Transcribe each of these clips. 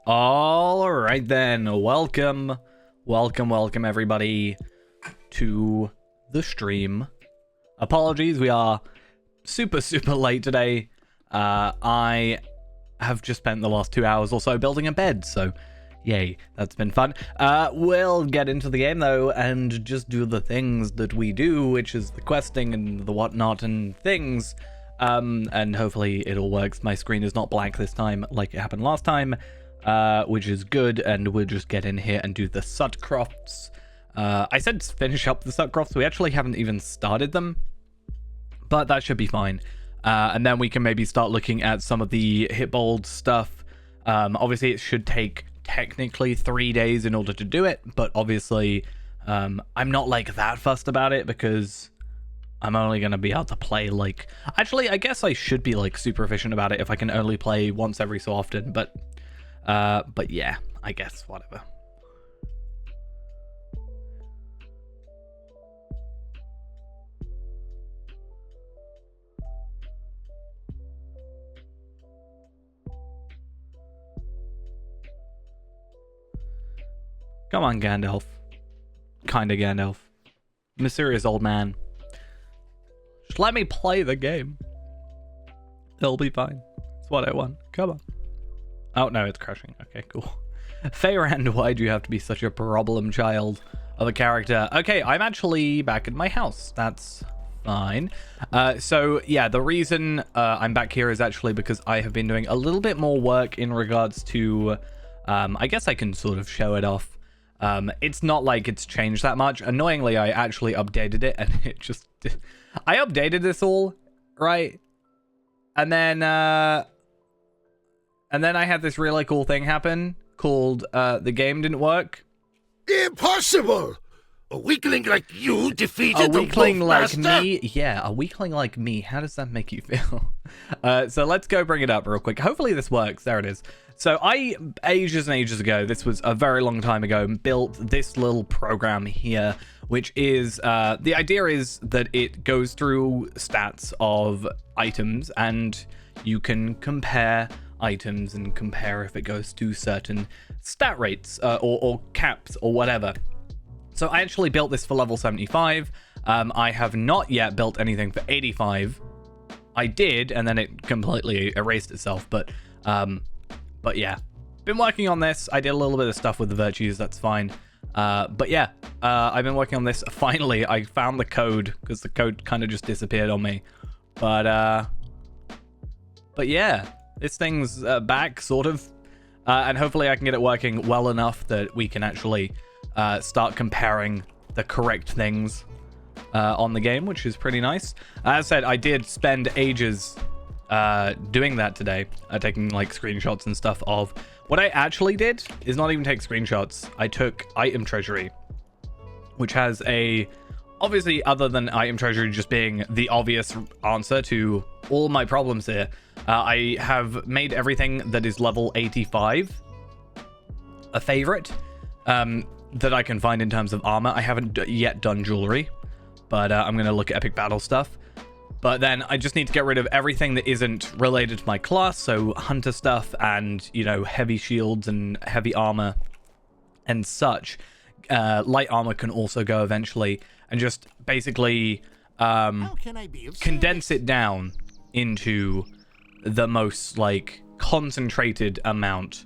All right then, welcome everybody to the stream. Apologies, we are super late today. I have just spent the last 2 hours or so building a bed, so yay, that's been fun. We'll get into the game though and just do the things that we do, which is the questing and the whatnot and things. And hopefully it all works. My screen is not blank this time like it happened last time. Which is good, and we'll just get in here and do the Sutcrofts. I said finish up the Sutcrofts. We actually haven't even started them, but that should be fine. And then we can maybe start looking at some of the Hitbold stuff. Obviously, it should take technically 3 days in order to do it, but obviously, I'm not like that fussed about it because I'm only going to be able to play like... Actually, I guess I should be like super efficient about it if I can only play once every so often, but yeah, I guess, whatever. Come on, Gandalf. Kinda Gandalf. Mysterious old man. Just let me play the game. It'll be fine. That's what I want. Come on. Oh, no, it's crashing. Okay, cool. Feyrand, why do you have to be such a problem child of a character? Okay, I'm actually back at my house. That's fine. So, yeah, the reason I'm back here is actually because I have been doing a little bit more work in regards to... I guess I can sort of show it off. It's not like it's changed that much. Annoyingly, I actually updated it, and it just... I updated this all, right? And then I had this really cool thing happen called the game didn't work. Impossible! A weakling like you defeated a weakling the like Wolfmaster? me? Yeah, a weakling like me. How does that make you feel? So let's go bring it up real quick. Hopefully this works. There it is. So I, ages and ages ago, this was a very long time ago, built this little program here, which is, the idea is that it goes through stats of items and you can compare items and compare if it goes to certain stat rates or caps or whatever. So I actually built this for level 75. I have not yet built anything for 85. I did, and then it completely erased itself. But yeah, been working on this. I did a little bit of stuff with the virtues. That's fine. But yeah, I've been working on this. Finally, I found the code because the code kind of just disappeared on me. But yeah. This thing's back, sort of, and hopefully I can get it working well enough that we can actually start comparing the correct things on the game, which is pretty nice. As I said, I did spend ages doing that today, taking like screenshots and stuff of what I actually did is not even take screenshots. I took item treasury, which has obviously, other than item treasury just being the obvious answer to all my problems here, I have made everything that is level 85 a favorite that I can find in terms of armor. I haven't yet done jewelry, but I'm going to look at epic battle stuff. But then I just need to get rid of everything that isn't related to my class, so hunter stuff and, you know, heavy shields and heavy armor and such. Light armor can also go eventually, and just basically condense it down into the most like concentrated amount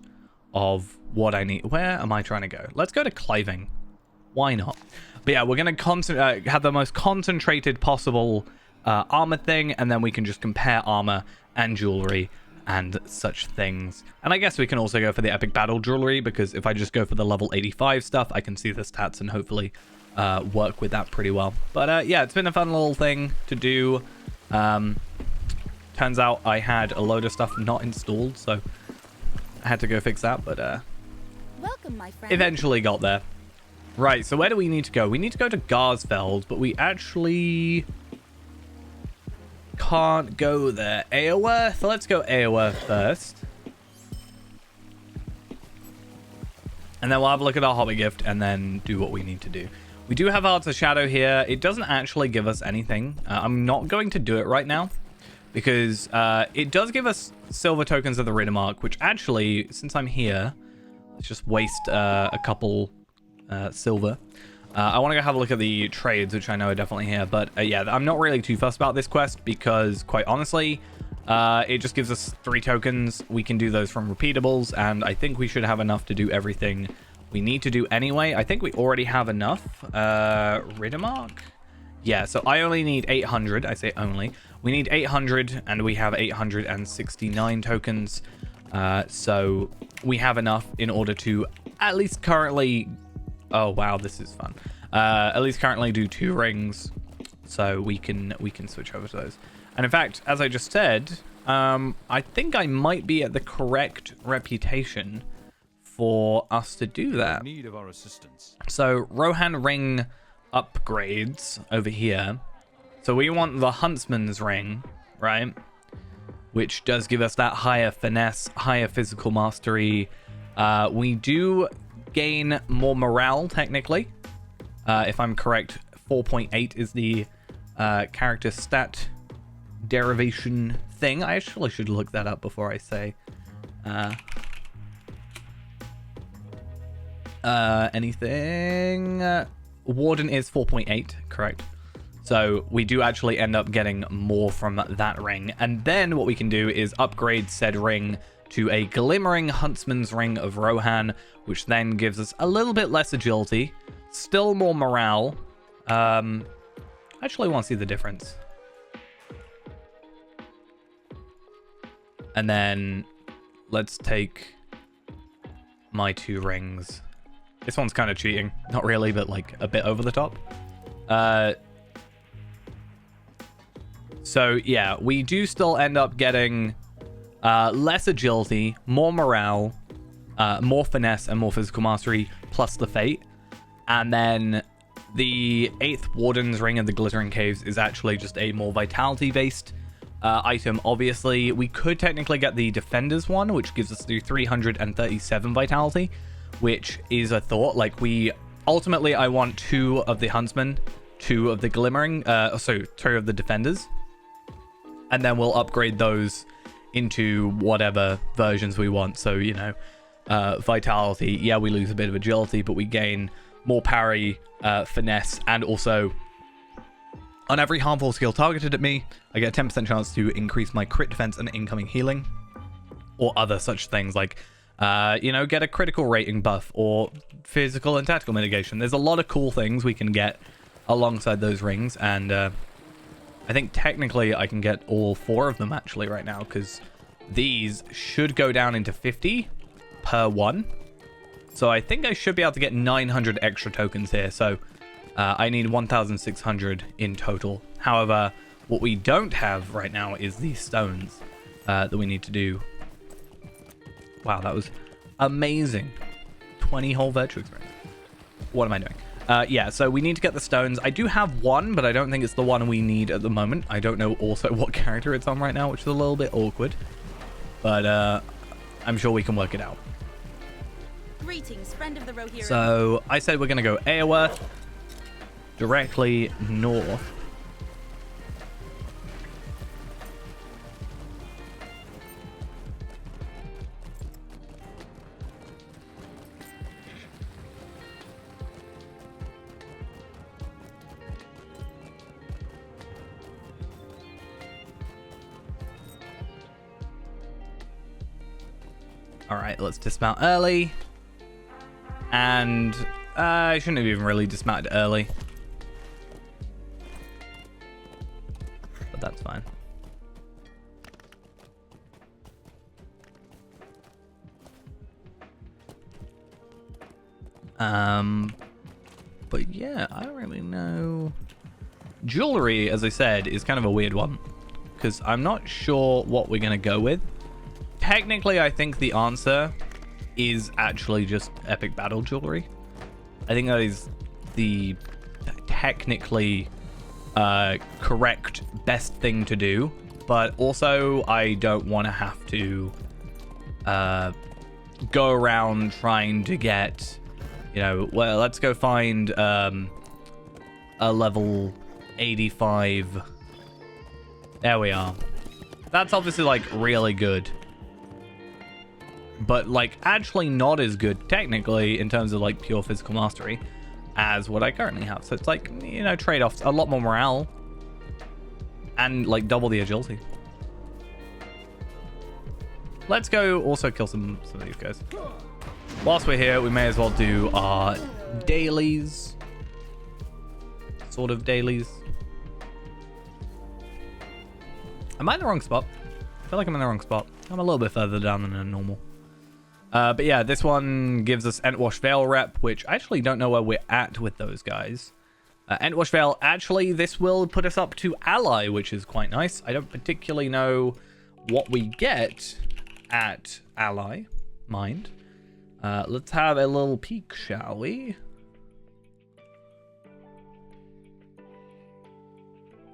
of what I need. Where am I trying to go? Let's go to cliving. Why not? But yeah, we're gonna have the most concentrated possible armor thing, and then we can just compare armor and jewelry and such things. And I guess we can also go for the epic battle jewelry, because if I just go for the level 85 stuff, I can see the stats and hopefully work with that pretty well. But yeah, it's been a fun little thing to do. Turns out I had a load of stuff not installed, so I had to go fix that, but Welcome, my friend. eventually got there. Right, so where do we need to go? We need to go to Garsfeld, but we actually can't go there. Eowyn? So let's go Eowyn first. And then we'll have a look at our hobby gift and then do what we need to do. We do have Hearts of Shadow here. It doesn't actually give us anything. I'm not going to do it right now, because it does give us silver tokens of the Riddermark, which actually, since I'm here, Let's just waste a couple silver. I want to go have a look at the trades, which I know are definitely here. But yeah, I'm not really too fussed about this quest because, quite honestly, it just gives us 3 tokens. We can do those from repeatables, and I think we should have enough to do everything we need to do anyway. I think we already have enough. Riddermark? Yeah, so I only need 800. I say only. We need 800, and we have 869 tokens. So we have enough in order to at least currently... Oh, wow, this is fun. At least currently do 2 rings, so we can switch over to those. And in fact, as I just said, I think I might be at the correct reputation for us to do that. Need of our assistance. So Rohan ring upgrades over here. So we want the Huntsman's ring, right? Which does give us that higher finesse, higher physical mastery. We do gain more morale, technically. If I'm correct, 4.8 is the character stat derivation thing. I actually should look that up before I say anything. Warden is 4.8, correct. So we do actually end up getting more from that ring. And then what we can do is upgrade said ring to a glimmering huntsman's ring of Rohan, which then gives us a little bit less agility, still more morale. I actually want to see the difference. And then let's take my 2 rings. This one's kind of cheating. Not really, but like a bit over the top. So yeah, we do still end up getting less agility, more morale, more finesse, and more physical mastery, plus the fate. And then the 8th Warden's Ring of the Glittering Caves is actually just a more vitality-based item. Obviously, we could technically get the Defender's one, which gives us the 337 vitality, which is a thought. Like, ultimately, I want 2 of the Huntsmen, 2 of the Glimmering, 2 of the Defenders, and then we'll upgrade those into whatever versions we want. So, you know, vitality, yeah, we lose a bit of agility, but we gain more parry, finesse, and also on every harmful skill targeted at me, I get a 10% chance to increase my crit defense and incoming healing, or other such things like, you know, get a critical rating buff or physical and tactical mitigation. There's a lot of cool things we can get alongside those rings, and I think technically I can get all 4 of them actually right now, because these should go down into 50 per one. So I think I should be able to get 900 extra tokens here. So I need 1,600 in total. However, what we don't have right now is these stones that we need to do. Wow, that was amazing. 20 whole virtue experience. What am I doing? Yeah, so we need to get the stones. I do have one, but I don't think it's the one we need at the moment. I don't know also what character it's on right now, which is a little bit awkward. But I'm sure we can work it out. Greetings, friend of the Rohirrim. So I said we're going to go Aoworth, directly north. All right, let's dismount early. And I shouldn't have even really dismounted early. But that's fine. But yeah, I don't really know. Jewelry, as I said, is kind of a weird one, because I'm not sure what we're going to go with. Technically, I think the answer is actually just epic battle jewelry. I think that is the technically correct best thing to do, but also I don't want to have to go around trying to get, you know, well, let's go find a level 85. There we are. That's obviously like really good. but like actually not as good technically in terms of like pure physical mastery as what I currently have. So it's like, you know, trade-offs, a lot more morale and like double the agility. Let's go also kill some of these guys. Whilst we're here, we may as well do our dailies. Sort of dailies. Am I in the wrong spot? I feel like I'm in the wrong spot. I'm a little bit further down than a normal. But yeah, this one gives us Entwash Vale rep, which I actually don't know where we're at with those guys. Entwash Vale, actually, this will put us up to ally, which is quite nice. I don't particularly know what we get at ally, mind. Let's have a little peek, shall we?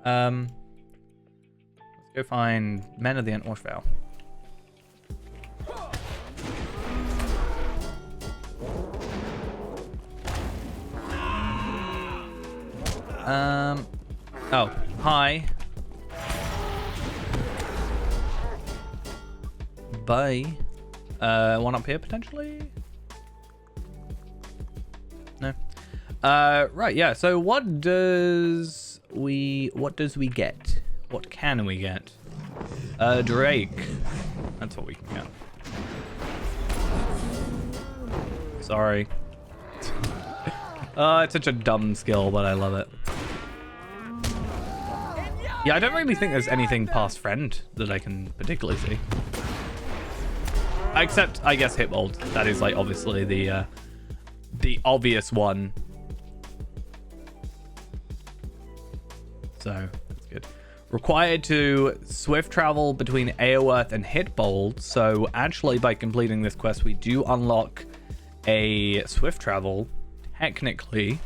Let's go find Men of the Entwash Vale. Oh, hi. Bye. One up here potentially? No. Right, yeah. So what does we get? What can we get? Drake. That's what we can get. Sorry. It's such a dumb skill, but I love it. Yeah, I don't really think there's anything past friend that I can particularly see. Except, I guess, Hitbold. That is, like, obviously the obvious one. So, that's good. Required to swift travel between Aoearth and Hitbold. So, actually, by completing this quest, we do unlock a swift travel, technically,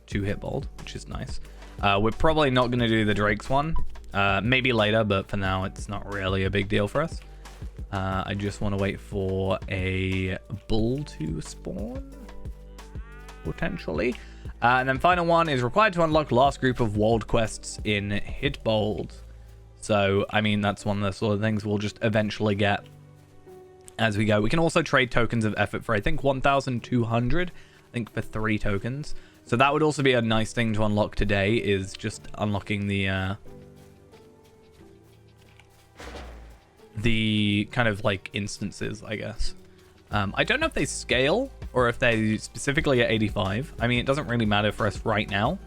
to Hitbold, which is nice. We're probably not going to do the Drake's one. Maybe later, but for now, it's not really a big deal for us. I just want to wait for a bull to spawn, potentially. And then final one is required to unlock last group of world quests in Hitbold. So, I mean, that's one of the sort of things we'll just eventually get as we go. We can also trade tokens of effort for, I think, 1,200. I think for 3 tokens. So that would also be a nice thing to unlock today, is just unlocking the kind of like instances, I guess. I don't know if they scale or if they specifically at 85. I mean, it doesn't really matter for us right now,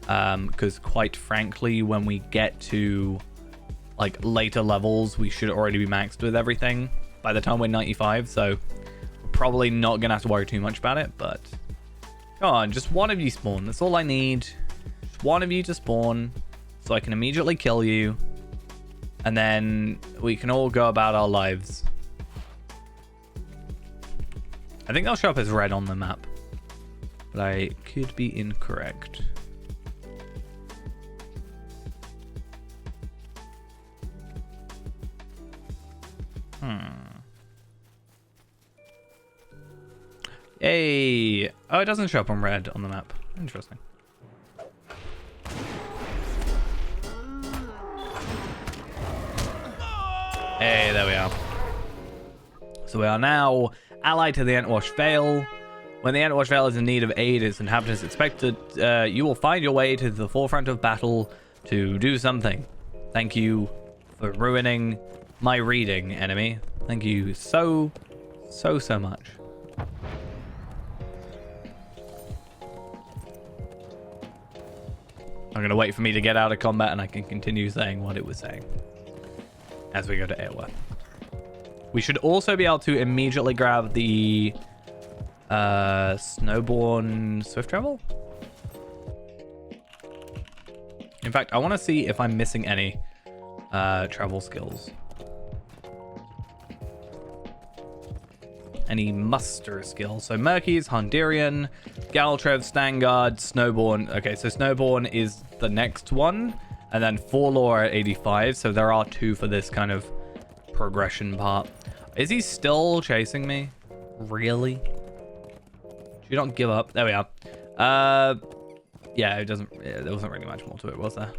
because quite frankly, when we get to like later levels, we should already be maxed with everything by the time we're 95. So we're probably not gonna have to worry too much about it, but come on, just one of you spawn. That's all I need. Just one of you to spawn so I can immediately kill you. And then we can all go about our lives. I think they'll show up as red on the map, but I could be incorrect. Hey! Oh, it doesn't show up on red on the map. Interesting. Hey, there we are. So we are now allied to the Entwash Vale. When the Entwash Vale is in need of aid, its inhabitants expected, you will find your way to the forefront of battle to do something. Thank you for ruining my reading, enemy. Thank you so much. I'm going to wait for me to get out of combat and I can continue saying what it was saying as we go to Aoearth. We should also be able to immediately grab the Snowborn Swift Travel. In fact, I want to see if I'm missing any travel skills. Any muster skills. So Murky's, Honderian, Galtrev, Stangard, Snowborn. Okay, so Snowborn is the next one. And then Forlore at 85. So there are 2 for this kind of progression part. Is he still chasing me? Really? Do you not give up? There we are. Yeah, there wasn't really much more to it, was there?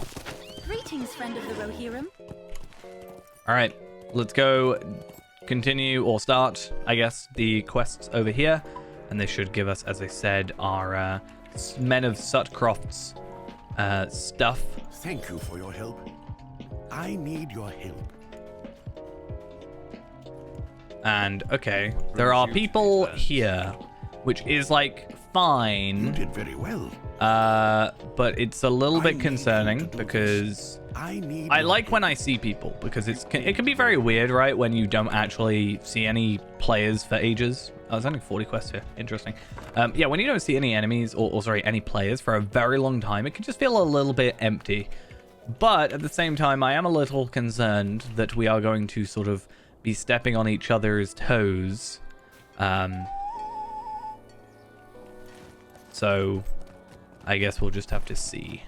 Greetings, friend of the Rohirrim. All right, let's go continue or start, I guess, the quests over here. And they should give us, as I said, our Men of Sutcrofts stuff. Thank you for your help. I need your help. And, okay, there are people here, which is, like, fine. You did very well. But it's a little bit concerning because I like when I see people, because it can be very weird, right, when you don't actually see any players for ages. Oh, there's only 40 quests here. Interesting. Yeah, when you don't see any enemies, or sorry, any players for a very long time, it can just feel a little bit empty. But at the same time, I am a little concerned that we are going to sort of be stepping on each other's toes. So I guess we'll just have to see.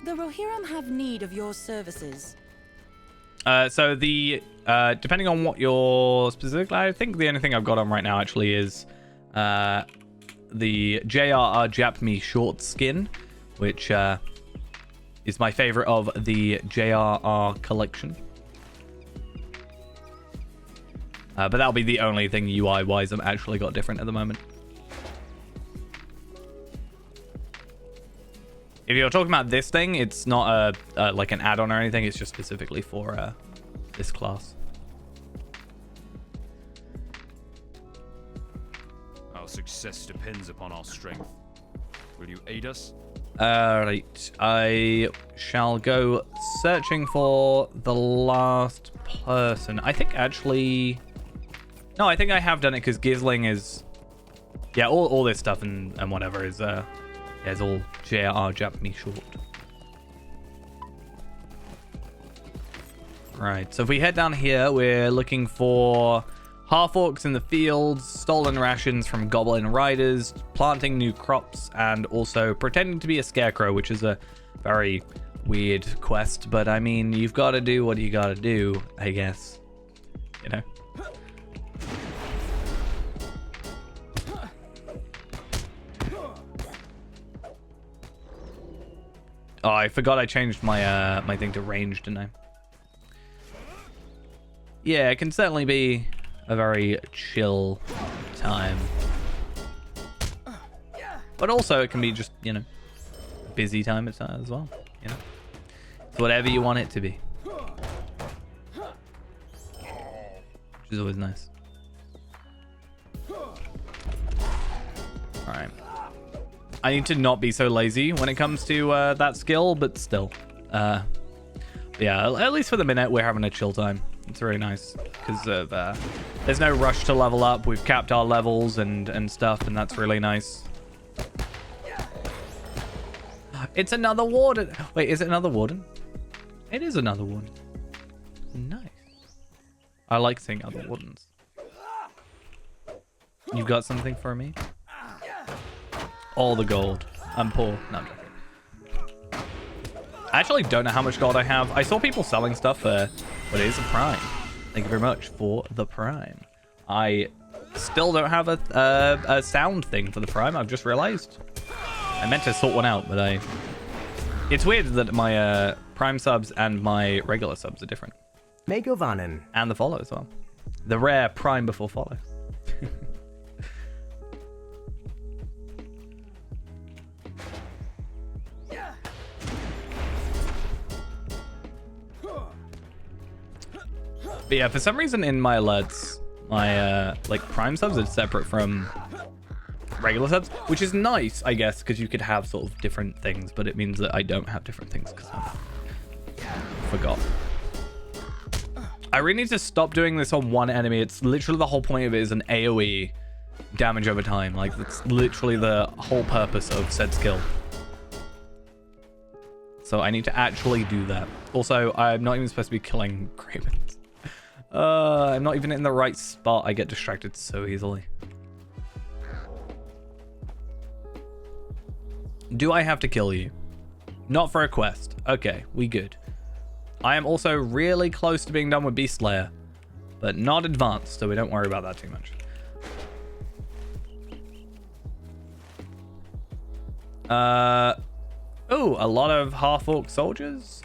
The Rohirrim have need of your services. So the depending on what your specific, I think the only thing I've got on right now actually is the JRR Jap Me short skin, which is my favorite of the JRR collection. But that'll be the only thing UI wise I've actually got different at the moment. If you're talking about this thing, it's not a like an add-on or anything. It's just specifically for this class. Our success depends upon our strength. Will you aid us? Right. I shall go searching for the last person. I think actually... No, I think I have done it because Gizling is... Yeah, all this stuff and whatever is... Yeah, it's all JR Japanese short. Right, so if we head down here, we're looking for half-orcs in the fields, stolen rations from goblin riders, planting new crops, and also pretending to be a scarecrow, which is a very weird quest. But I mean, you've got to do what you got to do, I guess. You know? Oh, I forgot I changed my my thing to range, didn't I? Yeah, it can certainly be a very chill time. But also it can be just, you know, a busy time as well, you know. It's whatever you want it to be. Which is always nice. Alright. I need to not be so lazy when it comes to that skill, but still. Yeah, at least for the minute, we're having a chill time. It's really nice because of there's no rush to level up. We've capped our levels and stuff, and that's really nice. It's another warden. Wait, is it another warden? It is another warden. Nice. I like seeing other wardens. You've got something for me? All the gold. I'm poor. No, I'm joking. I actually don't know how much gold I have. I saw people selling stuff for what is a prime. Thank you very much for the prime. I still don't have a sound thing for the prime. I've just realized. I meant to sort one out, but it's weird that my prime subs and my regular subs are different. Megovanen. And the follow as well. The rare prime before follow. But yeah, for some reason in my alerts, my like prime subs are separate from regular subs, which is nice, I guess, because you could have sort of different things, but it means that I don't have different things because I forgot. I really need to stop doing this on one enemy. It's literally the whole point of it is an AoE damage over time. Like, that's literally the whole purpose of said skill. So I need to actually do that. Also, I'm not even supposed to be killing Cravens. I'm not even in the right spot. I get distracted so easily. Do I have to kill you? Not for a quest. Okay, we good. I am also really close to being done with Beast Slayer, but not advanced, so we don't worry about that too much. Oh, a lot of half-orc soldiers.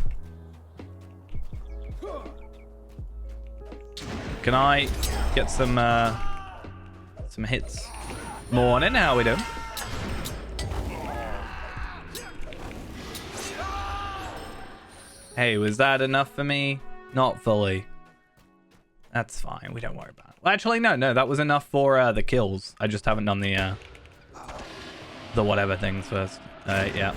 Can I get some hits? Morning, how we doing? Hey, was that enough for me? Not fully. That's fine. We don't worry about it. Well, actually, no. That was enough for the kills. I just haven't done the whatever things first. Yeah.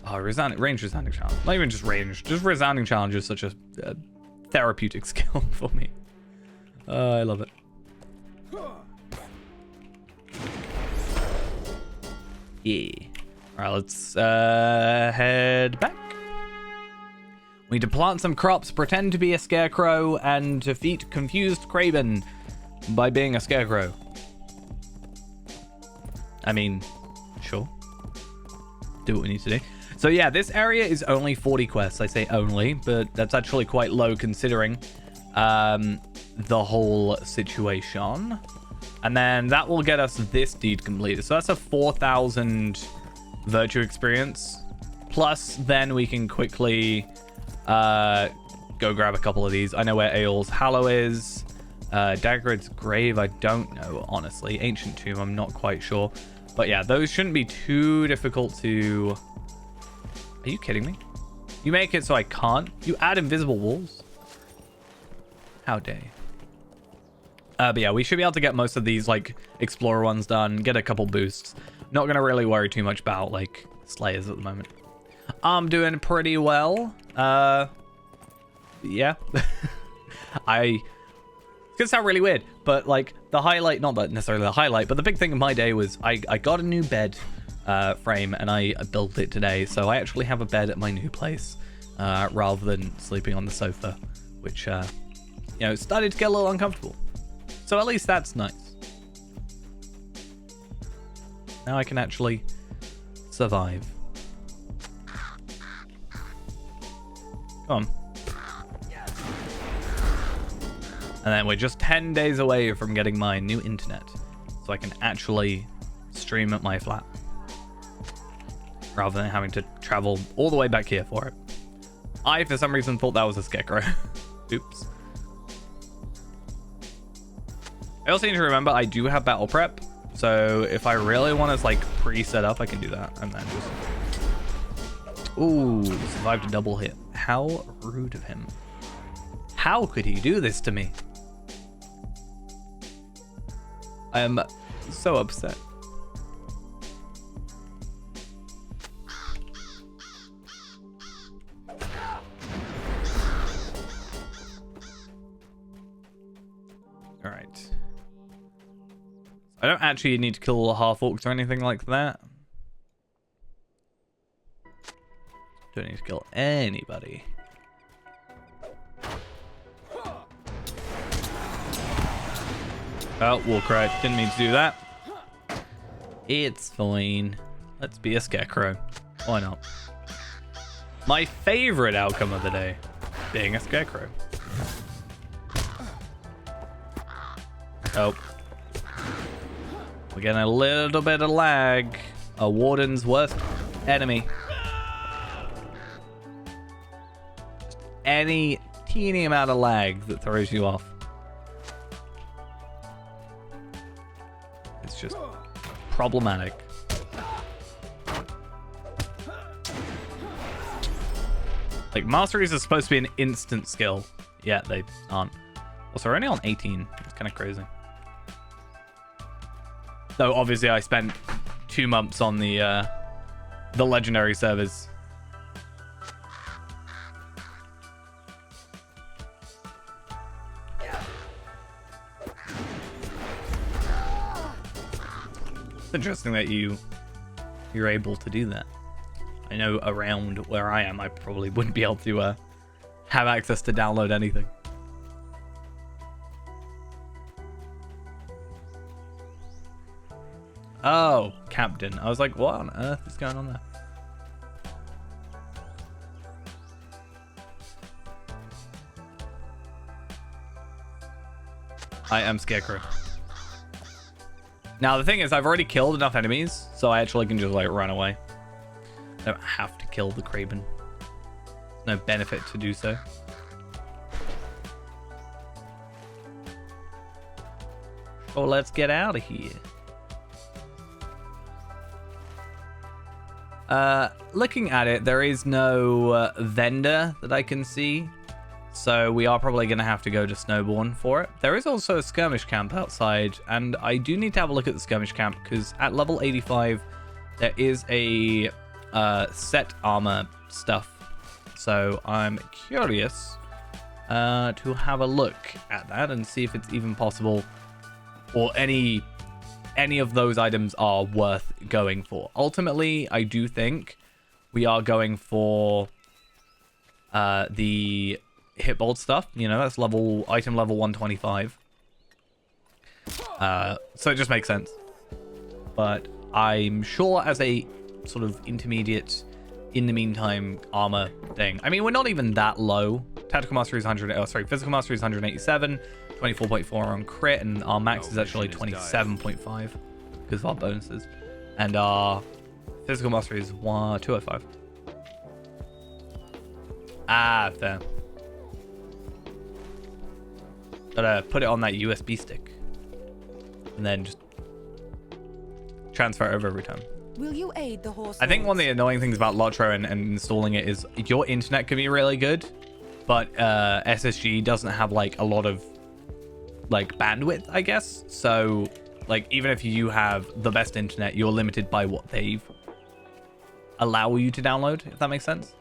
Oh, range resounding challenge. Not even just range. Just resounding challenge is such a therapeutic skill for me. I love it. Yeah. All right, let's head back. We need to plant some crops, pretend to be a scarecrow, and defeat confused Craven by being a scarecrow. I mean, sure. Do what we need to do. So yeah, this area is only 40 quests. I say only, but that's actually quite low considering the whole situation. And then that will get us this deed completed. So that's a 4,000 virtue experience. Plus, then we can quickly go grab a couple of these. I know where Ael's Hallow is. Dagrad's Grave, I don't know, honestly. Ancient Tomb, I'm not quite sure. But yeah, those shouldn't be too difficult to... Are you kidding me? You make it so I can't? You add invisible walls? How dare you? But yeah, we should be able to get most of these, like, Explorer ones done. Get a couple boosts. Not going to really worry too much about, like, Slayers at the moment. I'm doing pretty well. Yeah. It's gonna sound really weird, but like the highlight, not that necessarily the highlight, but the big thing of my day was I got a new bed frame and I built it today. So I actually have a bed at my new place rather than sleeping on the sofa, which, you know, started to get a little uncomfortable. So at least that's nice. Now I can actually survive. Come on. And then we're just 10 days away from getting my new internet. So I can actually stream at my flat. Rather than having to travel all the way back here for it. I, for some reason, thought that was a scarecrow. Oops. I also need to remember I do have battle prep. So if I really want to, like, pre-set up, I can do that. And then just... Ooh, survived a double hit. How rude of him. How could he do this to me? I am so upset. All right. I don't actually need to kill half-orcs or anything like that. Don't need to kill anybody. Oh, Warcry. Didn't mean to do that. It's fine. Let's be a scarecrow. Why not? My favorite outcome of the day. Being a scarecrow. Oh. We're getting a little bit of lag. A warden's worst enemy. Just any teeny amount of lag that throws you off. It's just problematic. Like, masteries are supposed to be an instant skill. Yeah, they aren't. Also, we're only on 18. It's kind of crazy. Though, obviously, I spent 2 months on the legendary servers. It's interesting that you're able to do that. I know around where I am, I probably wouldn't be able to have access to download anything. Oh, Captain. I was like, what on earth is going on there? I am Scarecrow. Now, the thing is, I've already killed enough enemies, so I actually can just, like, run away. I don't have to kill the Kraben. No benefit to do so. So let's get out of here. Looking at it, there is no vendor that I can see. So we are probably going to have to go to Snowbourne for it. There is also a skirmish camp outside, and I do need to have a look at the skirmish camp because at level 85, there is a set armor stuff. So I'm curious to have a look at that and see if it's even possible or any of those items are worth going for. Ultimately, I do think we are going for the hitbolt stuff. You know, that's item level 125. So it just makes sense. But I'm sure as a sort of intermediate, in the meantime, armor thing. I mean, we're not even that low. Tactical mastery is 100. Oh, sorry, physical mastery is 187. 24.4 on crit, and our max is actually 27.5 because of our bonuses. And our physical mastery is 205. Ah, fair. Gotta put it on that USB stick. And then just transfer it over every time. Will you aid the horse? I think one of the annoying things about Lotro and installing it is your internet can be really good, but SSG doesn't have like a lot of like bandwidth, I guess. So like even if you have the best internet, you're limited by what they've allow you to download, if that makes sense.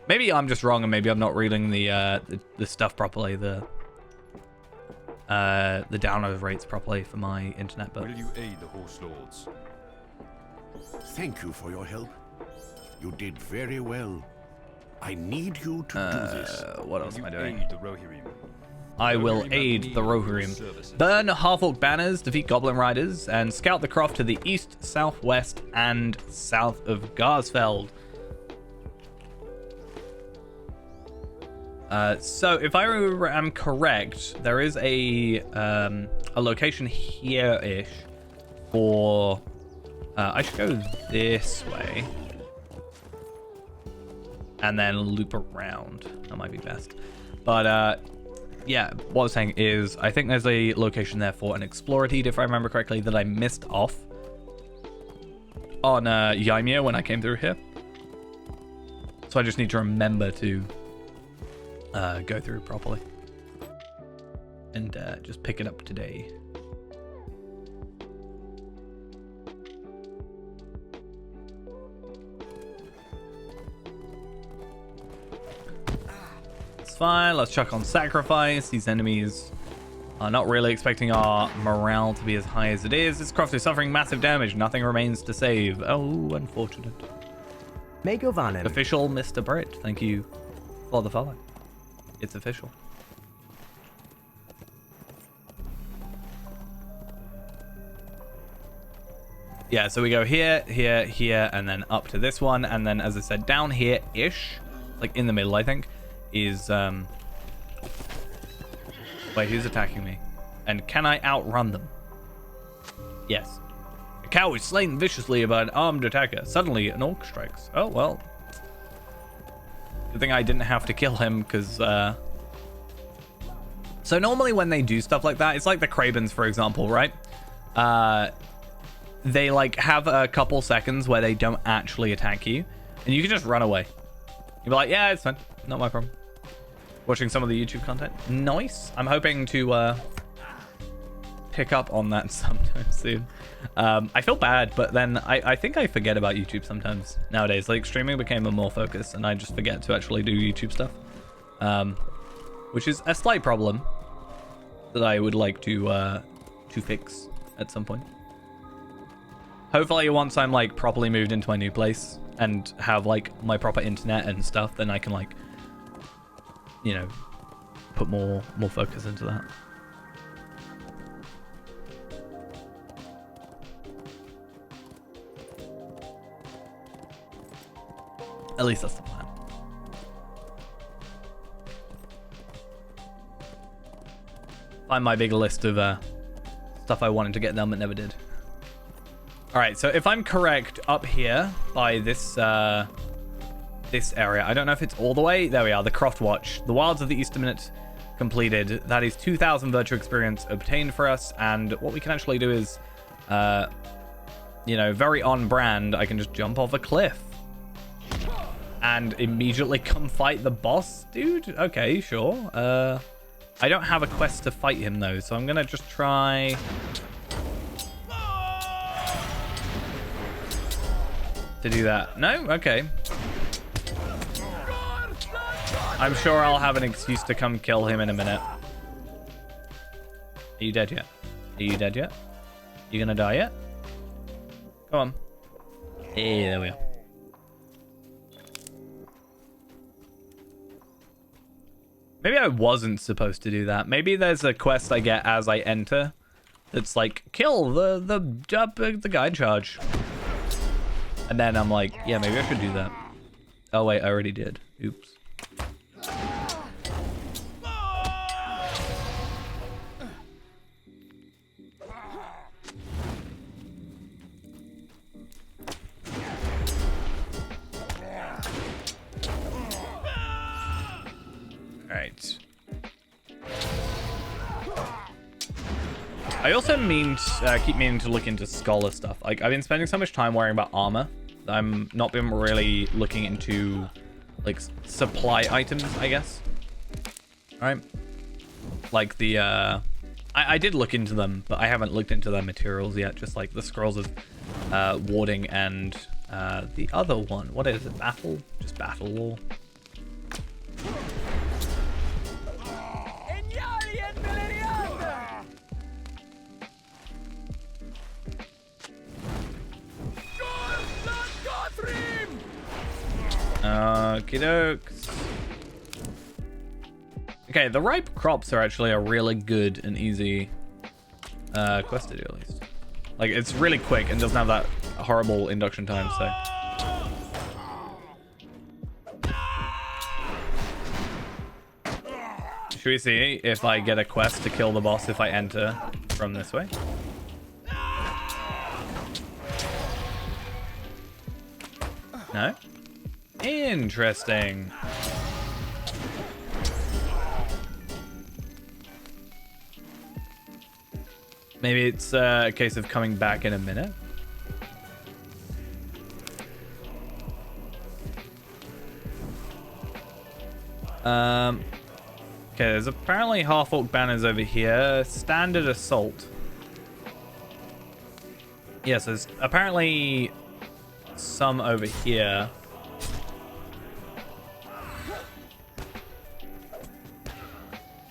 Maybe I'm just wrong, and maybe I'm not reading the stuff properly, the download rates properly for my internet. But will you aid the horse lords? Thank you for your help. You did very well. I need you to do this. What else am I doing? Aid the Rohirrim. I will aid the Rohirrim. Burn half-orc banners, defeat goblin riders, and scout the croft to the east, southwest, and south of Garsfeld. So if I am correct, there is a location here-ish for... I should go this way. And then loop around. That might be best. But, yeah, what I was saying is, I think there's a location there for an Explorateed, if I remember correctly, that I missed off on Ymir when I came through here. So I just need to remember to go through properly. And just pick it up today. Fine, let's chuck on sacrifice. These enemies are not really expecting our morale to be as high as it is. This craft is suffering massive damage. Nothing remains to save. Oh, unfortunate. Megovanen. Official Mr. Brit, thank you for the follow. It's official. Yeah, so we go here, here, here, and then up to this one. And then, as I said, down here-ish, like in the middle, I think, is wait, who's attacking me? And can I outrun them? Yes. A cow is slain viciously by an armed attacker. Suddenly an orc strikes. Oh well, good thing I didn't have to kill him, because so normally when they do stuff like that, it's like the Krabens, for example, right? They like have a couple seconds where they don't actually attack you, and you can just run away. You'll be like, yeah, it's fine, not my problem. Watching some of the YouTube content. Nice. I'm hoping to pick up on that sometime soon. I feel bad, but then I think I forget about YouTube sometimes nowadays. Like, streaming became a more focus, and I just forget to actually do YouTube stuff. Which is a slight problem that I would like to fix at some point. Hopefully once I'm like properly moved into my new place and have like my proper internet and stuff, then I can like, you know, put more focus into that. At least that's the plan. Find my big list of stuff I wanted to get done but never did. All right, so if I'm correct, up here by this this area, I don't know if it's all the way. There we are, the Croft Watch. The Wilds of the Easter Minute completed. That is 2,000 virtual experience obtained for us. And what we can actually do is, you know, very on brand, I can just jump off a cliff and immediately come fight the boss, dude. Okay, sure. I don't have a quest to fight him though, so I'm gonna just try. To do that. No? Okay. I'm sure I'll have an excuse to come kill him in a minute. Are you dead yet? Are you dead yet? You gonna die yet? Come on. Hey, there we are. Maybe I wasn't supposed to do that. Maybe there's a quest I get as I enter that's like, kill the guy in charge. And then I'm like, yeah, maybe I should do that. Oh wait, I already did. Oops. Alright. I also keep meaning to look into scholar stuff. Like, I've been spending so much time worrying about armor. I'm not been really looking into, like, supply items, I guess. Alright. Like the, I did look into them, but I haven't looked into their materials yet. Just like the scrolls of warding and the other one. What is it? Battle? Just battle lore. Okie dokes. Okay, the ripe crops are actually a really good and easy quest to do, at least. Like, it's really quick and doesn't have that horrible induction time, so. Should we see if I get a quest to kill the boss if I enter from this way? No? Interesting. Maybe it's a case of coming back in a minute. Okay, there's apparently half-orc banners over here. Standard assault. Yes, there's apparently some over here.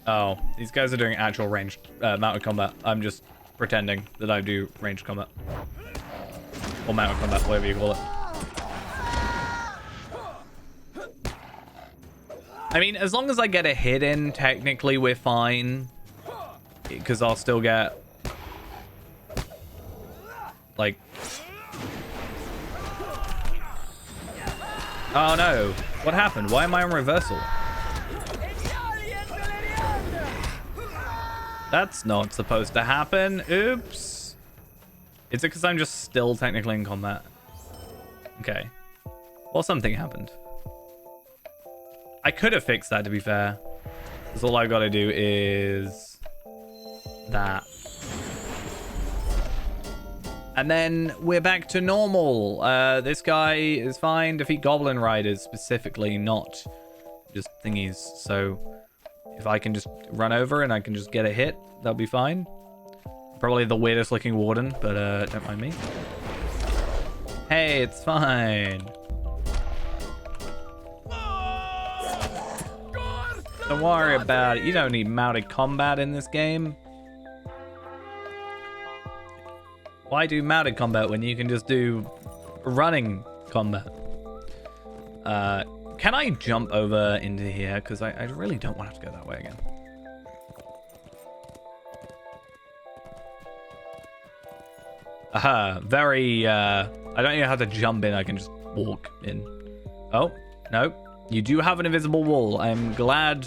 Oh, these guys are doing actual ranged mounted combat. I'm just pretending that I do ranged combat. Or mounted combat, whatever you call it. I mean, as long as I get a hit in, technically we're fine. Because I'll still get... like... Oh no, what happened? Why am I on reversal? That's not supposed to happen. Oops. Is it because I'm just still technically in combat? Okay. Well, something happened. I could have fixed that, to be fair. Because all I've got to do is... that. And then we're back to normal. This guy is fine. Defeat Goblin Riders specifically, not just thingies. So... if I can just run over and I can just get a hit, that'll be fine. Probably the weirdest looking warden, but don't mind me. Hey, it's fine. Don't worry about it. You don't need mounted combat in this game. Why do mounted combat when you can just do running combat? Can I jump over into here? Because I really don't want to have to go that way again. Aha, very, I don't even have to jump in, I can just walk in. Oh, no. You do have an invisible wall. I'm glad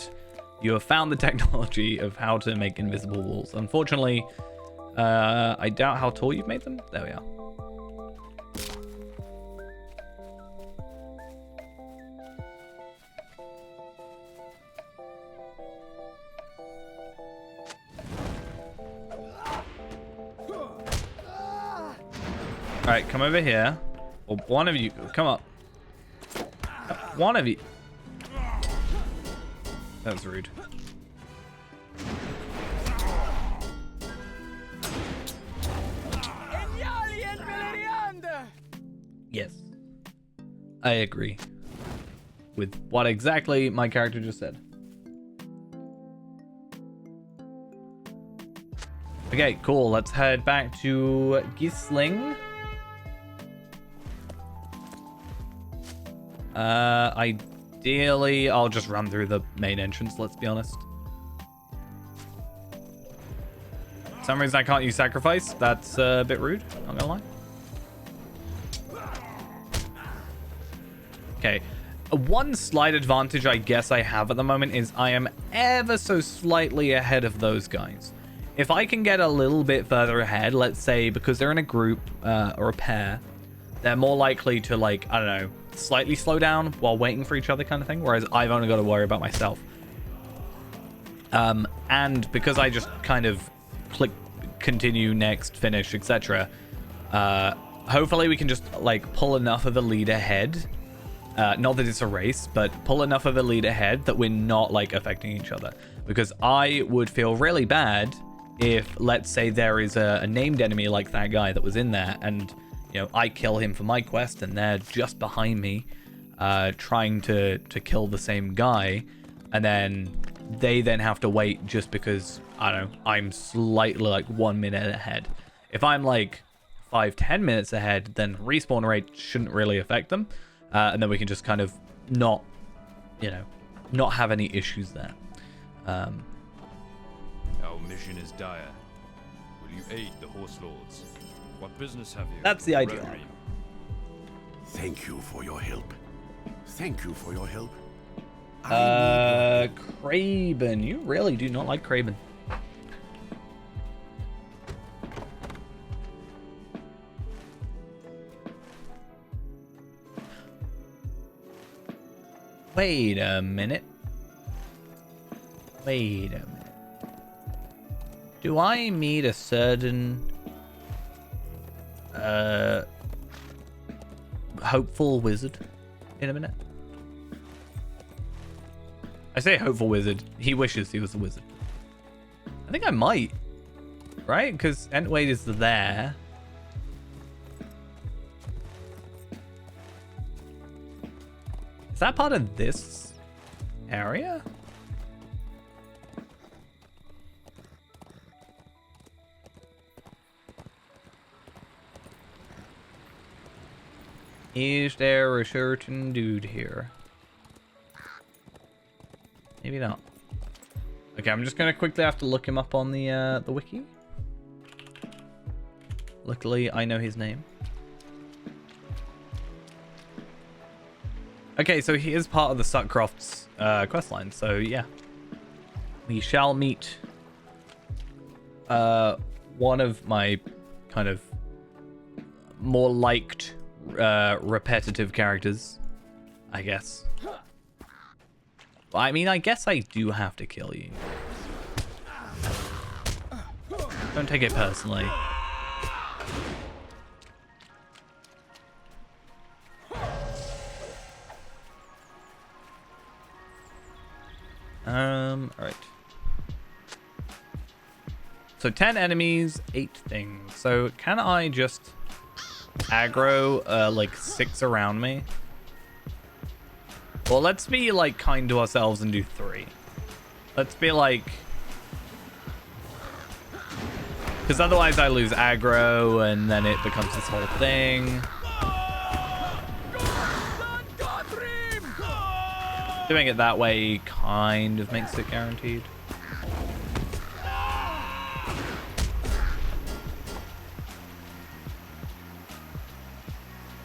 you have found the technology of how to make invisible walls. Unfortunately, I doubt how tall you've made them. There we are. All right, come over here. Or one of you, come up. One of you. That was rude. Yes. I agree with what exactly my character just said. Okay, cool. Let's head back to Gisling. Ideally, I'll just run through the main entrance, let's be honest. For some reason I can't use sacrifice. That's a bit rude, not gonna lie. Okay. One slight advantage I guess I have at the moment is I am ever so slightly ahead of those guys. If I can get a little bit further ahead, let's say because they're in a group or a pair, they're more likely to, like, I don't know, slightly slow down while waiting for each other kind of thing, whereas I've only got to worry about myself. And because I just kind of click continue, next, finish, etc., hopefully we can just, like, pull enough of the lead ahead. Not that it's a race, but pull enough of a lead ahead that we're not, like, affecting each other. Because I would feel really bad if, let's say, there is a named enemy like that guy that was in there, and, you know, I kill him for my quest, and they're just behind me, trying to kill the same guy, and then they then have to wait just because, I don't know, I'm slightly, like, 1 minute ahead. If I'm, like, 5-10 minutes ahead, then respawn rate shouldn't really affect them. And then we can just kind of not, you know, not have any issues there. Our mission is dire. Will you aid the horse lords? What business have you? That's the idea. Rotary? Thank you for your help. Thank you for your help. I need your Craben. You really do not like Craben. Wait a minute. Wait a minute. Do I meet a certain hopeful wizard in a minute? I say hopeful wizard. He wishes he was a wizard. I think I might. Right? Because Entwade is there. Is that part of this area? Is there a certain dude here? Maybe not. Okay, I'm just gonna quickly have to look him up on the wiki. Luckily, I know his name. Okay, so he is part of the Sutcrofts questline, so yeah. We shall meet one of my kind of more liked repetitive characters, I guess. I mean, I guess I do have to kill you. Don't take it personally. Alright. So 10 enemies, 8 things. So can I just aggro like 6 around me? Well, let's be like kind to ourselves and do 3. Let's be like, because otherwise I lose aggro and then it becomes this whole thing. Doing it that way kind of makes it guaranteed.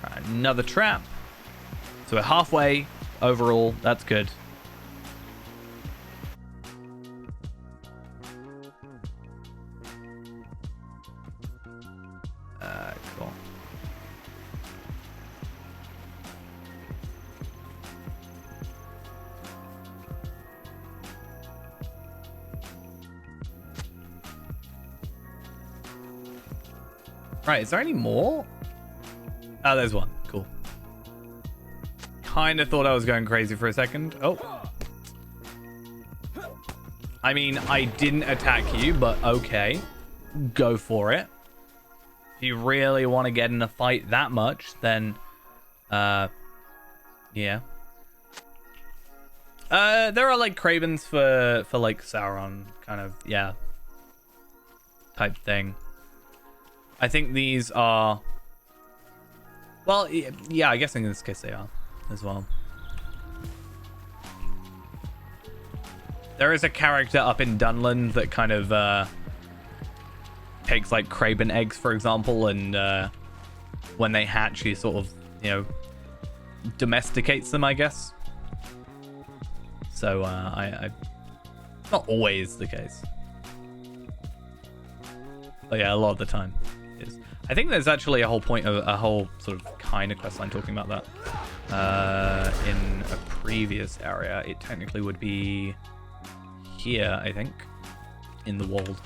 Right, another trap. So we're halfway overall. That's good. Cool. Right, is there any more? Oh, there's one. Cool. Kind of thought I was going crazy for a second. Oh. I mean, I didn't attack you, but okay. Go for it. If you really want to get in a fight that much, then... yeah. There are, like, cravens for like, Sauron. Kind of, yeah. Type thing. I think these are... Well, yeah, I guess in this case they are as well. There is a character up in Dunland that kind of takes like craven eggs, for example, and when they hatch, he sort of, you know, domesticates them, I guess. So I not always the case, but yeah, a lot of the time it is. I think there's actually a whole point of a whole sort of kind of questline talking about that in a previous area. It technically would be here, I think, in the Wold.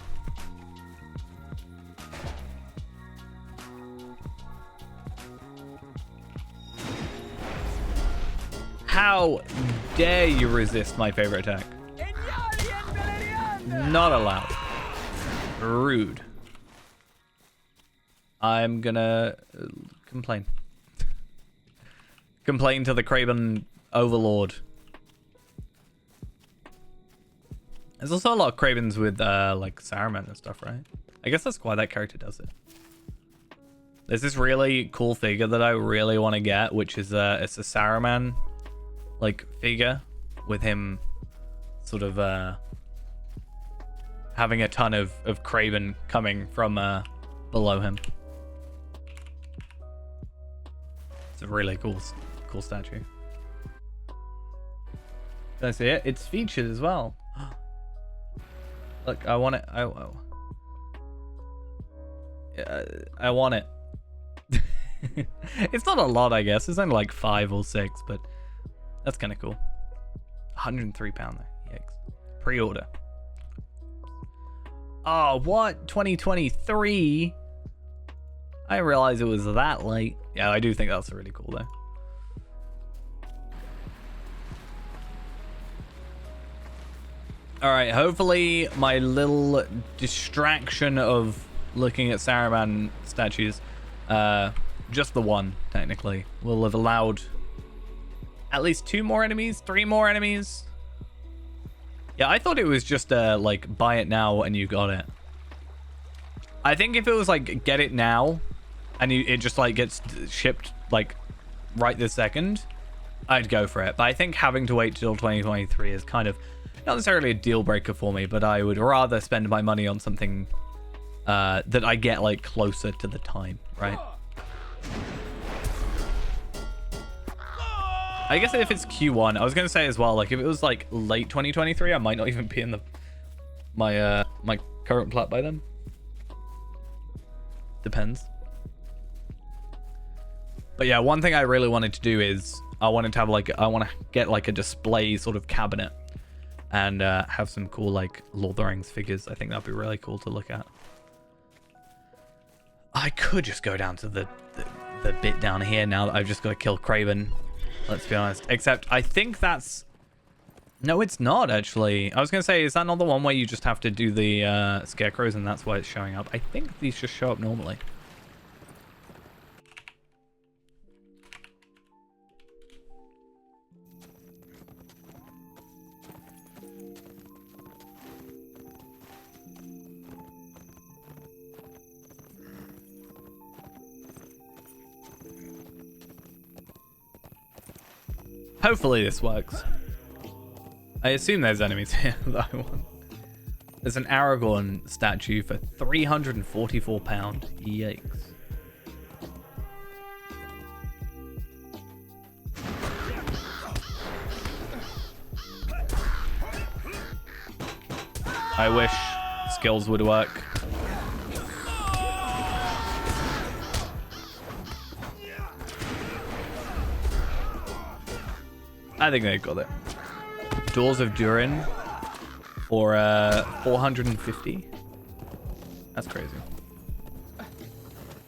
How dare you resist my favorite attack? Not allowed. Rude. I'm gonna complain. Complain to the Craven Overlord. There's also a lot of Cravens with like Saruman and stuff, right? I guess that's why that character does it. There's this really cool figure that I really want to get, which is it's a Saruman like figure with him sort of having a ton of Craven coming from below him. It's a really cool statue. Can I see it? It's featured as well. Look, I want it. I want it. It's not a lot, I guess. It's only like 5 or 6, but that's kind of cool. £103 there. Yikes. Pre-order. Oh, what? 2023? I didn't realize it was that late. Yeah, I do think that's really cool, though. All right, hopefully my little distraction of looking at Saruman statues, just the one, technically, will have allowed at least 2 more enemies, 3 more enemies. Yeah, I thought it was just like buy it now and you got it. I think if it was like get it now and it just like gets shipped like right this second, I'd go for it. But I think having to wait till 2023 is kind of not necessarily a deal breaker for me, but I would rather spend my money on something that I get like closer to the time, right? I guess if it's Q1, I was gonna say as well, like if it was like late 2023, I might not even be in the my current plat by then. Depends. But yeah, one thing I really wanted to do is I wanted to have like I want to get like a display sort of cabinet and have some cool like Lord of the Rings figures. I think that'd be really cool to look at. I could just go down to the bit down here now that I've just got to kill Craven. Let's be honest. Except I think that's... No, it's not actually. I was going to say, is that not the one where you just have to do the scarecrows and that's why it's showing up? I think these just show up normally. Hopefully this works. I assume there's enemies here that I want. There's an Aragorn statue for £344. Yikes. I wish skills would work. I think they got it. Doors of Durin for 450. That's crazy.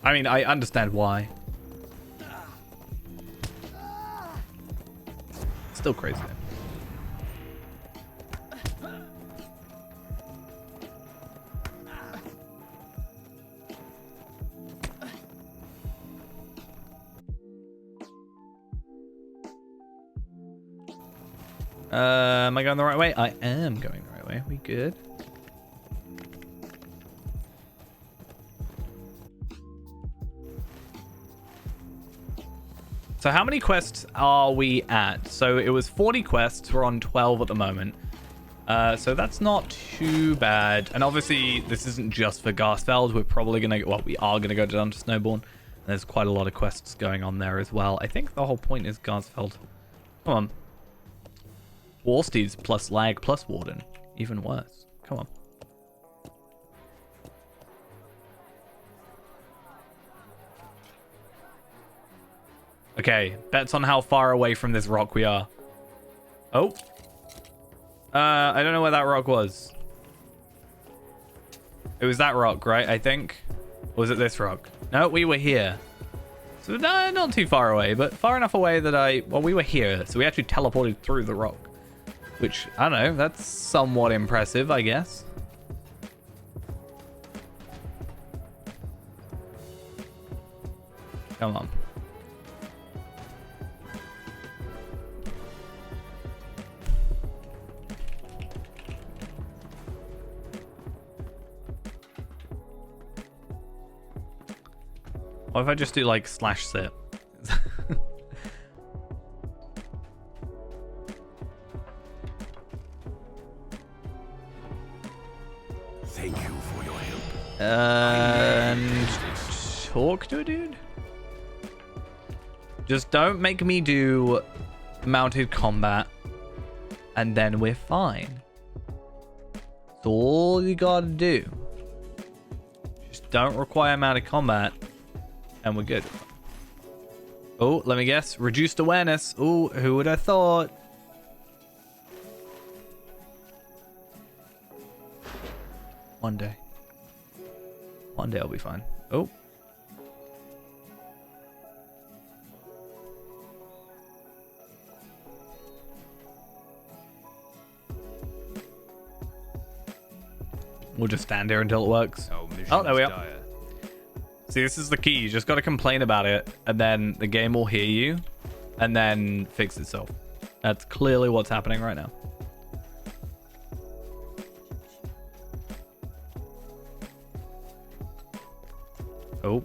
I mean, I understand why. Still crazy. Am I going the right way? I am going the right way. Are we good? So how many quests are we at? So it was 40 quests. We're on 12 at the moment. So that's not too bad. And obviously, this isn't just for Garsfeld. We're probably going to... Well, we are going to go down to Snowbourne. There's quite a lot of quests going on there as well. I think the whole point is Garsfeld. Come on. Warsteeds plus lag plus Warden. Even worse. Come on. Okay, bets on how far away from this rock we are. Oh. I don't know where that rock was. It was that rock, right? I think. Or was it this rock? No, we were here. So not too far away, but far enough away that well, we were here. So we actually teleported through the rock. Which, I don't know, that's somewhat impressive, I guess. Come on. What if I just do like /sit? Thank you for your help. And talk to a dude? Just don't make me do mounted combat and then we're fine. That's all you gotta do. Just don't require mounted combat and we're good. Oh, let me guess. Reduced awareness. Oh, who would have thought? One day. One day I'll be fine. Oh. We'll just stand here until it works. Oh, there we are. See, this is the key. You just got to complain about it, and then the game will hear you, and then fix itself. That's clearly what's happening right now. Oh.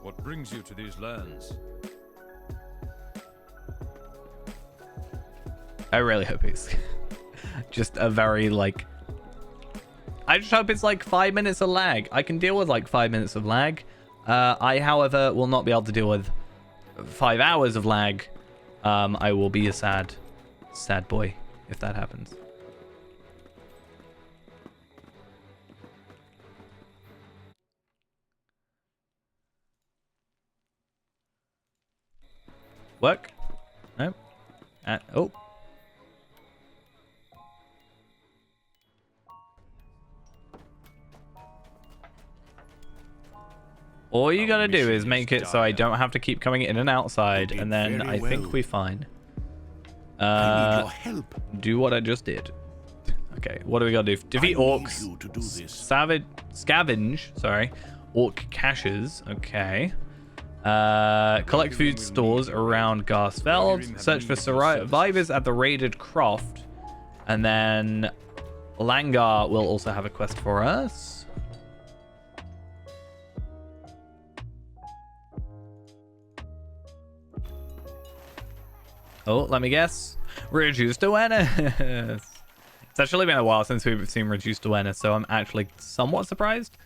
What brings you to these lands? I really hope it's just a very, like... I just hope it's like 5 minutes of lag. I can deal with like 5 minutes of lag. I, however, will not be able to deal with 5 hours of lag. I will be a sad boy if that happens. Work? No. Oh. All you gotta do is make it so I don't have to keep coming in and outside, and then I think we're fine. I need your help. Do what I just did. Okay, what do we gotta do? Defeat orcs. Scavenge, sorry. Orc caches. Okay. Collect food stores around Garsfeld. Search for survivors at the raided croft. And then Langar will also have a quest for us. Oh, let me guess. Reduced awareness. It's actually been a while since we've seen reduced awareness, so I'm actually somewhat surprised.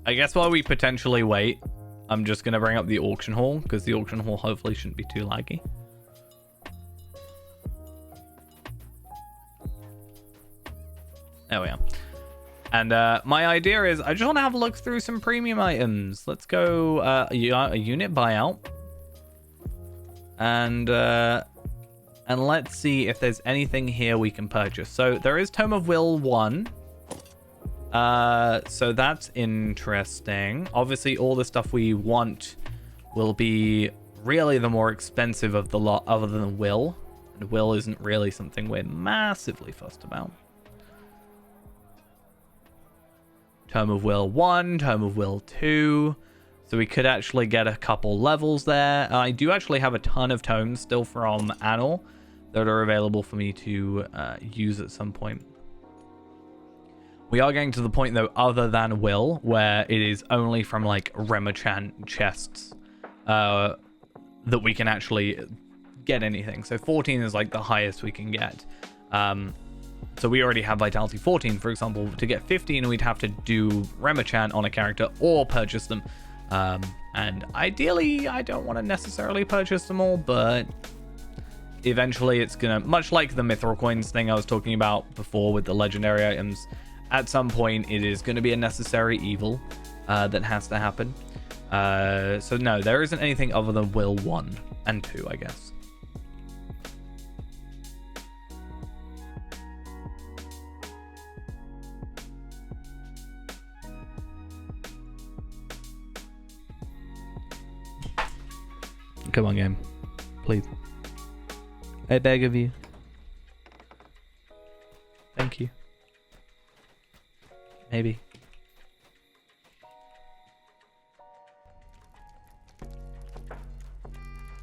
I guess while we potentially wait, I'm just going to bring up the auction hall, because the auction hall hopefully shouldn't be too laggy. There we are. And my idea is I just want to have a look through some premium items. Let's go a unit buyout. And let's see if there's anything here we can purchase. So there is Tome of Will 1. So that's interesting. Obviously, all the stuff we want will be really the more expensive of the lot, other than Will. And Will isn't really something we're massively fussed about. Tome of Will 1, Tome of Will 2. So we could actually get a couple levels there. I do actually have a ton of tomes still from Anor that are available for me to use at some point. We are getting to the point, though, other than Will, where it is only from, like, Remachant chests that we can actually get anything. So 14 is, like, the highest we can get. So we already have Vitality 14, for example. To get 15, we'd have to do Remachant on a character or purchase them. And ideally, I don't want to necessarily purchase them all, but eventually it's going to, much like the Mithril Coins thing I was talking about before with the legendary items, at some point it is going to be a necessary evil that has to happen. So no, there isn't anything other than Will 1 and 2, I guess. Come on, game. Please. I beg of you. Thank you. Maybe.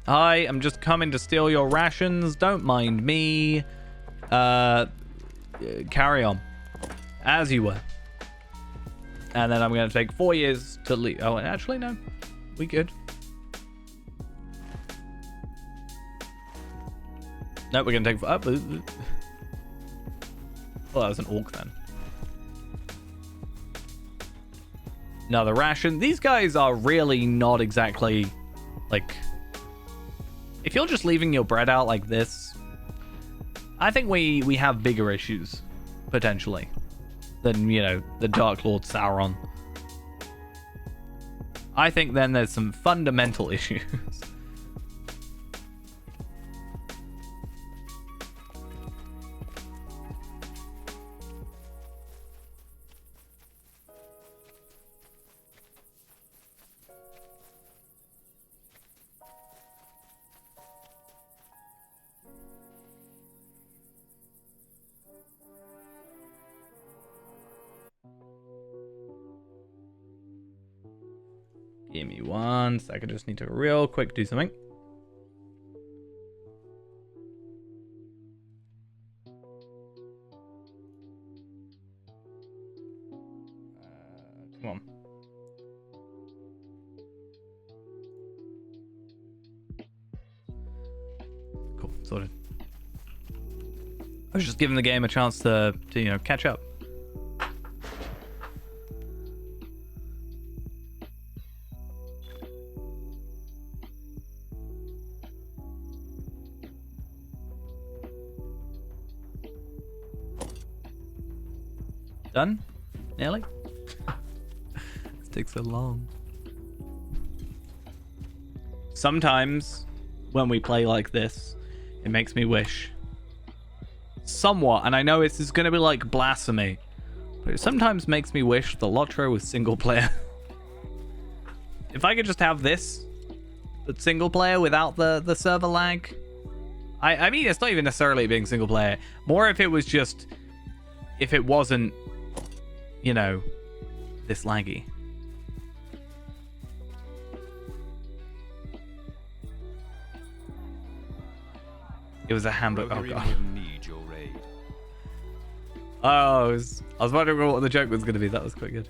Hi, I'm just coming to steal your rations. Don't mind me. Carry on. As you were. And then I'm going to take 4 years to leave. Oh, actually, no. We good. No, we're going to take... Well, that was an orc then. Another ration. These guys are really not exactly... Like... If you're just leaving your bread out like this... I think we have bigger issues. Potentially. Than, you know, the Dark Lord Sauron. I think then there's some fundamental issues. Give me 1 sec. I just need to real quick do something. Come on. Cool. Sorted. I was just giving the game a chance to you know, catch up. Done? Nearly? This takes so long. Sometimes, when we play like this, it makes me wish. Somewhat, and I know this is going to be like blasphemy, but it sometimes makes me wish the Lotro was single player. If I could just have this, but single player without the server lag. I mean, it's not even necessarily being single player. More if it was just, if it wasn't, you know, this laggy. It was a hamburger. Oh god. Need your aid. Oh, I was wondering what the joke was going to be. That was quite good.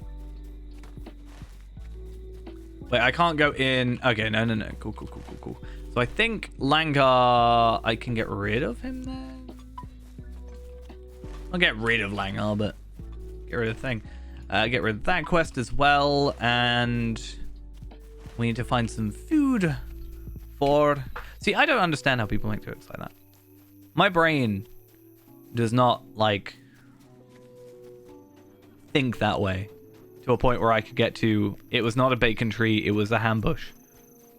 Wait, I can't go in. Okay, no. Cool. So I think Langar, I can get rid of him then. I'll get rid of Langar, but get rid of the thing. Get rid of that quest as well, and we need to find some food for... See, I don't understand how people make jokes like that. My brain does not, like, think that way to a point where I could get to, it was not a bacon tree, it was a hambush.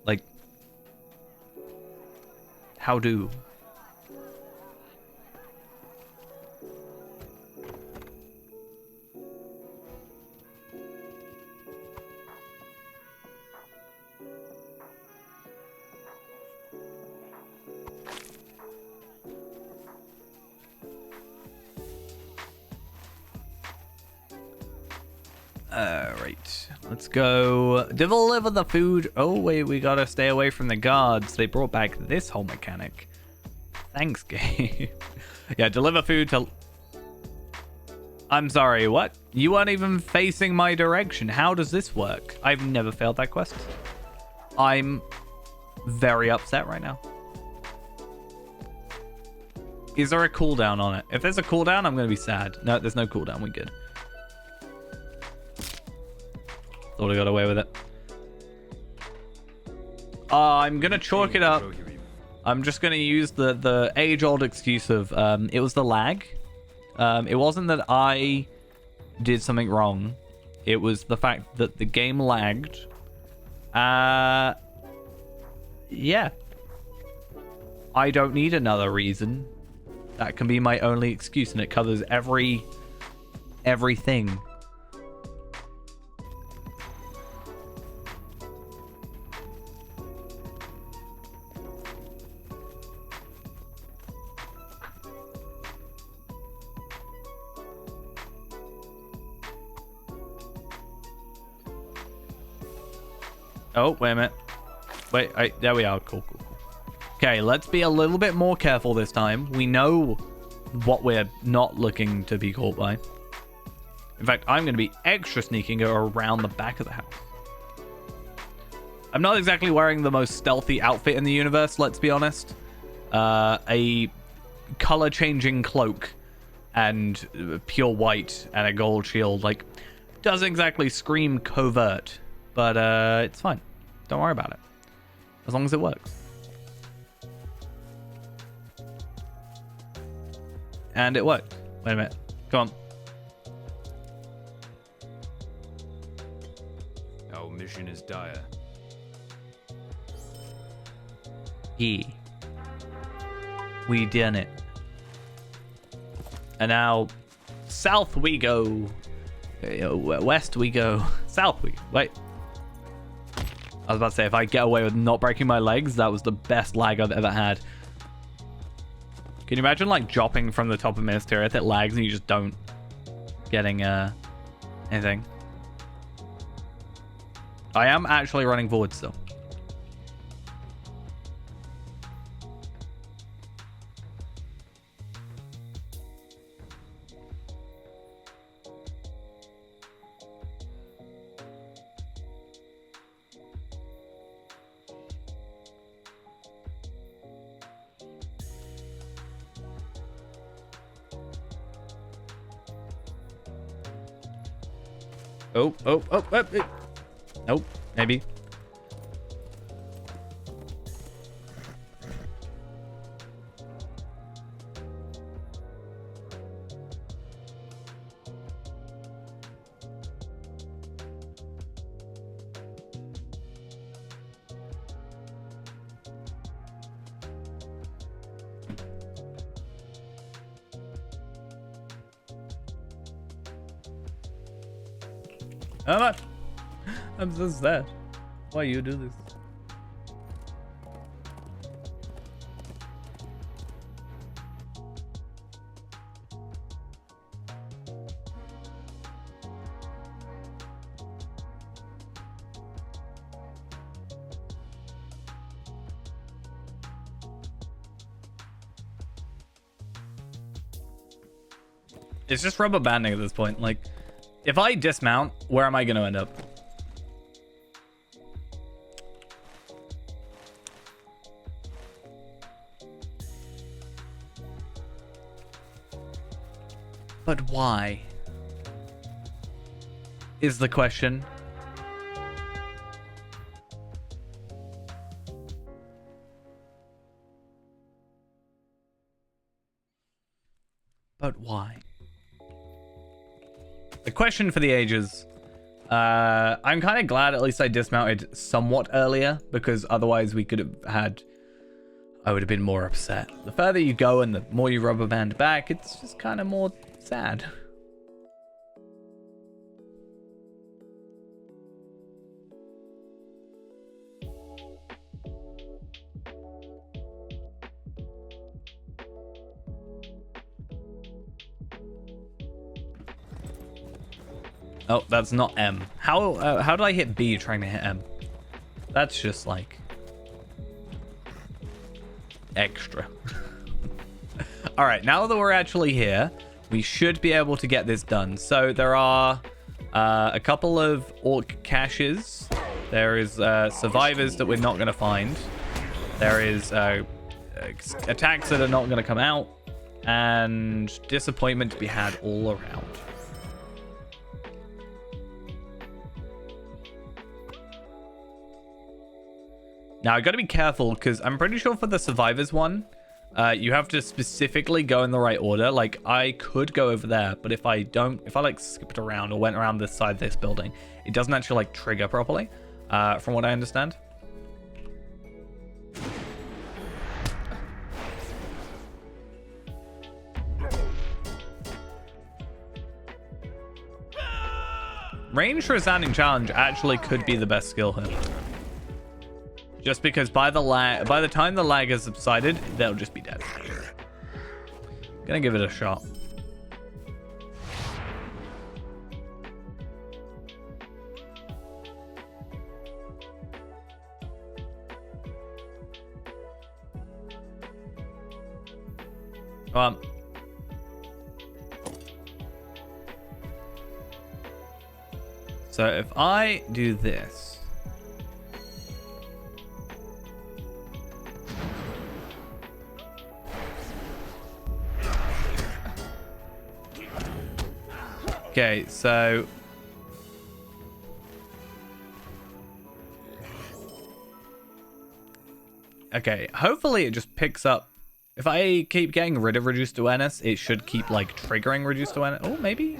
Like, How do? Alright, let's go deliver the food. Oh wait, we gotta stay away from the guards. They brought back this whole mechanic. Thanks, game. Yeah, deliver food to... I'm sorry, what? You weren't even facing my direction. How does this work? I've never failed that quest. I'm very upset right now. Is there a cooldown on it? If there's a cooldown, I'm gonna be sad. No, there's no cooldown. We good. Thought I got away with it. I'm gonna chalk it up. I'm just gonna use the age-old excuse of it was the lag. It wasn't that I did something wrong. It was the fact that the game lagged. Yeah. I don't need another reason. That can be my only excuse, and it covers everything. Oh, wait a minute. Wait, there we are. Cool. Okay, let's be a little bit more careful this time. We know what we're not looking to be caught by. In fact, I'm going to be extra sneaking around the back of the house. I'm not exactly wearing the most stealthy outfit in the universe, let's be honest. A color-changing cloak and pure white and a gold shield, like, doesn't exactly scream covert. But it's fine. Don't worry about it. As long as it works. And it worked. Wait a minute. Come on. Our mission is dire. Yeah. We done it. And now, south we go. West we go. South we... Wait. I was about to say, if I get away with not breaking my legs, that was the best lag I've ever had. Can you imagine, like, dropping from the top of Minas Tirith? It lags and you just don't getting anything. I am actually running forward still. Oh. Nope, maybe. I'm so sad. Why you do this? It's just rubber banding at this point. Like, if I dismount, where am I going to end up? But why? Is the question. But why? The question for the ages. I'm kind of glad at least I dismounted somewhat earlier, because otherwise we could have had I would have been more upset. The further you go and the more you rubber band back, it's just kind of more sad. Oh, that's not M. How do I hit B trying to hit M? That's just like extra. All right, now that we're actually here, we should be able to get this done. So there are a couple of orc caches. There is survivors that we're not going to find. There is attacks that are not going to come out, and disappointment to be had all around. Now, I got to be careful because I'm pretty sure for the survivors one, you have to specifically go in the right order. Like, I could go over there, but if I like skipped around or went around this side of this building, it doesn't actually like trigger properly, from what I understand. Range resounding challenge actually could be the best skill here. Just because by the time the lag has subsided, they'll just be dead. Gonna give it a shot. Come on. So if I do this. Okay, so okay, hopefully it just picks up. If I keep getting rid of reduced awareness, it should keep like triggering reduced awareness. Oh, maybe.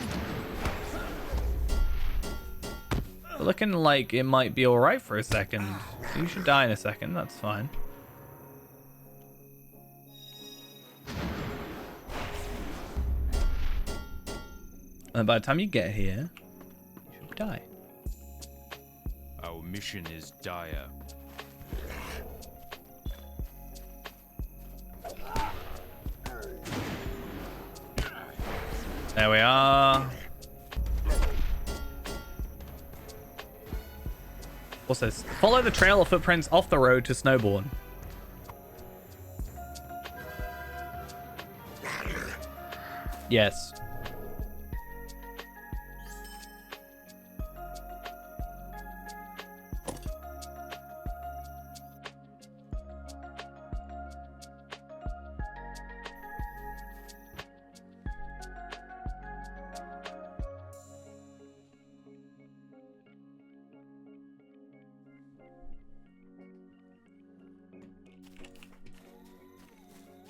Looking like it might be all right for a second. You should die in a second. That's fine. And by the time you get here, you should die. Our mission is dire. There we are. What's this? Follow the trail of footprints off the road to Snowbourne. Yes.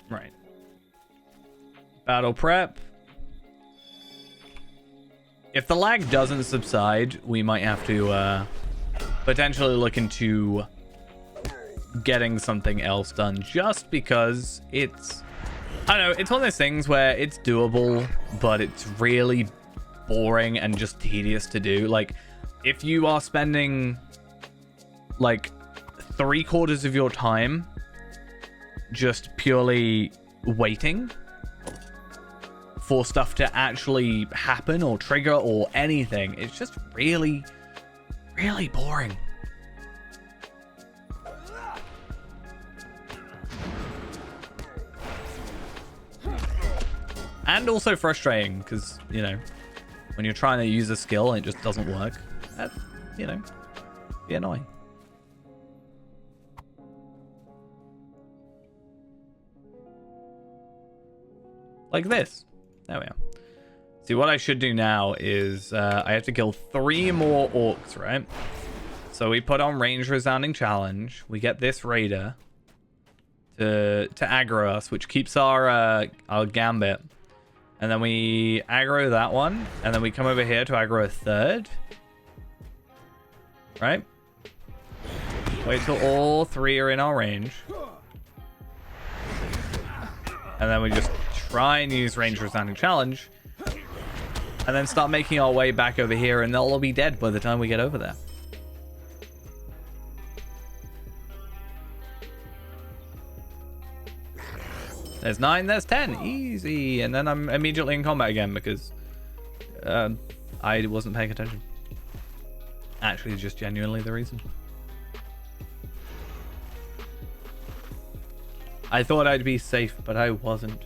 Right. Battle prep. If the lag doesn't subside, we might have to potentially look into getting something else done, just because it's, I don't know, it's one of those things where it's doable, but it's really boring and just tedious to do. Like, if you are spending like 3/4 of your time just purely waiting for stuff to actually happen or trigger or anything, it's just really, really boring. And also frustrating, because, you know, when you're trying to use a skill and it just doesn't work, that, you know, be annoying. Like this. There we are. See, what I should do now is I have to kill 3 more orcs, right? So we put on range resounding challenge. We get this raider to aggro us, which keeps our gambit. And then we aggro that one. And then we come over here to aggro a 3rd. Right? Wait till all 3 are in our range. And then we just try and use Ranger Standing Challenge. And then start making our way back over here, and they'll all be dead by the time we get over there. There's 9, there's 10. Easy. And then I'm immediately in combat again because I wasn't paying attention. Actually, just genuinely the reason. I thought I'd be safe, but I wasn't.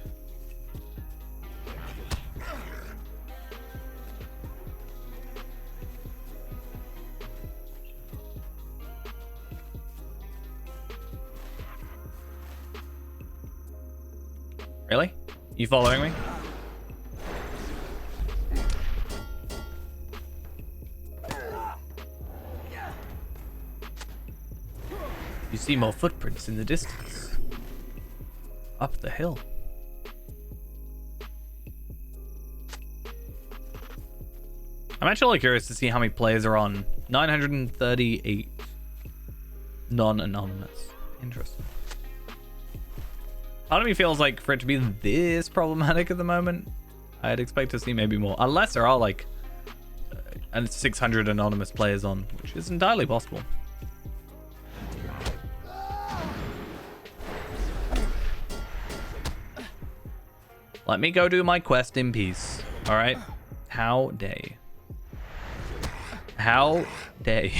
Really? You following me? You see more footprints in the distance. Up the hill. I'm actually curious to see how many players are on. 938 non-anonymous. Interesting. Part of me feels like for it to be this problematic at the moment, I'd expect to see maybe more. Unless there are like 600 anonymous players on, which is entirely possible. Let me go do my quest in peace. All right. How day. How day.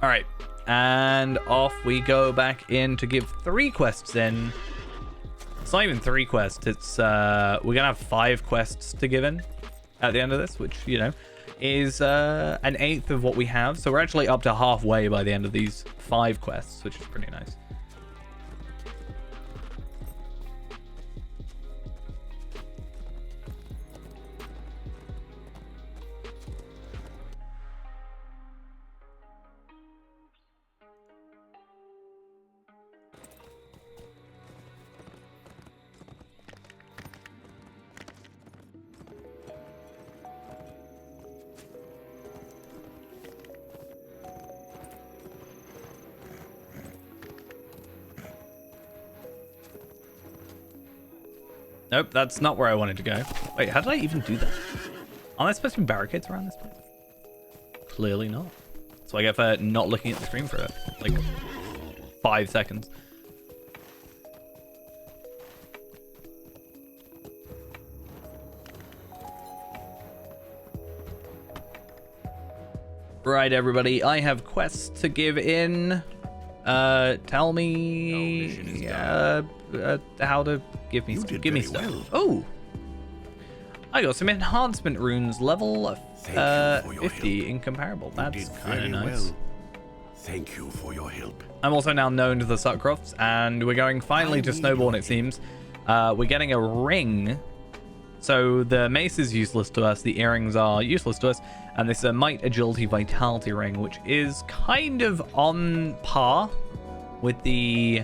All right. And off we go back in to give 3 quests in. It's not even 3 quests. It's we're gonna have 5 quests to give in at the end of this, which, you know, is an 1/8 of what we have. So we're actually up to halfway by the end of these 5 quests, which is pretty nice. Nope, that's not where I wanted to go. Wait, how did I even do that? Aren't there supposed to be barricades around this place? Clearly not. So I get for not looking at the screen for like 5 seconds. Right, everybody, I have quests to give in. Tell me how to give me stuff. Well. Oh, I got some enhancement runes, level 50, incomparable. That's kind of nice. Well. Thank you for your help. I'm also now known to the Sutcrofts, and we're going finally to Snowbourne, it seems. We're getting a ring. So the mace is useless to us, the earrings are useless to us, and this is a Might, Agility, Vitality ring, which is kind of on par with the...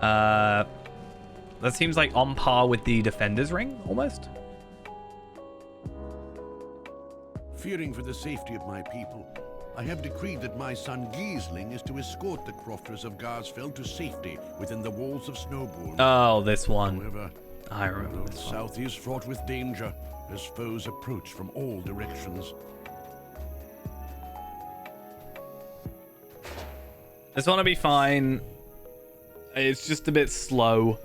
that seems like on par with the Defender's ring, almost. Fearing for the safety of my people, I have decreed that my son Giesling is to escort the crofters of Garsfeld to safety within the walls of Snowbourne. Oh, this one. However, I remember the this one. south is fraught with danger as foes approach from all directions. This one will be fine. It's just a bit slow.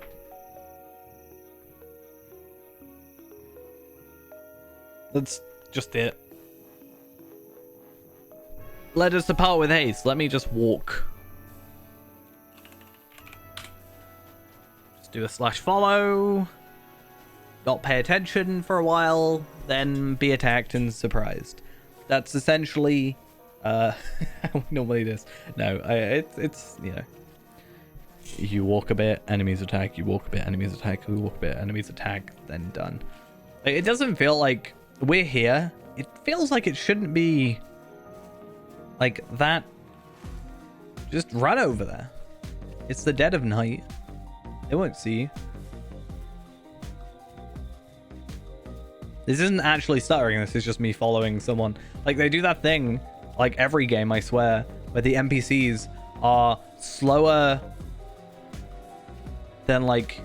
That's just it. Let us depart with haste. Let me just walk. Just do a /follow. Not pay attention for a while, then be attacked and surprised. That's essentially how we normally do this. No, it's you know, you walk a bit, enemies attack. You walk a bit, enemies attack. You walk a bit, enemies attack. Then done. Like, it doesn't feel like we're here. It feels like it shouldn't be like that. Just run over there. It's the dead of night. They won't see you. This isn't actually stuttering, this is just me following someone. Like, they do that thing, like every game, I swear, where the NPCs are slower than like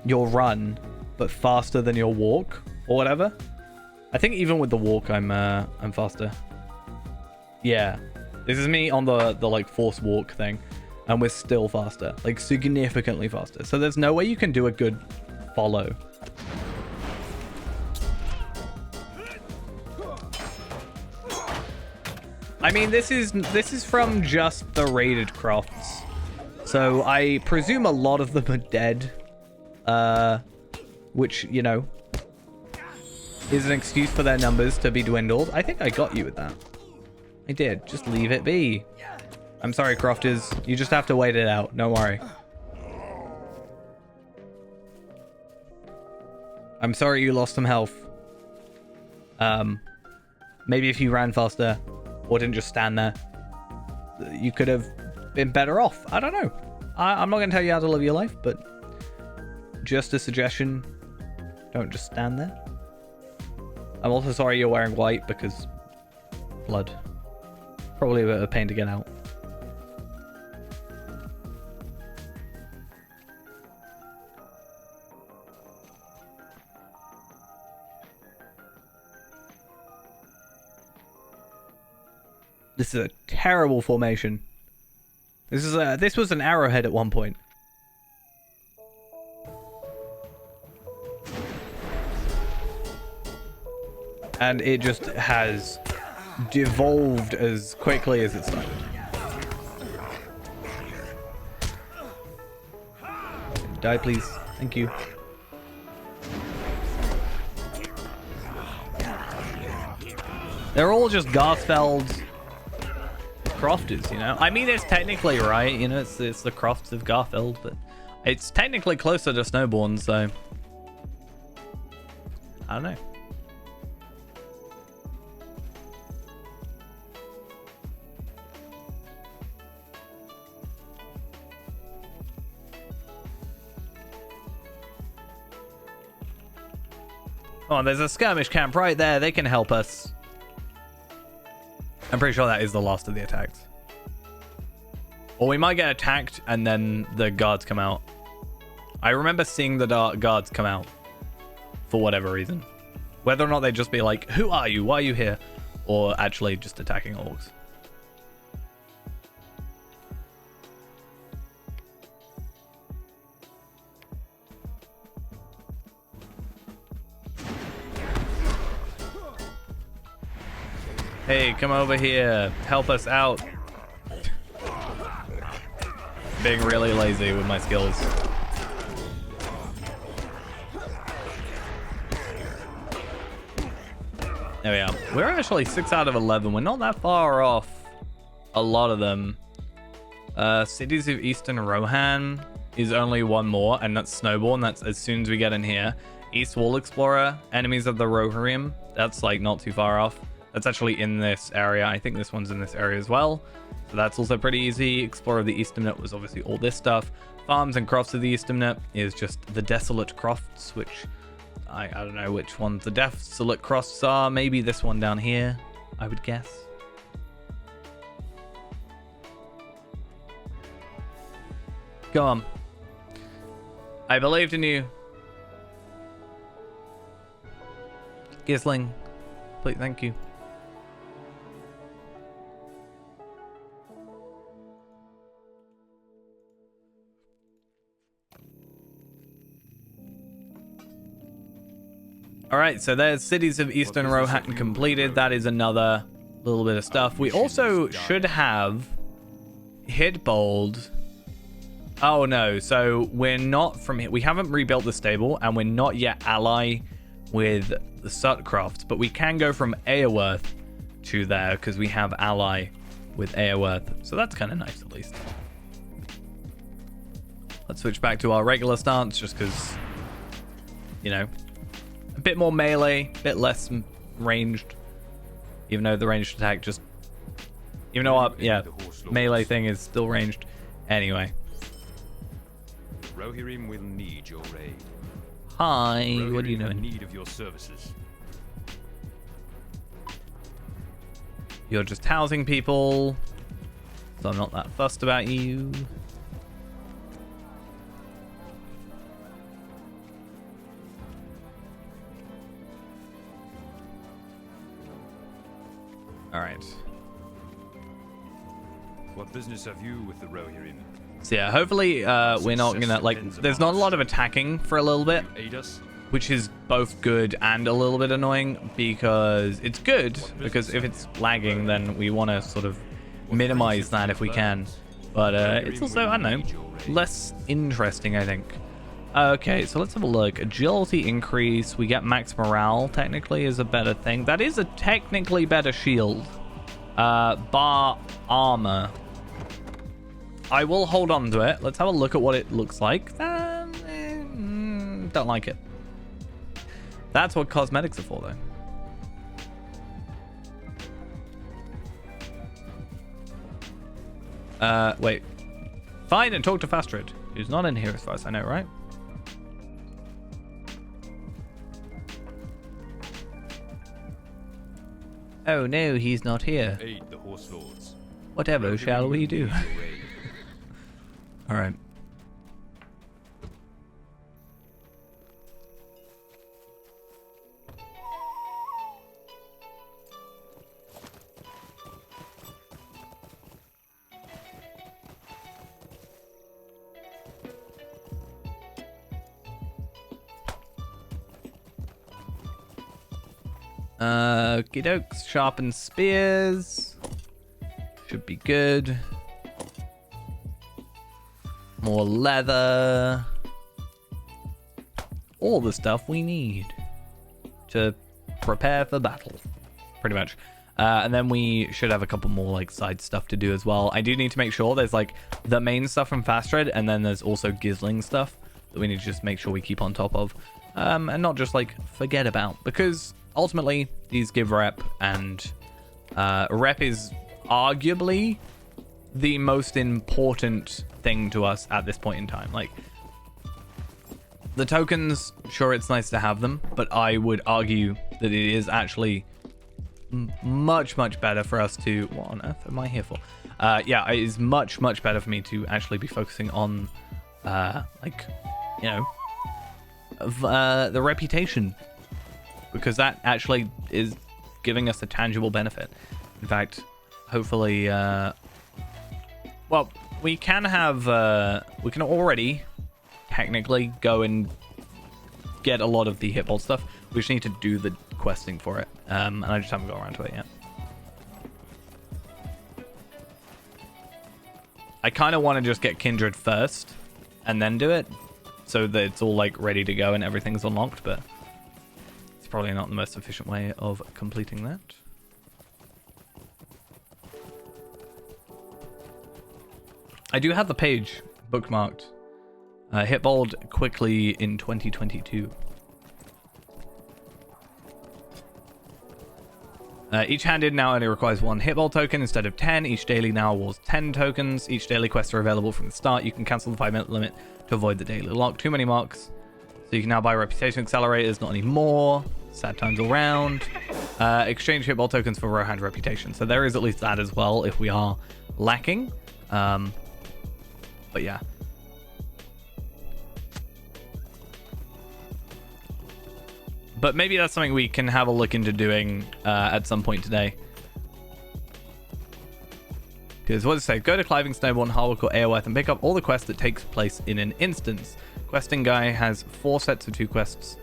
your run, but faster than your walk or whatever. I think even with the walk, I'm faster. Yeah, this is me on the like force walk thing, and we're still faster, like significantly faster. So there's no way you can do a good follow. I mean, this is from just the raided crofts, so I presume a lot of them are dead, which, you know, is an excuse for their numbers to be dwindled. I think I got you with that. I did. Just leave it be. I'm sorry, crofters. You just have to wait it out. Don't worry. I'm sorry you lost some health. Maybe if you ran faster or didn't just stand there, you could have been better off. I don't know. I'm not going to tell you how to live your life, but just a suggestion. Don't just stand there. I'm also sorry you're wearing white because blood. Probably a bit of a pain to get out. This is a terrible formation. This was an arrowhead at one point. And it just has devolved as quickly as it started. Die, please. Thank you. They're all just Garthfeld crofters, you know? I mean, it's technically right, you know, it's the crofts of Garthfeld, but it's technically closer to Snowborn, so I don't know. Oh, there's a skirmish camp right there. They can help us. I'm pretty sure that is the last of the attacks. Or we might get attacked and then the guards come out. I remember seeing the guards come out for whatever reason. Whether or not they'd just be like, who are you? Why are you here? Or actually just attacking orcs. Hey, come over here. Help us out. Being really lazy with my skills. There we are. We're actually 6 out of 11. We're not that far off a lot of them. Cities of Eastern Rohan is only one more, and that's Snowborn. That's as soon as we get in here. East Wall Explorer, Enemies of the Rohirrim. That's like not too far off. That's actually in this area. I think this one's in this area as well. So that's also pretty easy. Explorer of the Easternnet was obviously all this stuff. Farms and Crofts of the Easternnet is just the Desolate Crofts, which I don't know which ones the Desolate Crofts are. Maybe this one down here, I would guess. Go on. I believed in you. Gisling, please, thank you. Alright, so there's Cities of Eastern Rohan completed. That is another little bit of stuff. We also should have Hitbold. Oh no, so we're not from here. We haven't rebuilt the stable, and we're not yet ally with the Sutcrofts, but we can go from Aerworth to there because we have ally with Aerworth. So that's kind of nice at least. Let's switch back to our regular stance just because, you know, a bit more melee, a bit less ranged. Even though the ranged attack just... Even though our, yeah, melee thing is still ranged. Anyway. Rohirrim will need your aid. Hi, Rohirrim what are you have doing? need of your services. You're just housing people. so I'm not that fussed about you. All right. What business have you with the Rohirrim? So yeah, hopefully we're not gonna like. There's not a lot of attacking for a little bit, Aid us? which is both good and a little bit annoying because it's good because if it's lagging, then we want to sort of minimize that if we can. But it's also, I don't know, less interesting, I think. Okay, so let's have a look. Agility increase. We get max morale. Technically, is a better thing. That is a technically better shield. Bar armor. I will hold on to it. Let's have a look at what it looks like. Don't like it. That's what cosmetics are for, though. Wait. Find and talk to Fastrid, who's not in here as far as I know, right? Oh no, he's not here. Aid the horse lords. Whatever shall we do? All right. Okie dokes, sharpen spears. Should be good. More leather. All the stuff we need to prepare for battle, pretty much. And then we should have a couple more like side stuff to do as well. I do need to make sure there's like the main stuff from Fastred, and then there's also Gizling stuff that we need to just make sure we keep on top of, and not just like forget about, because ultimately these give rep, and rep is arguably the most important thing to us at this point in time. Like, the tokens, sure, it's nice to have them, but I would argue that it is actually much better for us to... What on earth am I here for? Yeah, it is much better for me to actually be focusing on like, you know, the reputation, because that actually is giving us a tangible benefit. In fact, hopefully, well, we can have, we can already technically go and get a lot of the hitbolt stuff. We just need to do the questing for it, and I just haven't got around to it yet. I kind of want to just get Kindred first and then do it, so that it's all like ready to go and everything's unlocked, but it's probably not the most efficient way of completing that. I do have the page bookmarked. Hitbold quickly in 2022. Each handed now only requires 1 hitbolt token instead of 10. Each daily now awards 10 tokens. Each daily quests are available from the start. You can cancel the 5-minute limit to avoid the daily lock. Too many marks. So you can now buy reputation accelerators, not anymore. Sad times all round. Exchange hitbolt tokens for Rohan reputation. So there is at least that as well if we are lacking. But yeah. But maybe that's something we can have a look into doing at some point today. Because what does it say? Go to Cliving, Snowborn, Harwick, or Aoworth and pick up all the quests that takes place in an instance. Questing Guy has 4 sets of 2 quests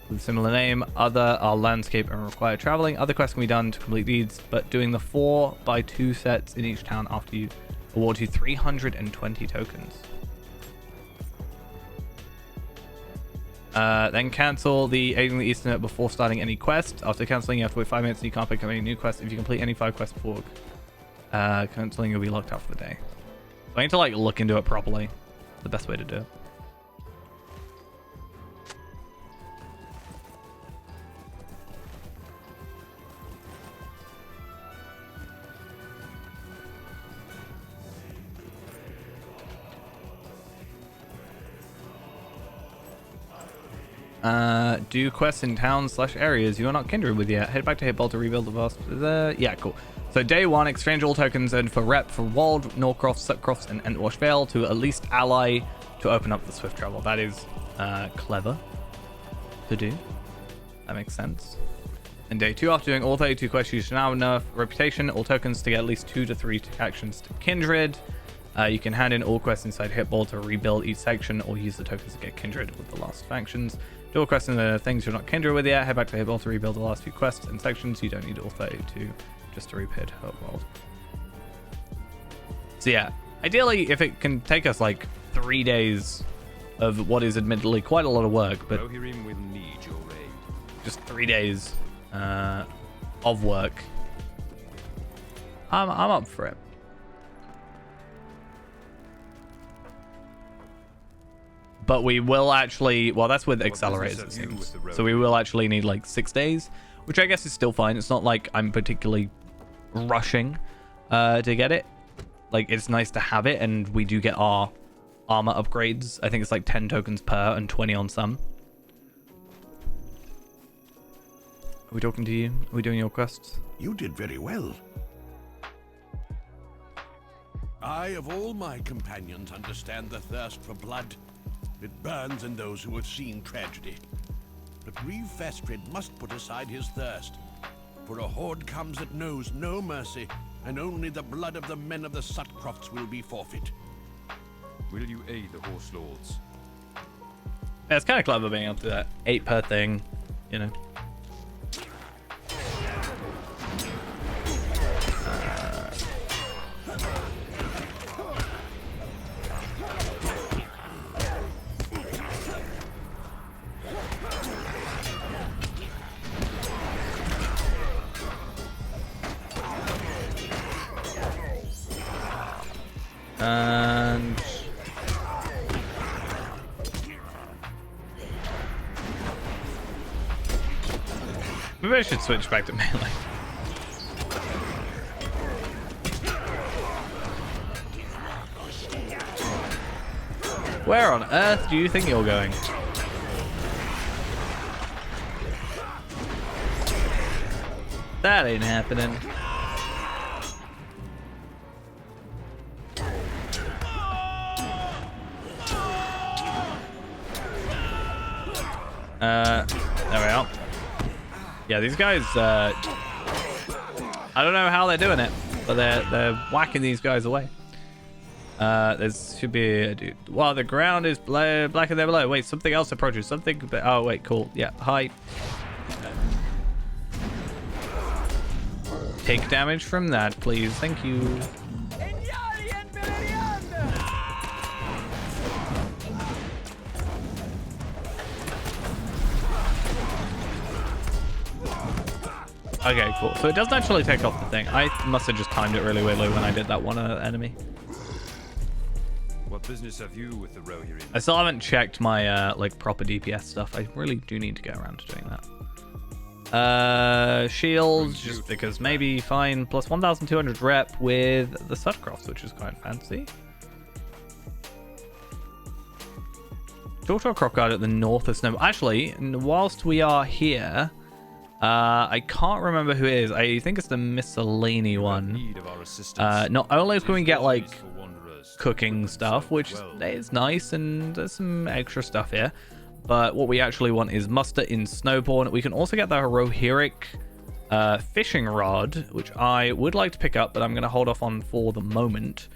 with a similar name. Other are landscape and require traveling. Other quests can be done to complete these, but doing the 4x2 sets in each town after you award you 320 tokens. Then cancel the Aiding the Eastern before starting any quest. After cancelling, you have to wait 5 minutes and you can't pick up any new quests if you complete any 5 quests before cancelling, you'll be locked out for the day. So I need to like look into it properly. The best way to do it. Do quests in towns/areas you are not kindred with yet. Head back to Hitball to rebuild the vast. Yeah, cool. So day 1, exchange all tokens earned for rep for Wald, Norcroft, Sutcrofts, and Entwash Vale to at least ally to open up the swift travel. That is clever to do. That makes sense. And day 2, after doing all 32 quests, you should now have enough reputation, all tokens to get at least 2 to 3 actions to kindred. You can hand in all quests inside Hitball to rebuild each section, or use the tokens to get kindred with the last factions. Do all quests in the things you're not kindred with yet. Head back to Hitball to rebuild the last few quests and sections. You don't need all 32 just to repaid her world. So yeah, ideally, if it can take us like 3 days of what is admittedly quite a lot of work, but Rohirrim will need your aid. just 3 days of work, I'm up for it. But we will actually, well, that's with accelerators, it seems. So we will actually need like 6 days, which I guess is still fine. It's not like I'm particularly rushing to get it. Like, it's nice to have it, and we do get our armor upgrades. I think it's like 10 tokens per and 20 on some. Are we talking to you? Are we doing your quests? You did very well. I, of all my companions, understand the thirst for blood. It burns in those who have seen tragedy. But Reeve Festred must put aside his thirst, for a horde comes that knows no mercy, and only the blood of the men of the Sutcrofts will be forfeit. Will you aid the horse lords? Yeah, it's kind of clever being able to do that 8 per thing, you know. And maybe I should switch back to melee. Where on earth do you think you're going? That ain't happening. There we are. Yeah, these guys, I don't know how they're doing it, but they're whacking these guys away. There should be a dude. Wow, the ground is blacker there below. Wait, something else approaches. Something. Oh, wait, cool. Yeah, hi. Take damage from that, please. Thank you. Okay, cool. So it doesn't actually take off the thing. I must have just timed it really weirdly when I did that one enemy. What business have you with the Rohirrim? I still haven't checked my like proper DPS stuff. I really do need to get around to doing that. Shields, just because maybe fine. Plus 1,200 rep with the Sutcrofts, which is quite fancy. Talk to a crop guard at the north of Snow. Actually, whilst we are here, I can't remember who it is. I think it's the miscellany one. Not only can we get like cooking stuff, which is nice, and there's some extra stuff here, but what we actually want is muster in Snowborn. We can also get the Rohirric fishing rod, which I would like to pick up, but I'm going to hold off on for the moment,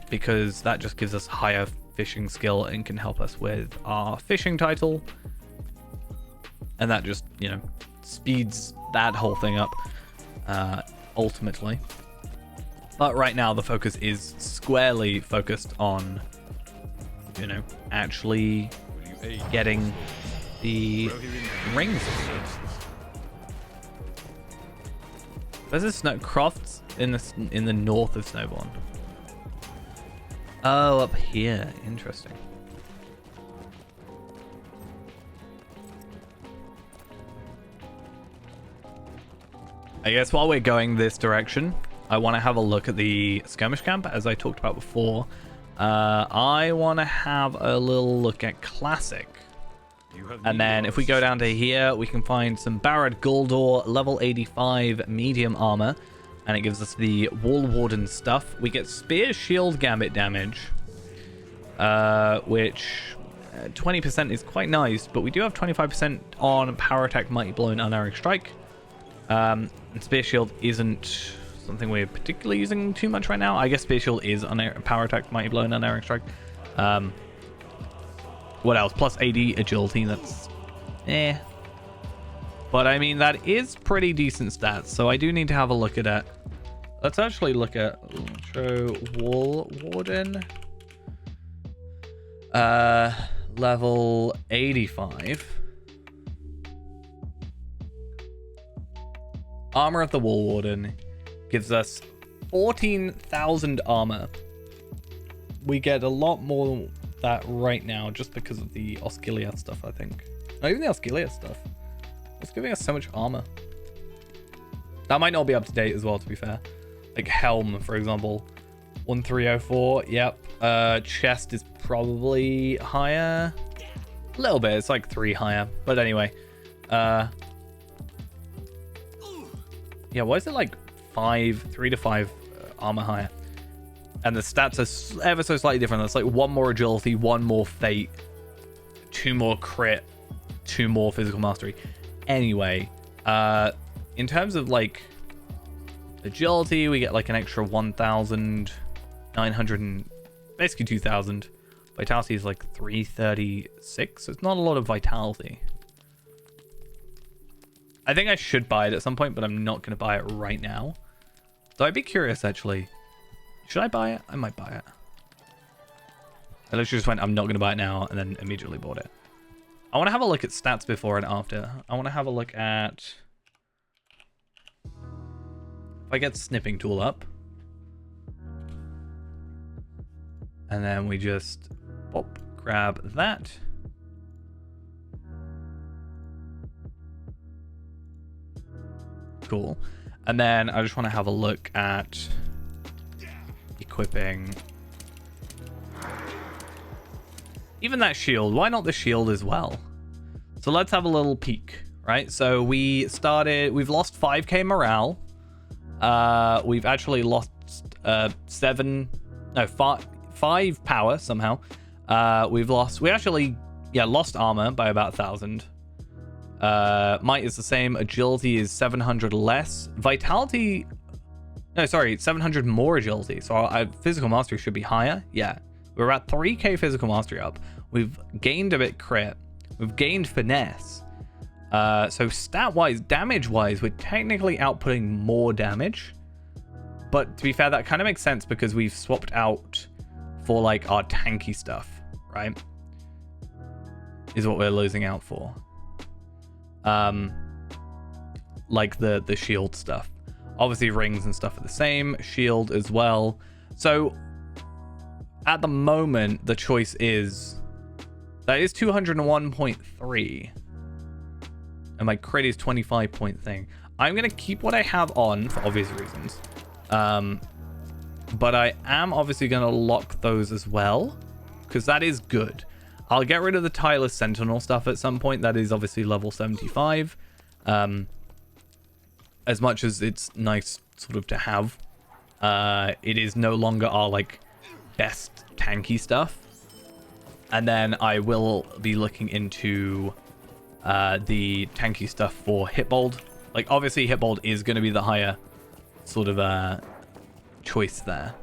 because that just gives us higher fishing skill and can help us with our fishing title. And that just, you know, speeds that whole thing up, ultimately. But right now, the focus is squarely focused on, you know, actually getting the rings. There's a Sutcrofts in the north of Snowborn. Oh, up here. Interesting. I guess while we're going this direction, I want to have a look at the skirmish camp, as I talked about before. I want to have a little look at Classic. And then if we go down to here, we can find some Barad Guldor, level 85 medium armor. And it gives us the Wall Warden stuff. We get Spear Shield Gambit damage, which 20% is quite nice. But we do have 25% on Power Attack, Mighty Blow, and Unerring Strike. And Spear Shield isn't something we're particularly using too much right now. I guess Spear Shield is on Power Attack, Mighty Blow, and Unerring Strike. What else? Plus 80 Agility. That's But I mean, that is pretty decent stats. So I do need to have a look at it. Let's actually look at Show Wall Warden. Level 85. Armor of the Wall Warden gives us 14,000 armor. We get a lot more than that right now just because of the Osgiliath stuff, I think. Not even the Osgiliath stuff. It's giving us so much armor. That might not be up to date as well, to be fair. Like Helm, for example. 1304, yep. Chest is probably higher. A little bit, it's like 3 higher. But anyway. Yeah, why is it like 3 to 5 armor higher? And the stats are ever so slightly different. That's like 1 more agility, 1 more fate, 2 more crit, 2 more physical mastery. Anyway, in terms of like agility, we get like an extra 1,900 and basically 2,000. Vitality is like 336, so it's not a lot of vitality. I think I should buy it at some point, but I'm not going to buy it right now. So I'd be curious, actually. Should I buy it? I might buy it. I literally just went, I'm not going to buy it now, and then immediately bought it. I want to have a look at stats before and after. I want to have a look at... If I get Snipping Tool up. And then we just grab that. Cool. And then I just want to have a look at equipping even that shield. Why not the shield as well? So let's have a little peek, right? So we've lost 5k morale. We've actually lost 5 power somehow. We actually lost armor by about 1,000. Might is the same. Agility is 700 less. Vitality, no, sorry, 700 more agility. So our physical mastery should be higher. Yeah, we're at 3k physical mastery up. We've gained a bit crit. We've gained finesse. So stat-wise, damage-wise, we're technically outputting more damage. But to be fair, that kind of makes sense because we've swapped out for like our tanky stuff, right? Is what we're losing out for. Like the shield stuff. Obviously rings and stuff are the same, shield as well. So at the moment the choice is that is 201.3 and my crit is 25 point thing. I'm gonna keep what I have on for obvious reasons, but I am obviously gonna lock those as well because that is good. I'll get rid of the Tireless Sentinel stuff at some point. That is obviously level 75. As much as it's nice sort of to have, it is no longer our like best tanky stuff. And then I will be looking into the tanky stuff for Hitbold. Like obviously Hitbold is going to be the higher sort of choice there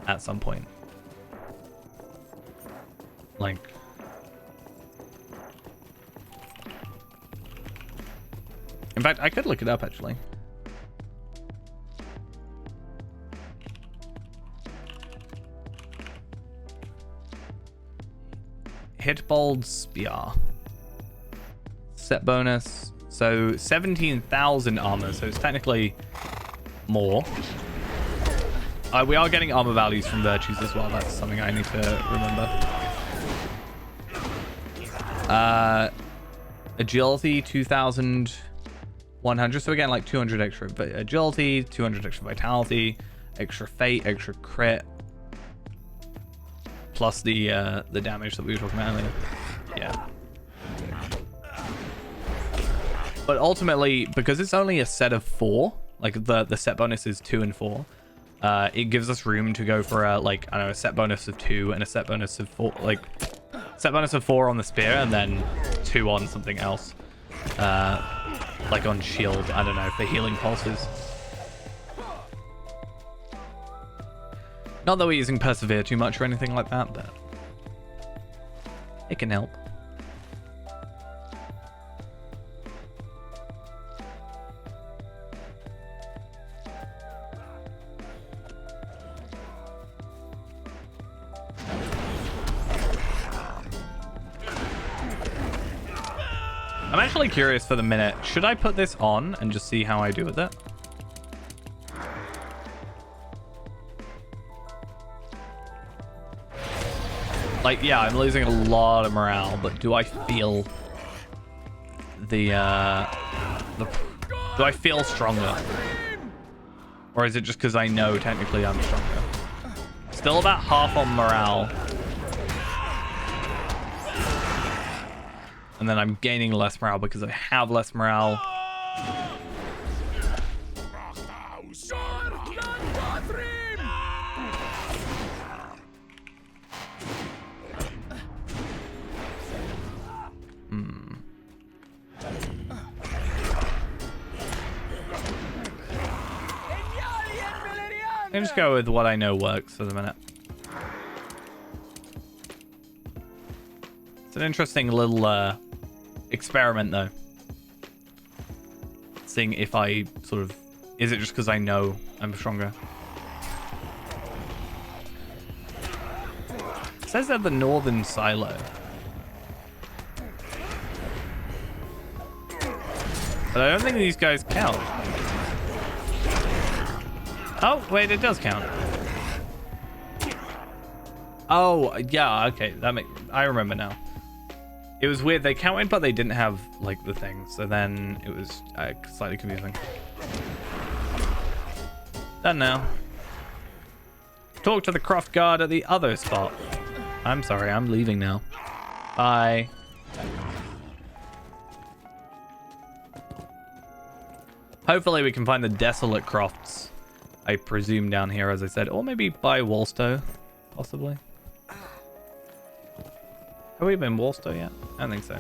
at some point. Like, in fact, I could look it up actually. Hitbold Spear. Set bonus. So 17,000 armor. So it's technically more. We are getting armor values from virtues as well. That's something I need to remember. Agility 2,100. So again, like 200 extra agility, 200 extra vitality, extra fate, extra crit, plus the damage that we were talking about earlier. Yeah. But ultimately, because it's only a set of 4, like the set bonus is 2 and 4, it gives us room to go for a, like, I don't know, a set bonus of 2 and a set bonus of 4, like, set bonus of 4 on the spear and then 2 on something else. Like on shield, I don't know, for healing pulses. Not that we're using persevere too much or anything like that, but it can help. I'm actually curious for the minute. Should I put this on and just see how I do with it? Like, yeah, I'm losing a lot of morale, but do I feel do I feel stronger? Or is it just because I know technically I'm stronger? Still about half on morale. And then I'm gaining less morale because I have less morale. I'll just go with what I know works for the minute. It's an interesting little experiment, though. Seeing if I sort of... Is it just because I know I'm stronger? It says they're the northern silo. But I don't think these guys count. Oh, wait, it does count. Oh, yeah, okay. I remember now. It was weird. They counted, but they didn't have, like, the thing. So then it was slightly confusing. Done now. Talk to the croft guard at the other spot. I'm sorry, I'm leaving now. Bye. Hopefully we can find the desolate crofts. I presume down here, as I said. Or maybe by Wolstow, possibly. Have we been Wolstow yet? I don't think so.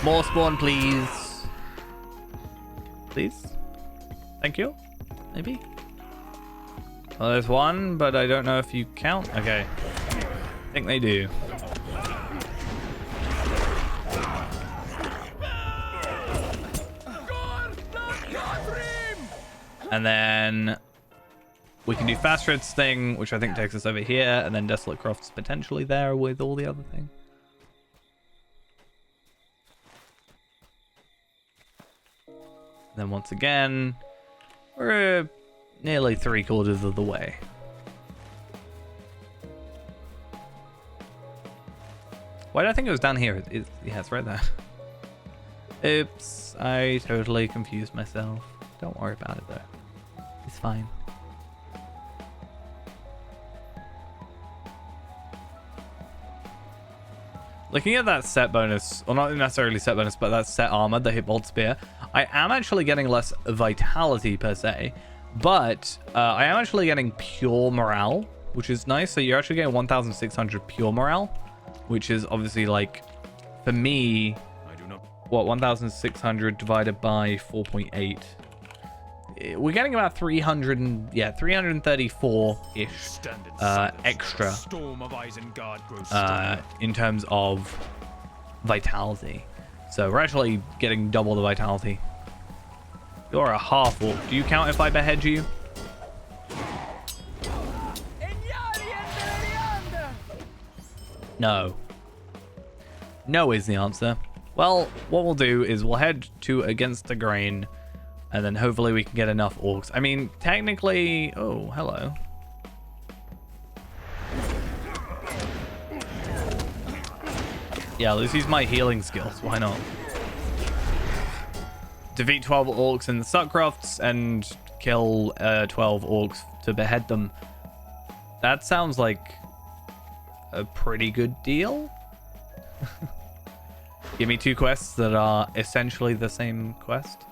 More spawn, please. Please? Thank you? Maybe? Well, there's one, but I don't know if you count. Okay. I think they do. And then we can do Fast Red's thing, which I think takes us over here, and then Desolate Croft's potentially there with all the other things. Then once again, we're nearly 3/4 of the way. Why did I think it was down here? Yeah, it's right there. Oops, I totally confused myself. Don't worry about it though. It's fine. Looking at that set bonus, or not necessarily set bonus, but that set armor, the Hitbolt Spear, I am actually getting less vitality per se, but I am actually getting pure morale, which is nice. So you're actually getting 1,600 pure morale, which is obviously like, for me, what, 1,600 divided by 4.8. We're getting about 334-ish extra in terms of vitality. So we're actually getting double the vitality. You're a half orc. Do you count if I behead you? No. No is the answer. Well, what we'll do is we'll head to Against the Grain, and then hopefully we can get enough orcs. I mean, technically... Oh, hello. Yeah, let's use my healing skills. Why not? Defeat 12 orcs in the Sutcrofts and kill 12 orcs to behead them. That sounds like a pretty good deal. Give me 2 quests that are essentially the same quest.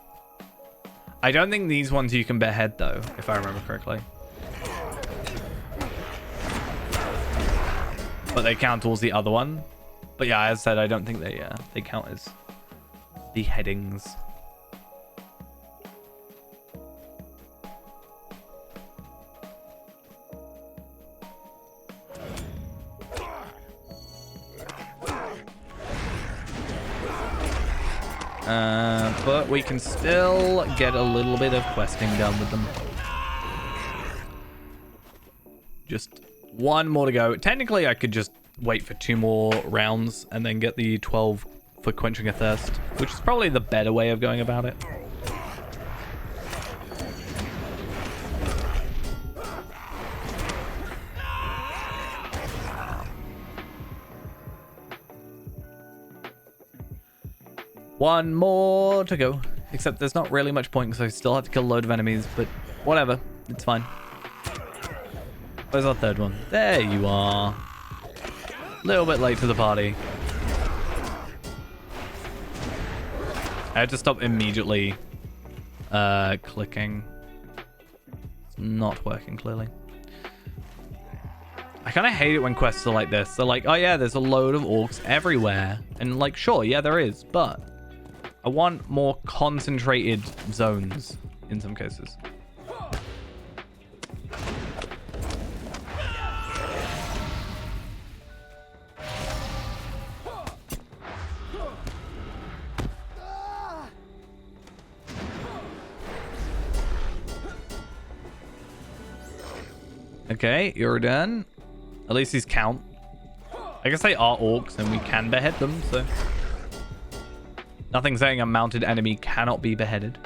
I don't think these ones you can behead though, if I remember correctly. But they count towards the other one. But yeah, as I said, I don't think they count as beheadings. But we can still get a little bit of questing done with them. Just one more to go. Technically, I could just wait for 2 more rounds and then get the 12 for quenching a thirst, which is probably the better way of going about it. One more to go. Except there's not really much point because I still have to kill a load of enemies, but whatever. It's fine. Where's our 3rd one? There you are. A little bit late to the party. I had to stop immediately clicking. It's not working clearly. I kind of hate it when quests are like this. They're like, oh yeah, there's a load of orcs everywhere. And like, sure, yeah, there is, but I want more concentrated zones in some cases. Okay, you're done. At least these count. I guess they are orcs and we can behead them, so... Nothing saying a mounted enemy cannot be beheaded.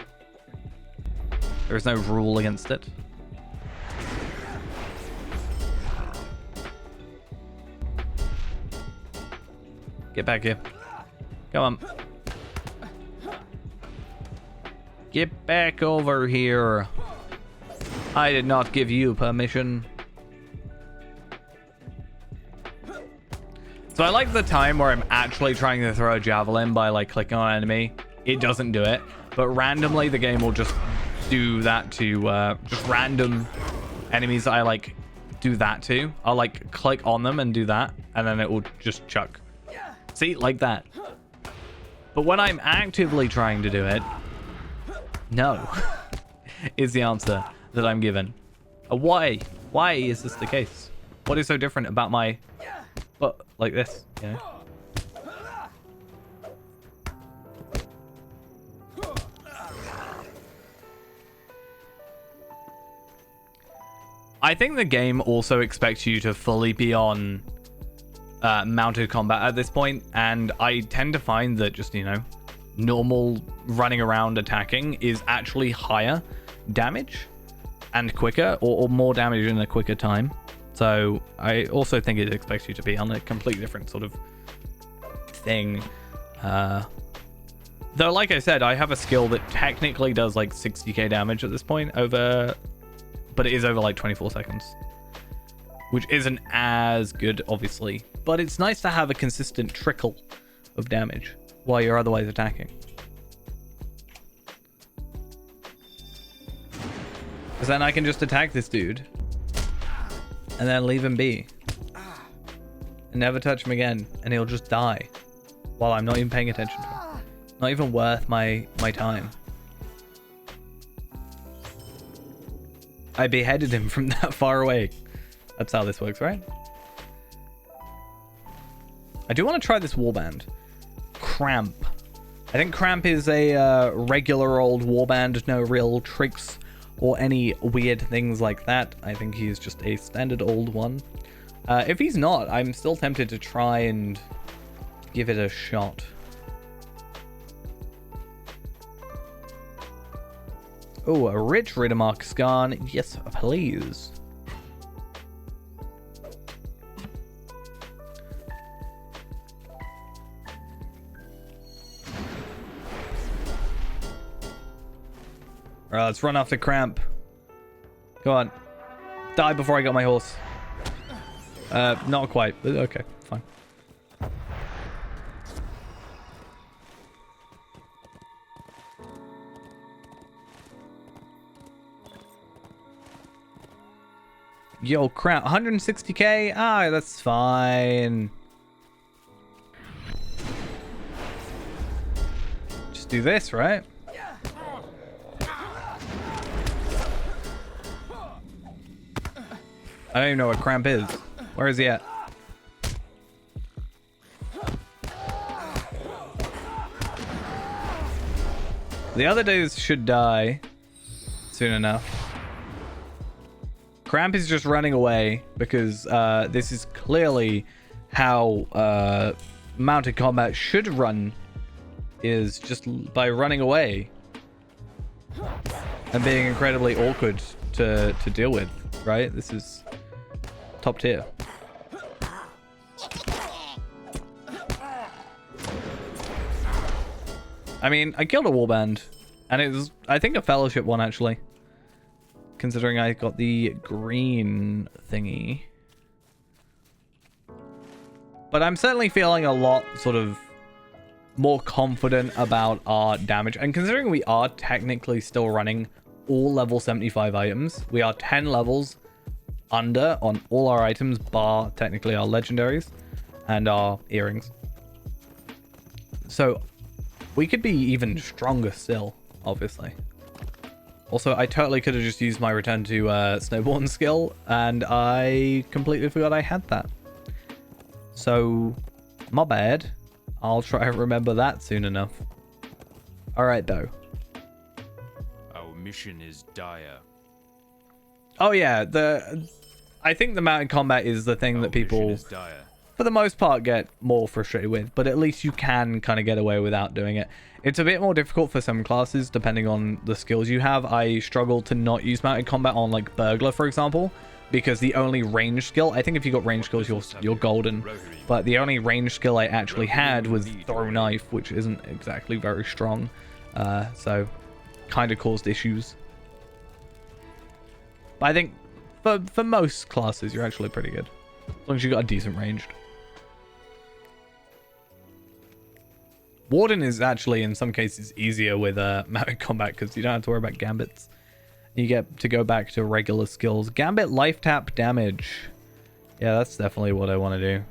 There is no rule against it. Get back here. Come on. Get back over here. I did not give you permission. So I like the time where I'm actually trying to throw a javelin by like clicking on an enemy. It doesn't do it, but randomly the game will just do that to just random enemies that I like do that to. I'll like click on them and do that, and then it will just chuck. See, like that. But when I'm actively trying to do it, no, is the answer that I'm given. Why? Why is this the case? What is so different about my... But like this, you know? I think the game also expects you to fully be on mounted combat at this point, and I tend to find that just, you know, normal running around attacking is actually higher damage and quicker, or more damage in a quicker time. So I also think it expects you to be on a completely different sort of thing. Though, like I said, I have a skill that technically does like 60k damage at this point but it is over like 24 seconds. Which isn't as good, obviously. But it's nice to have a consistent trickle of damage while you're otherwise attacking. Because then I can just attack this dude. And then leave him be. And never touch him again. And he'll just die. While I'm not even paying attention to him. Not even worth my time. I beheaded him from that far away. That's how this works, right? I do want to try this warband. Cramp. I think Cramp is a regular old warband. No real tricks or any weird things like that. I think he's just a standard old one. If he's not, I'm still tempted to try and give it a shot. Oh, a rich Riddermark Scarn. Yes, please. Alright, let's run after Cramp. Go on. Die before I got my horse. Not quite, but okay, fine. Yo, Cramp, 160k? Ah, that's fine. Just do this, right? I don't even know what Cramp is. Where is he at? The other dudes should die soon enough. Cramp is just running away because this is clearly how mounted combat should run, is just by running away and being incredibly awkward to deal with, right? This is top tier. I mean, I killed a warband, and it was, I think, a fellowship one, actually. Considering I got the green thingy. But I'm certainly feeling a lot sort of more confident about our damage. And considering we are technically still running all level 75 items, we are 10 levels under on all our items, bar technically our legendaries and our earrings. So we could be even stronger still, obviously. Also, I totally could have just used my return to Snowborn skill, and I completely forgot I had that. So, my bad. I'll try and remember that soon enough. Alright, though. Our mission is dire. Oh yeah, I think the mounted combat is the thing that people, for the most part, get more frustrated with, but at least you can kind of get away without doing it. It's a bit more difficult for some classes, depending on the skills you have. I struggle to not use mounted combat on, like, Burglar, for example, because the only range skill, I think if you got range skills, you're golden, but the only range skill I actually had was Throw Knife, which isn't exactly very strong, so kind of caused issues. But I think for most classes, you're actually pretty good, as long as you got a decent ranged. Warden is actually, in some cases, easier with mounted combat because you don't have to worry about gambits. You get to go back to regular skills. Gambit life tap damage. Yeah, that's definitely what I want to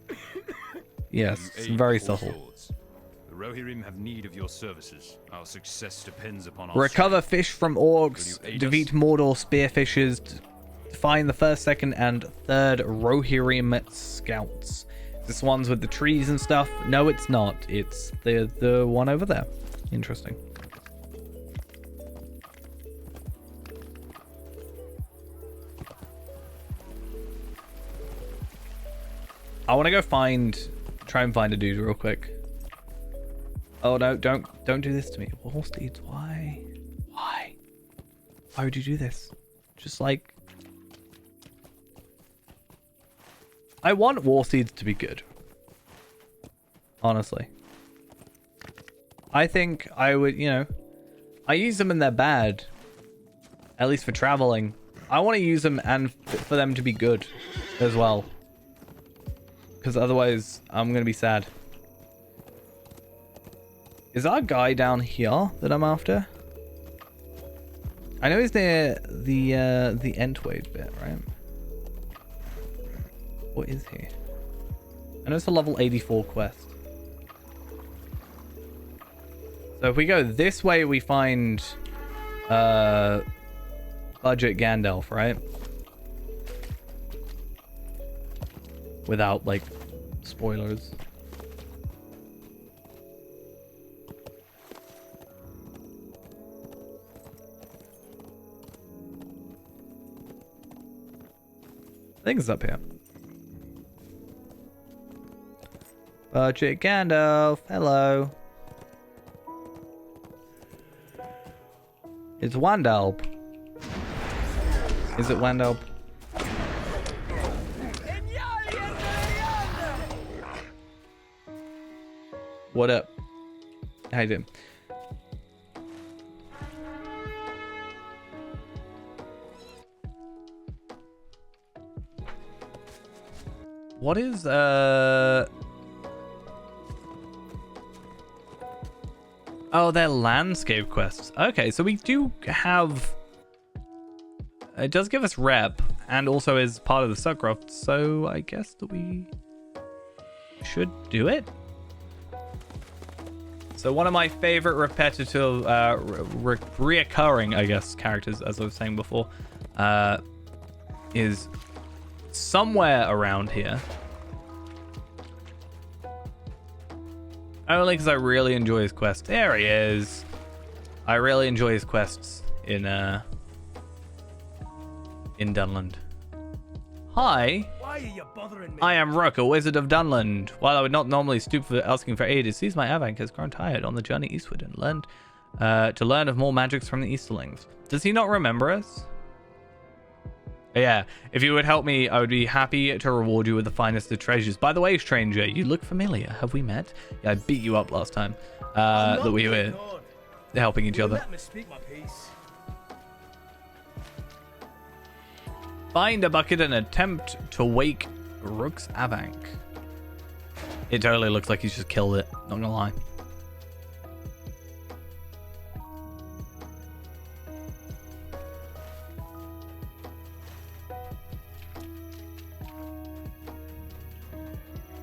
do. Yes, it's very subtle. The Rohirrim have need of your services. Our success depends upon our Recover fish from orcs. Defeat Mordor spearfishers. Find the first, second, and third Rohirrim scouts. This one's with the trees and stuff. No, it's not. It's the one over there. Interesting. I want to go try and find a dude real quick. Oh no, don't do this to me. Horse steeds, why? Why would you do this? Just like, I want war seeds to be good. Honestly. I think I would, I use them and they're bad. At least for traveling. I want to use them and for them to be good as well. Because otherwise, I'm going to be sad. Is our guy down here that I'm after? I know he's near the Entwade bit, right? What is he? I know it's a level 84 quest. So if we go this way, we find budget Gandalf, right? Without, like, spoilers. I think it's up here. Budget Gandalf, hello. It's Wandalb. Is it Wandalb? What up? How you doing? What is Oh, they're landscape quests. Okay, so we do have... It does give us rep, and also is part of the Sutcrofts, so I guess that we should do it. So one of my favorite repetitive, reoccurring, I guess, characters, as I was saying before, is somewhere around here. Only because I really enjoy his quests. There he is. I really enjoy his quests in Dunland. Hi. Why are you bothering me? I am Rook, a wizard of Dunland. While I would not normally stoop for asking for aid, it seems my Avank has grown tired on the journey eastward and learned to learn of more magics from the Easterlings. Does he not remember us? Yeah, if you would help me, I would be happy to reward you with the finest of treasures. By the way, stranger, you look familiar. Have we met? Yeah, I beat you up last time that we were helping each other. Let me speak my piece. Find a bucket and attempt to wake Rook's Avank. It totally looks like he's just killed it, not gonna lie.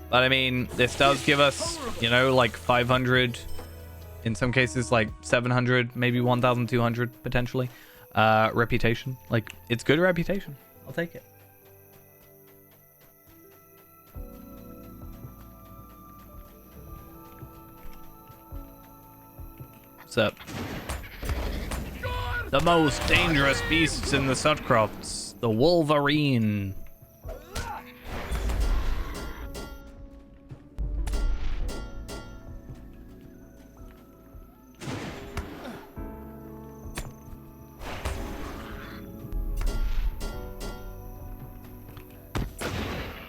But I mean, this does give us, you know, like 500, in some cases like 700, maybe 1,200 potentially, reputation. Like, it's good reputation. I'll take it. What's up? The most dangerous beasts in the Sutcrofts, the Wolverine.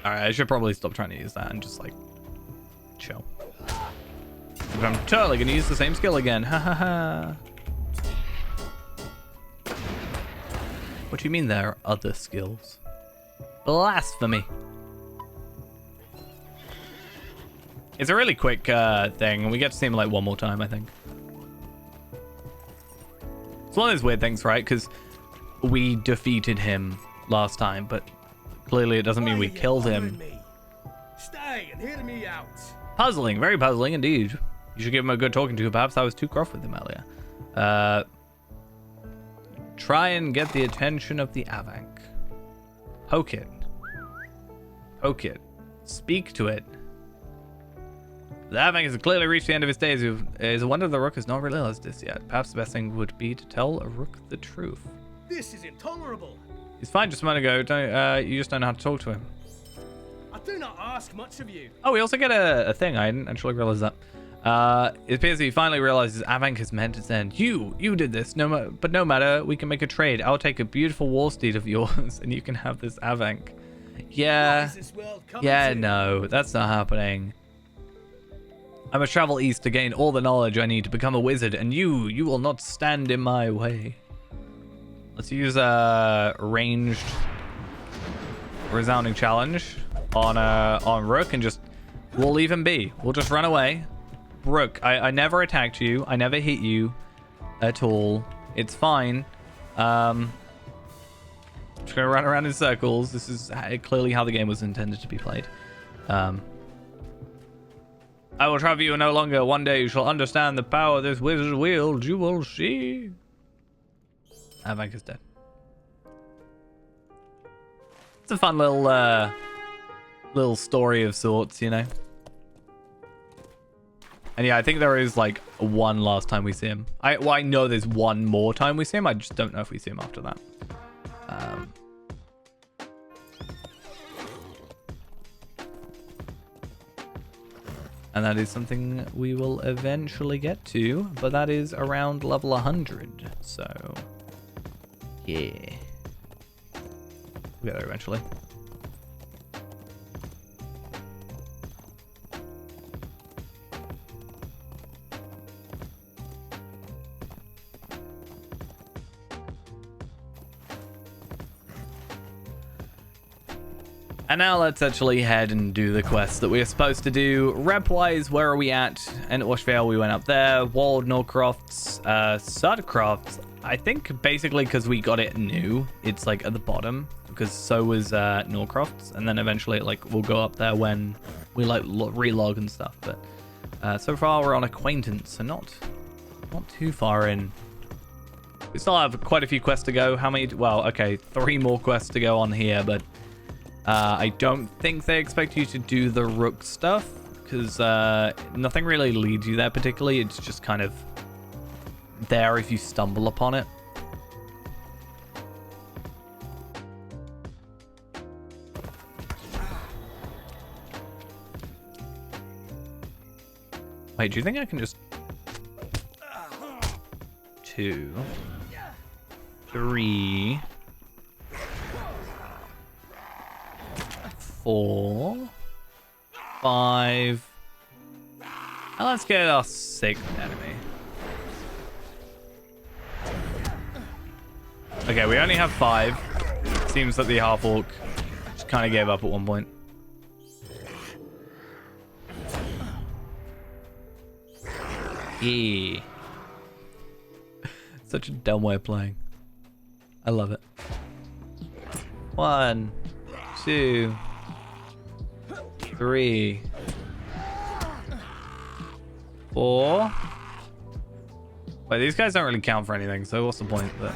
Alright, I should probably stop trying to use that and just, like, chill. But I'm totally gonna use the same skill again. Ha ha ha. What do you mean there are other skills? Blasphemy. It's a really quick thing, and we get to see him, like, one more time, I think. It's one of those weird things, right? Because we defeated him last time, but clearly it doesn't mean we killed him. Stay and hear me out. Puzzling, very puzzling indeed. You should give him a good talking to. Perhaps I was too gruff with him earlier. Try and get the attention of the Avank. Poke it. Poke it. Speak to it. The Avank has clearly reached the end of its days. It is a wonder the Rook has not realized this yet. Perhaps the best thing would be to tell a Rook the truth. This is intolerable. He's fine just a moment ago. You just don't know how to talk to him. I do not ask much of you. Oh, we also get a thing. I didn't actually realize that. It appears he finally realizes Avank has met its end. You did this. But no matter, we can make a trade. I'll take a beautiful war steed of yours, and you can have this Avank. Yeah. What is this world coming Yeah, to? no, that's not happening. I must travel east to gain all the knowledge I need to become a wizard, and you will not stand in my way. Let's use a ranged resounding challenge on Rook, and just we'll leave him be. We'll just run away. Rook, I never attacked you. I never hit you at all. It's fine. Just gonna run around in circles. This is clearly how the game was intended to be played. I will trouble you no longer. One day you shall understand the power this wizard wields. You will see. Avank is dead. It's a fun little story of sorts, you know. And yeah, I think there is like one last time we see him. I know there's one more time we see him. I just don't know if we see him after that. And that is something we will eventually get to, but that is around level 100. So yeah, we'll get there eventually. And now let's actually head and do the quest that we are supposed to do. Rep-wise, where are we at? And at Washvale, we went up there. Walled, Norcrofts, Sutcrofts. I think basically because we got it new, it's like at the bottom. Because so was Norcrofts. And then eventually we'll go up there when we like relog and stuff. But so far we're on acquaintance, so not too far in. We still have quite a few quests to go. How many? Well, okay, 3 more quests to go on here, but I don't think they expect you to do the rook stuff because nothing really leads you there particularly. It's just kind of there if you stumble upon it. Wait, do you think I can just 2, 3, 4, 5. And let's get our 6th enemy. Okay, we only have 5. Seems that the half orc just kind of gave up at one point. Yeah. Such a dumb way of playing. I love it. 1, 2, 3, 4. Wait, these guys don't really count for anything, so what's the point? But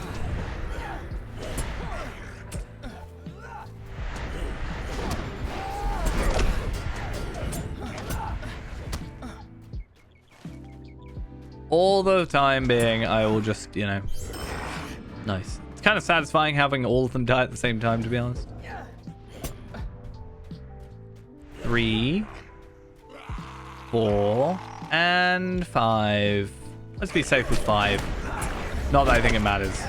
all the time being, I will just, you know, nice. It's kind of satisfying having all of them die at the same time, to be honest. 3, 4, and 5. Let's be safe with 5. Not that I think it matters.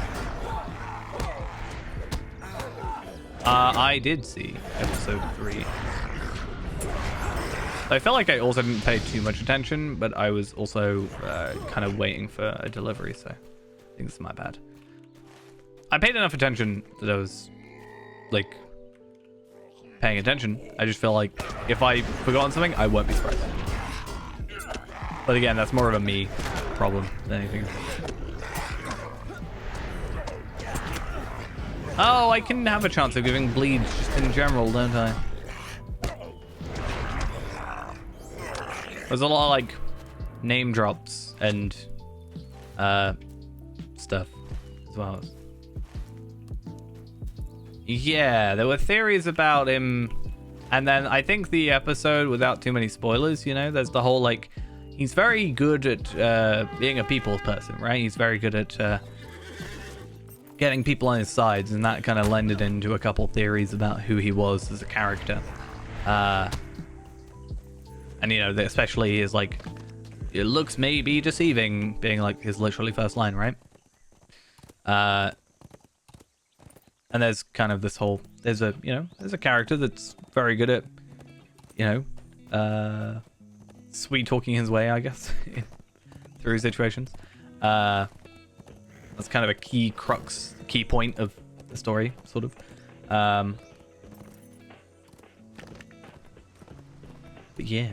I did see episode 3. I felt like I also didn't pay too much attention, but I was also kind of waiting for a delivery, so I think it's my bad. I paid enough attention that I was, like, paying attention. I just feel like if I forgotten something, I won't be surprised. But again, that's more of a me problem than anything. Oh, I can have a chance of giving bleeds just in general, don't I? There's a lot of, like, name drops and stuff as well. Yeah, there were theories about him, and then I think the episode, without too many spoilers, you know, there's the whole, like, he's very good at being a people's person, right? He's very good at getting people on his sides, and that kind of lended into a couple theories about who he was as a character. And, you know, especially his, like, it looks maybe deceiving being, like, his literally first line, right? And there's kind of this whole, there's a character that's very good at, you know, sweet talking his way, I guess, through situations. That's kind of a key point of the story, sort of. But yeah.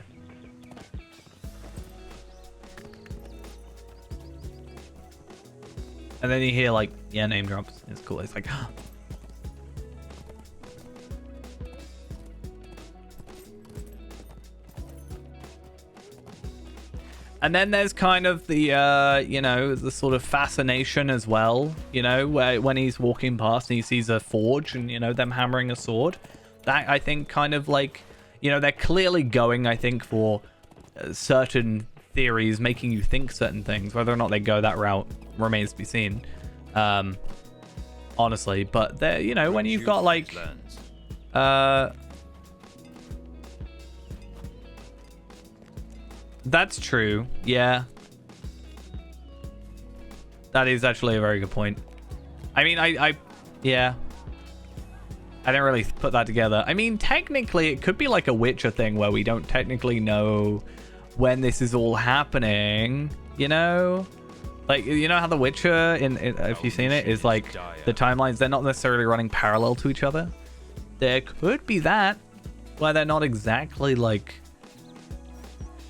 And then you hear, like, yeah, name drops. It's cool. It's like, and then there's kind of the, you know, the sort of fascination as well, you know, where when he's walking past and he sees a forge and, you know, them hammering a sword. That, I think, kind of like, you know, they're clearly going, I think, for certain theories, making you think certain things. Whether or not they go that route remains to be seen, honestly. But they're, you know, when you've got, like, that's true. Yeah. That is actually a very good point. I mean, yeah. I didn't really put that together. I mean, technically, it could be like a Witcher thing where we don't technically know when this is all happening, you know? Like, you know how The Witcher, if you've seen it, is like the timelines, they're not necessarily running parallel to each other. there could be that, where they're not exactly like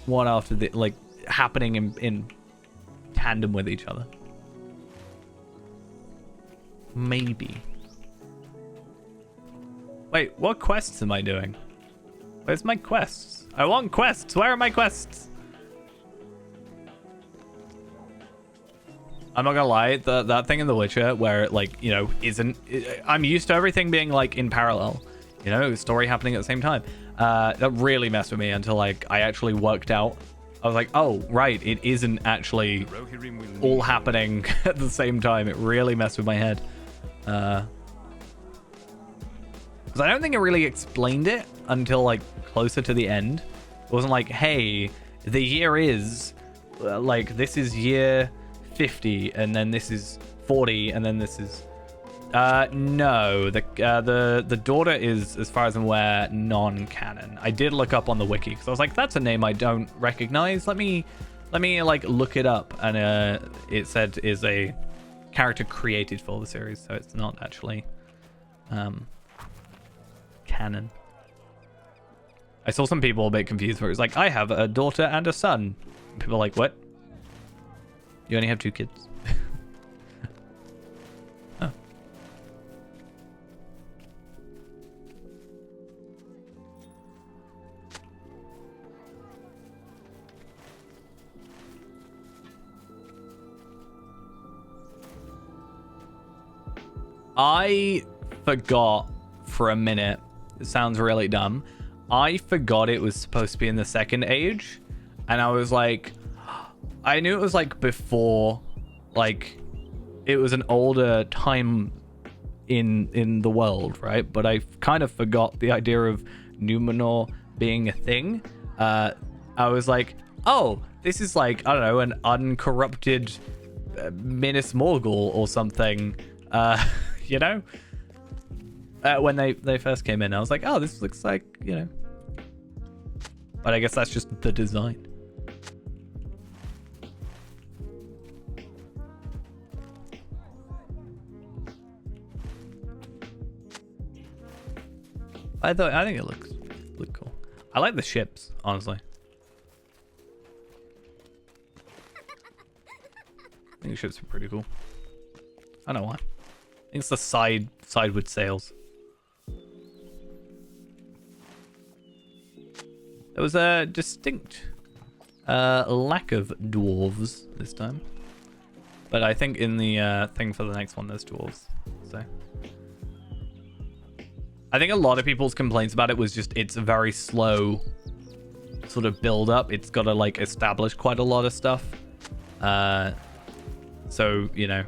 one after the like happening in tandem with each other. Maybe. Wait, what quests am I doing? Where's my quests? I want quests. Where are my quests? I'm not gonna lie, that thing in The Witcher where it, like, you know, I'm used to everything being like in parallel, you know, story happening at the same time. That really messed with me until like I actually worked out. I was like, oh right, it isn't actually all happening at the same time. It really messed with my head. Because I don't think it really explained it until like closer to the end. It wasn't like, hey, the year is like, this is year 50 and then this is 40 and then this is no, the daughter is, as far as I'm aware, non-canon. I did look up on the wiki because I was like, that's a name I don't recognize. Let me like look it up, and it said is a character created for the series, so it's not actually canon. I saw some people a bit confused where it's like, I have a daughter and a son. And people are like, what? You only have 2 kids? Oh. I forgot for a minute. It sounds really dumb. I forgot it was supposed to be in the Second Age, and I was like, I knew it was like before, like it was an older time in the world, right? But I kind of forgot the idea of Numenor being a thing. I was like, oh, this is like, I don't know, an uncorrupted Minas Morgul or something, you know? When they first came in, I was like, oh, this looks like, you know. But I guess that's just the design. I think it looks cool. I like the ships, honestly. I think the ships are pretty cool. I don't know why. I think it's the sideward sails. There was a distinct lack of dwarves this time, but I think in the thing for the next one there's dwarves. So I think a lot of people's complaints about it was just it's a very slow sort of build up. It's got to like establish quite a lot of stuff. So, you know.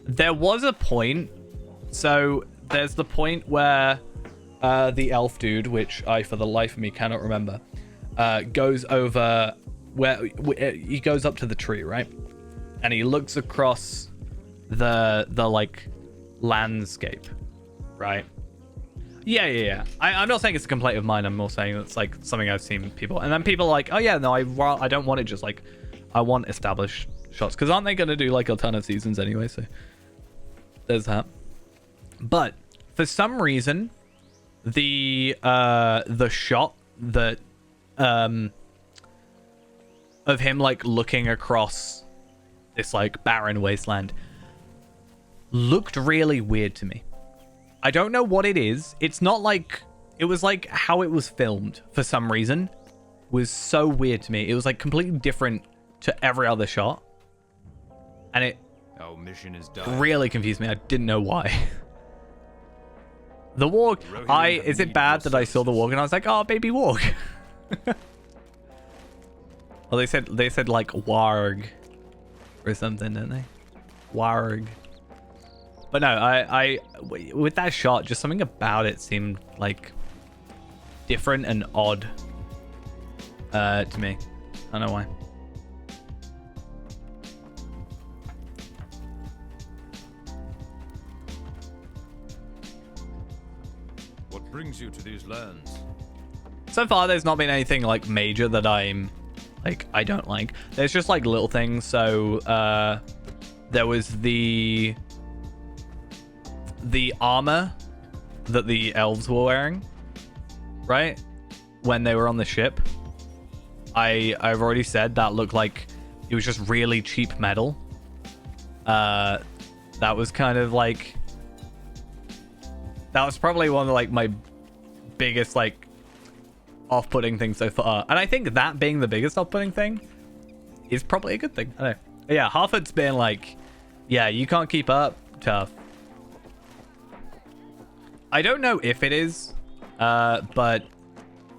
There was a point. So there's the point where the elf dude, which I for the life of me cannot remember, goes over where he goes up to the tree, right? And he looks across the like landscape, right? Yeah. I'm not saying it's a complaint of mine. I'm more saying it's like something I've seen people, and then people are like, oh yeah, no, I don't want it just like, I want established shots, because aren't they going to do like a ton of seasons anyway? So there's that. But for some reason, the shot that of him like looking across this like barren wasteland looked really weird to me. I don't know what it is. It's not like, it was like how it was filmed for some reason was so weird to me. It was like completely different to every other shot, and it mission is done. Really confused me. I didn't know why. The walk, is it bad that I saw the walk and I was like, oh, baby walk? Well, they said like warg or something, didn't they? Warg. But no, I with that shot, just something about it seemed like different and odd to me. I don't know why. What brings you to these lands? So far, there's not been anything like major that I'm like I don't like. There's just like little things. So there was the armor that the elves were wearing, right? When they were on the ship. I've already said that looked like it was just really cheap metal. That was kind of like, that was probably one of like my biggest like off-putting things so far. And I think that being the biggest off-putting thing is probably a good thing. I don't know. Yeah, half it's been like, yeah, you can't keep up. Tough. I don't know if it is, but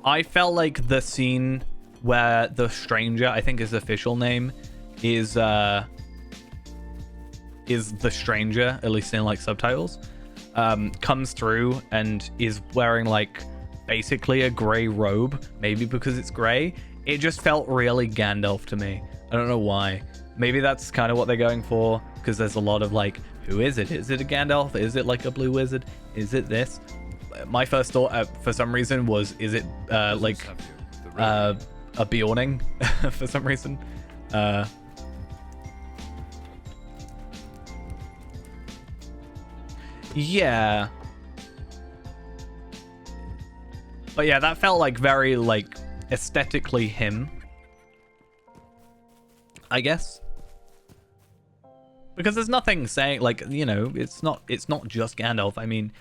I felt like the scene where the stranger, I think his official name is the stranger, at least in like subtitles, comes through and is wearing like basically a gray robe, maybe because it's gray. It just felt really Gandalf to me. I don't know why. Maybe that's kind of what they're going for, because there's a lot of like, who is it? Is it a Gandalf? Is it like a blue wizard? Is it this? My first thought for some reason was, is it like a Bjorning for some reason? Yeah. But yeah, that felt like very like aesthetically him, I guess. Because there's nothing saying like, you know, it's not just Gandalf. I mean,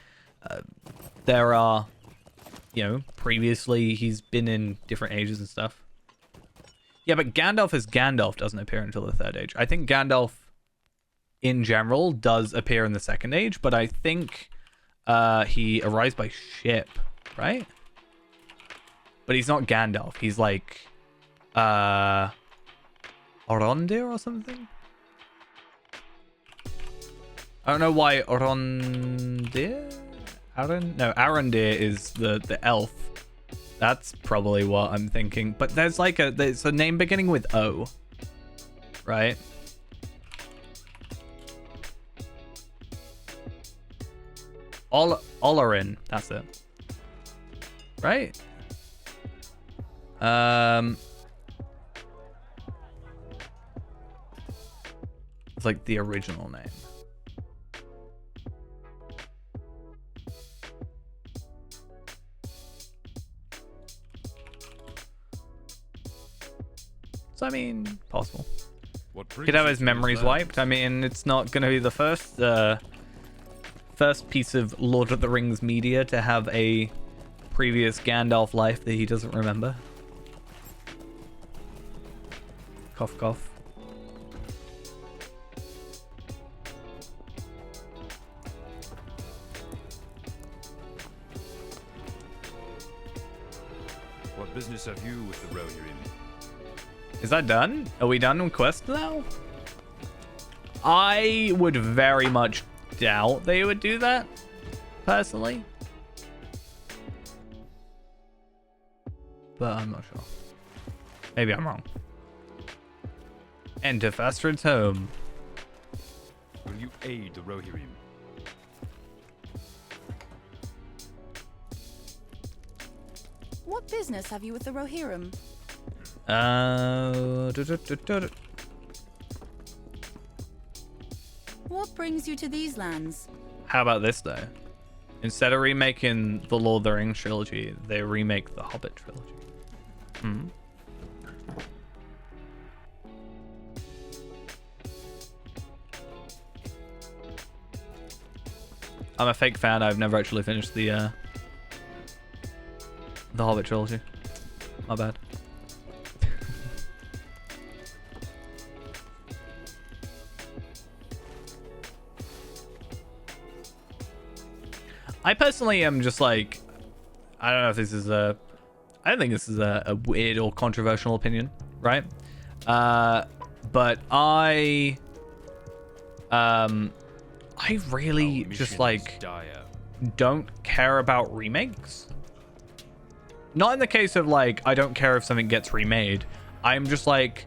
there are, you know, previously he's been in different ages and stuff. Yeah, but Gandalf as Gandalf doesn't appear until the third age. I think Gandalf in general does appear in the second age, but I think he arrives by ship, right? But he's not Gandalf. He's like Arondir or something. I don't know why Arondir? Arondir is the elf. That's probably what I'm thinking. But there's like there's a name beginning with O, right? Olorin, that's it. Right? It's like the original name. So I mean, possible. Could have his memories wiped. I mean, it's not going to be the first piece of Lord of the Rings media to have a previous Gandalf life that he doesn't remember. Cough, cough. What business have you with the Rohirrim? Is that done? Are we done with quest now? I would very much doubt they would do that, personally. But I'm not sure. Maybe I'm wrong. Enter Fastred's home. Will you aid the Rohirrim? What business have you with the Rohirrim? What brings you to these lands? How about this though? Instead of remaking the Lord of the Rings trilogy, they remake the Hobbit trilogy. Hmm. I'm a fake fan. I've never actually finished the Hobbit trilogy. My bad. I personally am just like, I don't know if this is I don't think this is a weird or controversial opinion, right? But I really just like don't care about remakes. Not in the case of like, I don't care if something gets remade. I'm just like,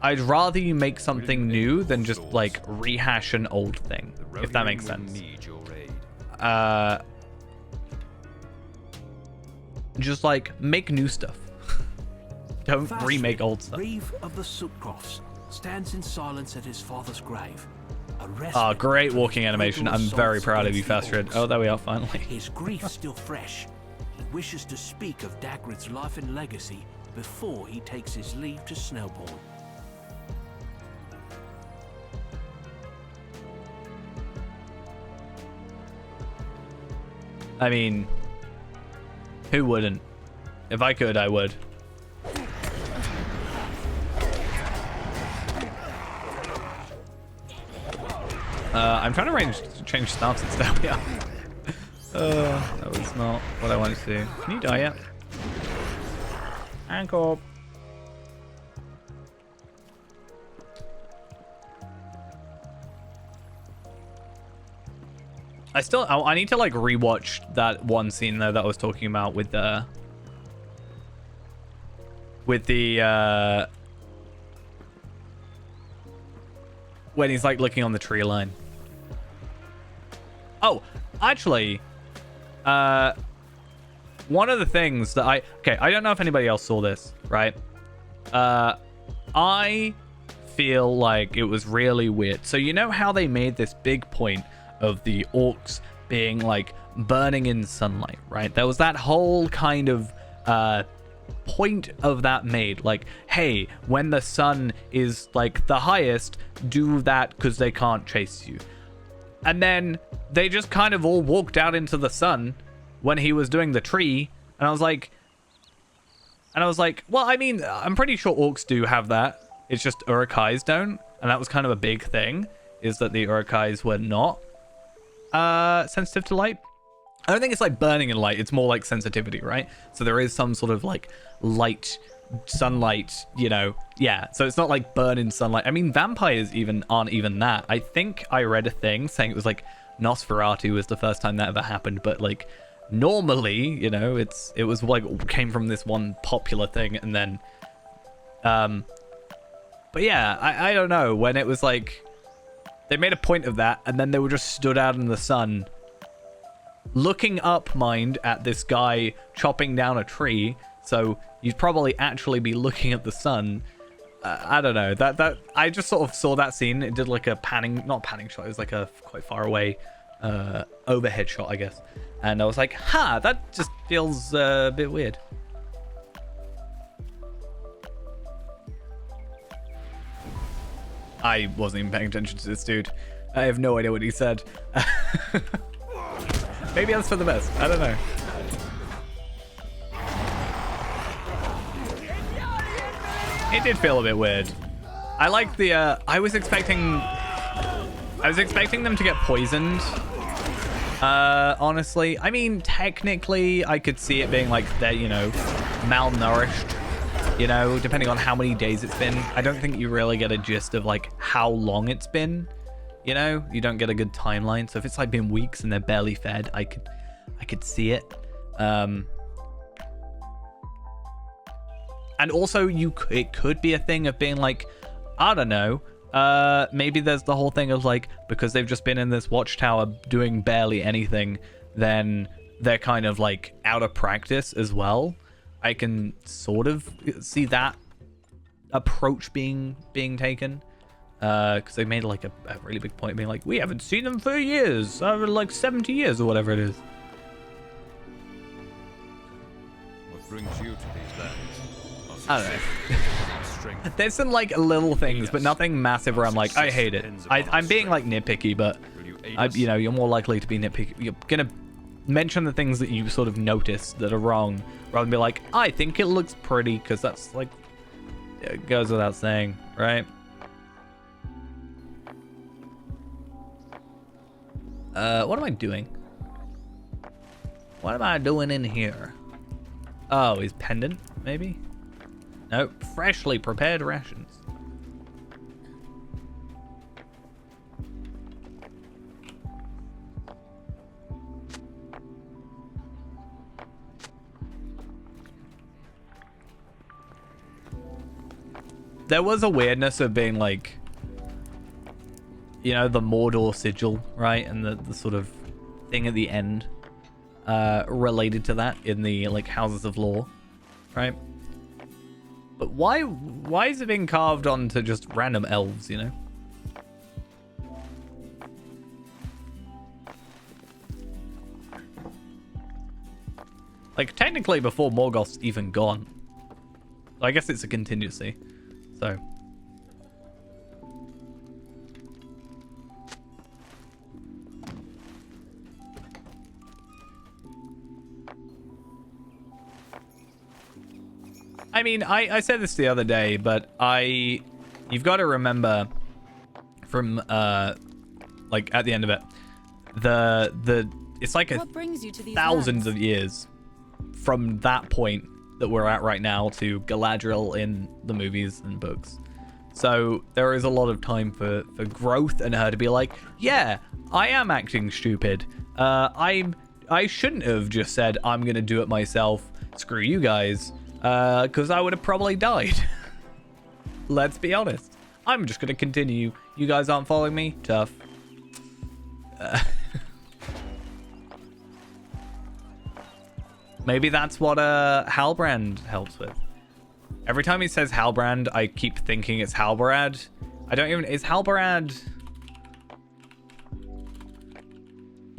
I'd rather you make something new than just like rehash an old thing, if that makes sense. just like make new stuff. Don't remake old stuff. Reeve of the Sutcrofts stands in silence at his father's grave. Oh, great walking animation. I'm very proud of you, Fastred. Oh, there we are, finally. His grief still fresh. He wishes to speak of Dagrad's life and legacy before he takes his leave to Snowbourne. I mean, who wouldn't? If I could, I would. I'm trying to change stances down here. That was not what I wanted to do. Can you die yet? Ankle. I need to like rewatch that one scene though that I was talking about with the when he's like looking on the tree line. Oh, actually, one of the things that I don't know if anybody else saw this, right? I feel like it was really weird. So you know how they made this big point of the orcs being like burning in sunlight, right? There was that whole kind of point of that made, like, hey, when the sun is like the highest, do that because they can't chase you. And then they just kind of all walked out into the sun when he was doing the tree, and I was like, well, I mean, I'm pretty sure orcs do have that. It's just Urukais don't, and that was kind of a big thing, is that the Urukais were not sensitive to light. I don't think it's like burning in light. It's more like sensitivity, right? So there is some sort of like light, sunlight, you know. Yeah, so it's not like burn in sunlight. I mean, vampires aren't even that. I think I read a thing saying it was like Nosferatu was the first time that ever happened, but like normally, you know, it was like came from this one popular thing, and then but yeah, I don't know, when it was like they made a point of that, and then they were just stood out in the sun looking up, mind, at this guy chopping down a tree. So you'd probably actually be looking at the sun. I don't know, that I just sort of saw that scene. It did like a not panning shot, it was like a quite far away overhead shot, I guess, and I was like, that just feels a bit weird. I wasn't even paying attention to this dude. I have no idea what he said. Maybe that's for the best. I don't know. It did feel a bit weird. I like the I was expecting them to get poisoned. Honestly, I mean, technically I could see it being like they're, you know, malnourished, you know, depending on how many days it's been. I don't think you really get a gist of like how long it's been, you know. You don't get a good timeline. So if it's like been weeks and they're barely fed, I could see it. And also it could be a thing of being like, I don't know, maybe there's the whole thing of like, because they've just been in this watchtower doing barely anything, then they're kind of like out of practice as well. I can sort of see that approach being taken, because they made like a really big point of being like, we haven't seen them for years, like 70 years or whatever it is. What brings you to these lands? I don't know. There's some like little things, but nothing massive where I'm like, I hate it. I'm being like nitpicky, but you know, you're more likely to be nitpicky. You're gonna mention the things that you sort of notice that are wrong, rather than be like, I think it looks pretty, because that's like, it goes without saying, right? What am I doing? What am I doing in here? Oh, his pendant, maybe? Nope, freshly prepared rations. There was a weirdness of being like, you know, the Mordor sigil, right? And the sort of thing at the end. related to that in the like houses of law, right? But why is it being carved onto just random elves, you know? Like, technically before Morgoth's even gone. So I guess it's a contingency. So. I mean, I said this the other day, but you've got to remember from, like, at the end of it, it's like What brings you to these thousands lands? of years from that point that we're at right now to Galadriel in the movies and books. So there is a lot of time for growth and her to be like, yeah, I am acting stupid. I shouldn't have just said I'm gonna do it myself. Screw you guys, because I would have probably died. Let's be honest. I'm just gonna continue. You guys aren't following me? Tough. Maybe that's what Halbrand helps with. Every time he says Halbrand, I keep thinking it's Halbarad. I don't even... Is Halbarad...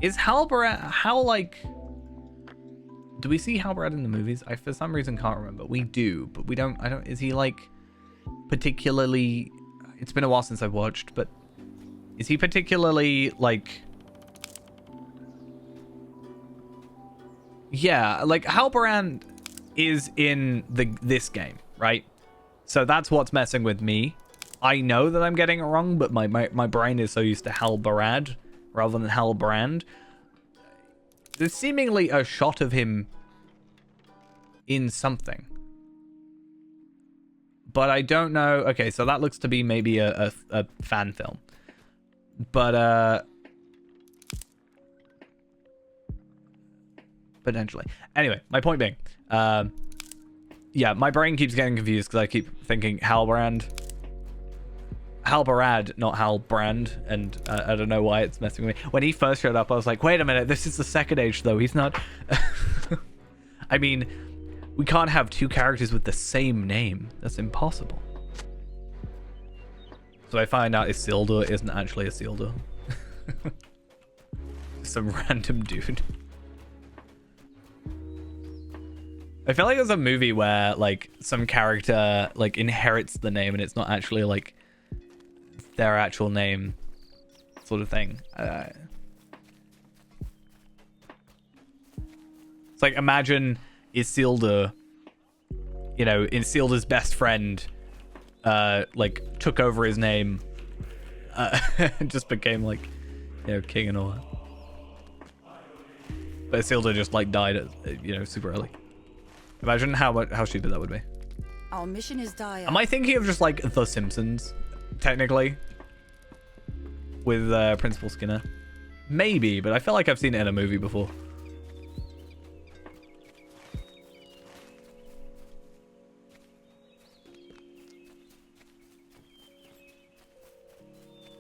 Is Halbarad... How, like... Do we see Halbarad in the movies? I, for some reason, can't remember. We do, but we don't... I don't... Is he, like, particularly... It's been a while since I've watched, but... Is he particularly, like... Yeah, like Halbrand is in this game, right? So that's what's messing with me. I know that I'm getting it wrong, but my brain is so used to Halbarad rather than Halbrand. There's seemingly a shot of him in something. But I don't know. Okay, so that looks to be maybe a fan film. But potentially. Anyway, my point being, yeah, my brain keeps getting confused because I keep thinking Halbrand, not Halbrand, and I don't know why it's messing with me. When he first showed up, I was like, wait a minute, this is the Second Age, though. He's not... I mean, we can't have two characters with the same name. That's impossible. So I find out Isildur isn't actually Isildur. Some random dude. I feel like there's a movie where, like, some character, like, inherits the name and it's not actually, like, their actual name sort of thing. It's like, imagine Isildur, you know, Isildur's best friend, like, took over his name and just became, like, you know, king and all that. But Isildur just, like, died, you know, super early. Imagine how stupid that would be. Our mission is dire. Am I thinking of just like The Simpsons, technically, with Principal Skinner? Maybe, but I feel like I've seen it in a movie before.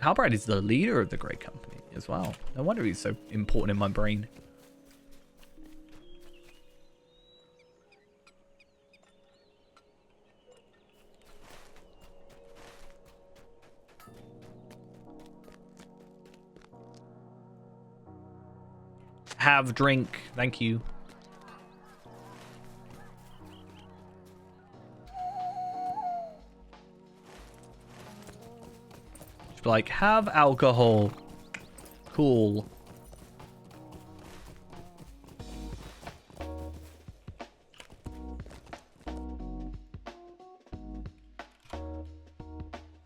Halbrand is the leader of the Great Company as well. No wonder he's so important in my brain. Have drink. Thank you. Just be like, have alcohol. Cool.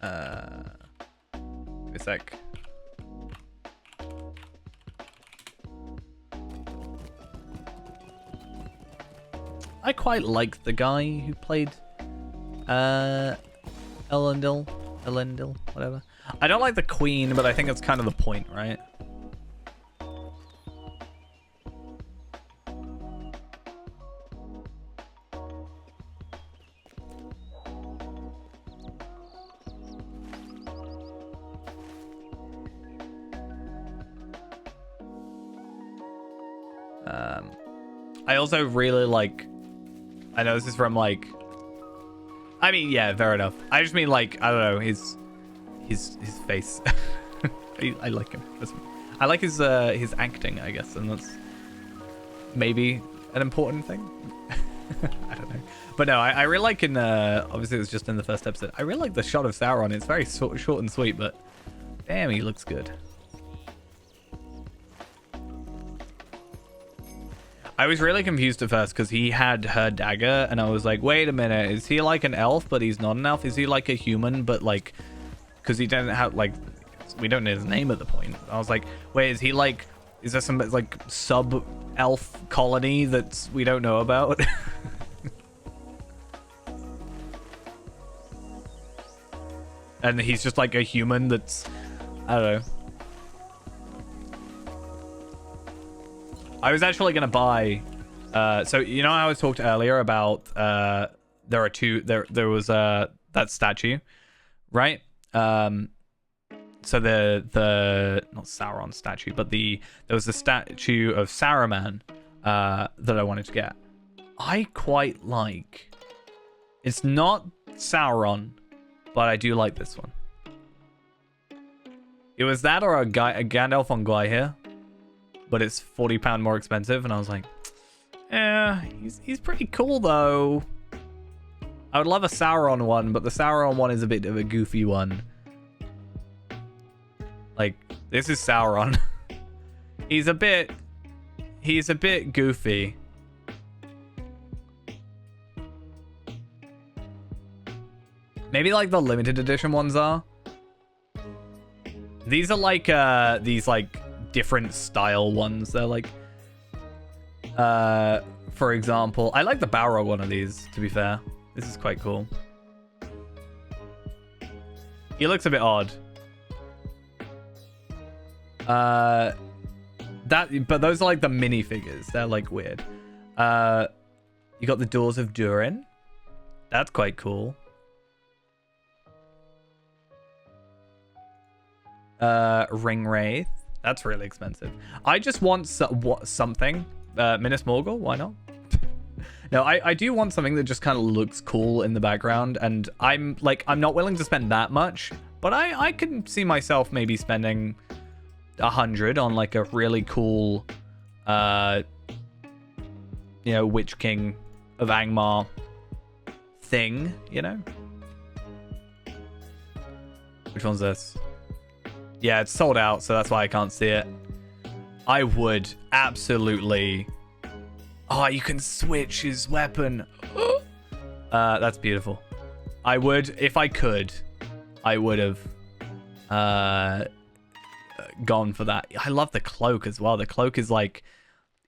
Wait a sec. I quite like the guy who played Elendil, whatever. I don't like the Queen, but I think that's kind of the point, right? I also really like... I know this is from, like... I mean, yeah, fair enough. I just mean, like, I don't know, his face. I like him. I like his acting, I guess, and that's maybe an important thing. I don't know. But no, I really like in, obviously it was just in the first episode, I really like the shot of Sauron. It's very short and sweet, but damn, he looks good. I was really confused at first because he had her dagger, and I was like, wait a minute, is he like an elf, but he's not an elf? Is he like a human, but like, because he doesn't have, like, we don't know his name at the point. I was like, wait, is he like, is there some like sub-elf colony that we don't know about? And he's just like a human that's, I don't know. I was actually going to buy, so you know how I talked earlier about, there was that statue, right? So the not Sauron statue, but there was the statue of Saruman, that I wanted to get. I quite like, it's not Sauron, but I do like this one. It was that or a Gandalf on Gwaihir, but it's £40 more expensive, and I was like, yeah, he's pretty cool though. I would love a Sauron one, but the Sauron one is a bit of a goofy one. Like, this is Sauron. He's a bit goofy. Maybe like the limited edition ones are. These are like these like different style ones. They're like, for example, I like the Balrog one of these, to be fair. This is quite cool. He looks a bit odd. But those are like the minifigures. They're like weird. You got the Doors of Durin. That's quite cool. Ring Wraith. That's really expensive. I just want something. Minas Morgul, why not? No, I do want something that just kind of looks cool in the background, and I'm not willing to spend that much, but I can see myself maybe spending 100 on like a really cool you know, Witch King of Angmar thing, you know? Which one's this? Yeah, it's sold out, so that's why I can't see it. I would absolutely... Oh, you can switch his weapon. That's beautiful. I would, if I could, I would have gone for that. I love the cloak as well. The cloak is like,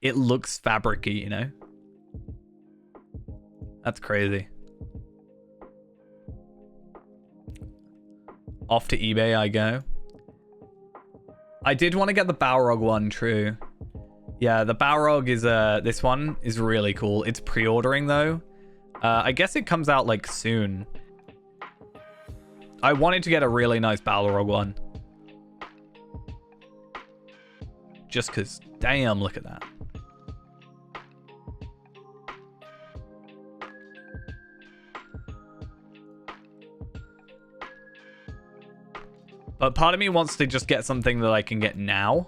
it looks fabric-y, you know? That's crazy. Off to eBay I go. I did want to get the Balrog one, true. Yeah, the Balrog is, this one is really cool. It's pre-ordering though. I guess it comes out like soon. I wanted to get a really nice Balrog one. Just because, damn, look at that. But part of me wants to just get something that I can get now.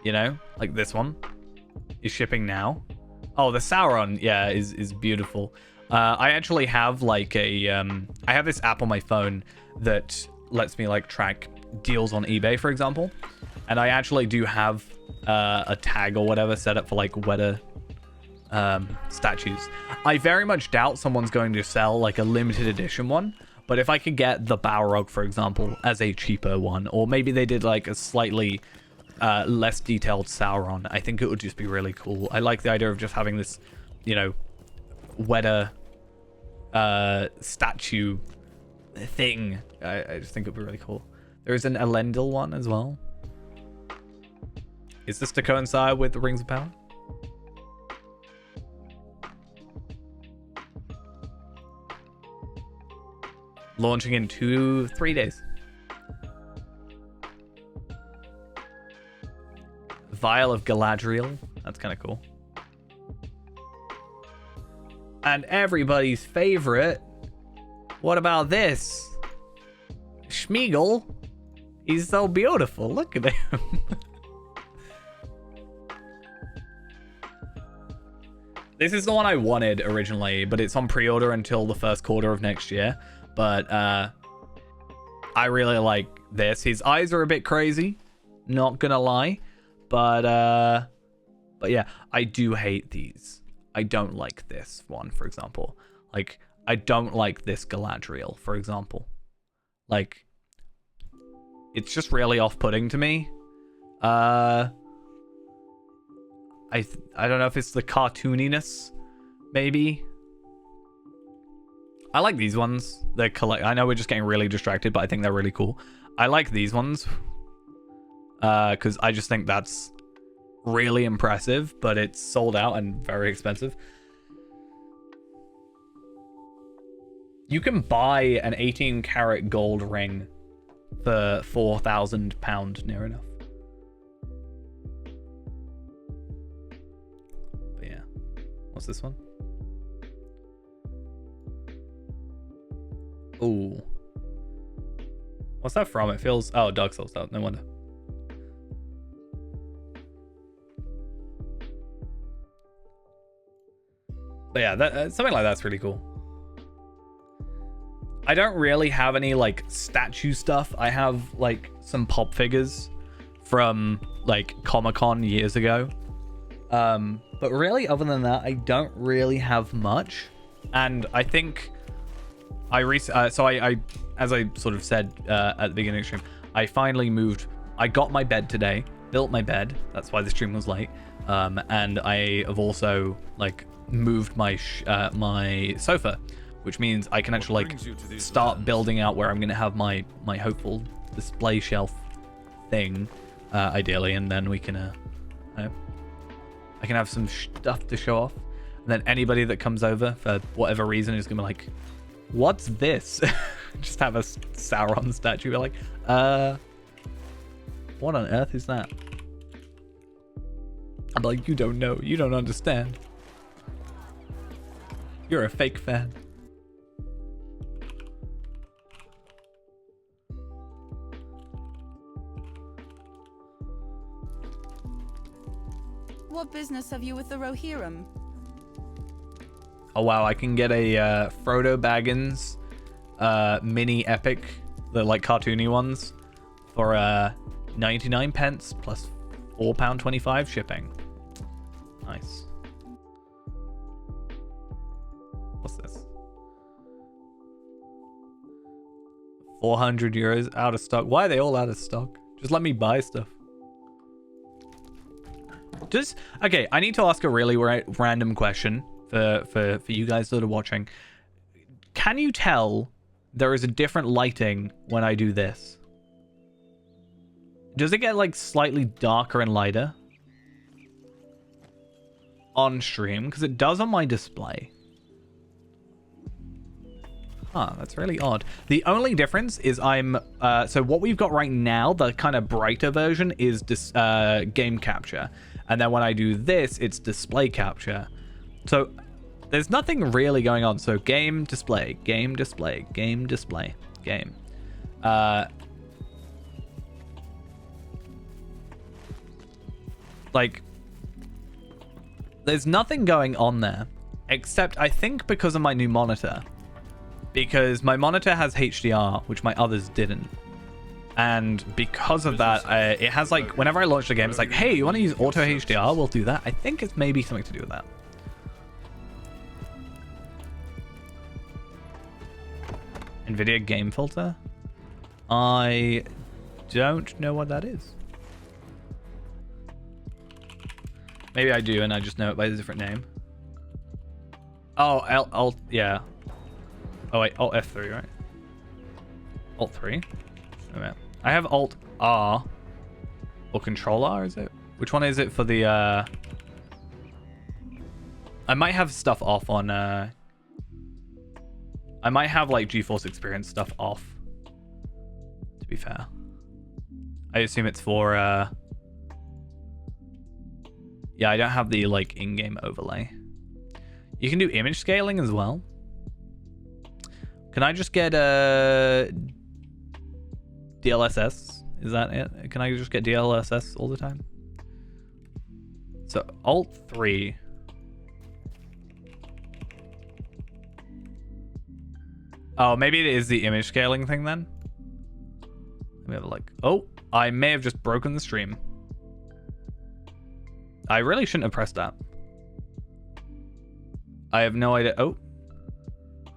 You know, like this one is shipping now. Oh, the Sauron, yeah, is beautiful. I actually have like a, I have this app on my phone that lets me like track deals on eBay, for example. And I actually do have a tag or whatever set up for like Weta statues. I very much doubt someone's going to sell like a limited edition one. But if I could get the Balrog, for example, as a cheaper one, or maybe they did like a slightly less detailed Sauron, I think it would just be really cool. I like the idea of just having this, you know, Weta statue thing. I just think it would be really cool. There is an Elendil one as well. Is this to coincide with the Rings of Power? Launching in 2-3 days. Vial of Galadriel. That's kind of cool. And everybody's favorite. What about this? Schmeagol. He's so beautiful. Look at him. This is the one I wanted originally, but it's on pre-order until the first quarter of next year. But I really like this. His eyes are a bit crazy, not gonna lie. But yeah, I do hate these. I don't like this one, for example. Like, I don't like this Galadriel, for example. Like, it's just really off-putting to me. I don't know if it's the cartooniness, maybe. I like these ones. They're I know we're just getting really distracted, but I think they're really cool. I like these ones. Because I just think that's really impressive, but it's sold out and very expensive. You can buy an 18-karat gold ring for £4,000 near enough. But yeah. What's this one? Ooh. What's that from? It feels... Oh, Dark Souls. Oh, no wonder. But yeah, something like that's really cool. I don't really have any like statue stuff. I have like some pop figures from like Comic-Con years ago. But really, other than that, I don't really have much. And I think I as I sort of said at the beginning of the stream, I finally moved. I got my bed today, built my bed. That's why the stream was late. And I have also like moved my my sofa, which means I can actually like start building out where I'm gonna have my hopeful display shelf thing, ideally, and then we can I can have some stuff to show off, and then anybody that comes over for whatever reason is gonna be like, what's this? Just have a Sauron statue. We're like, what on earth is that? I'm like, you don't know, you don't understand. You're a fake fan. What business have you with the Rohirrim? Oh wow, I can get a Frodo Baggins mini epic, the like cartoony ones, for 99 pence plus £4.25 shipping. Nice. What's this? 400 euros out of stock. Why are they all out of stock? Just let me buy stuff. Okay, I need to ask a really random question for you guys that are watching. Can you tell there is a different lighting when I do this? Does it get like slightly darker and lighter on stream? Because it does on my display. Huh, that's really odd. The only difference is I'm so what we've got right now, the kind of brighter version, is this game capture, and then when I do this, it's display capture. So there's nothing really going on. So game display, game display, game display, game. Like, there's nothing going on there, except I think because of my new monitor. Because my monitor has HDR, which my others didn't. And because of that, it has like, whenever I launch the game, it's like, hey, you want to use auto HDR? We'll do that. I think it's maybe something to do with that. NVIDIA game filter? I don't know what that is. Maybe I do, and I just know it by a different name. Oh, Alt, yeah. Oh wait, Alt F3, right? Alt 3? Oh, man. I have Alt R. Or Control R, is it? Which one is it for the, I might have stuff off on, I might have, like, GeForce Experience stuff off. To be fair. I assume it's for, Yeah, I don't have the like in-game overlay. You can do image scaling as well. Can I just get a DLSS? Is that it? Can I just get DLSS all the time? So Alt 3. Oh, maybe it is the image scaling thing then. Let me have a look. Oh, I may have just broken the stream. I really shouldn't have pressed that. I have no idea. Oh,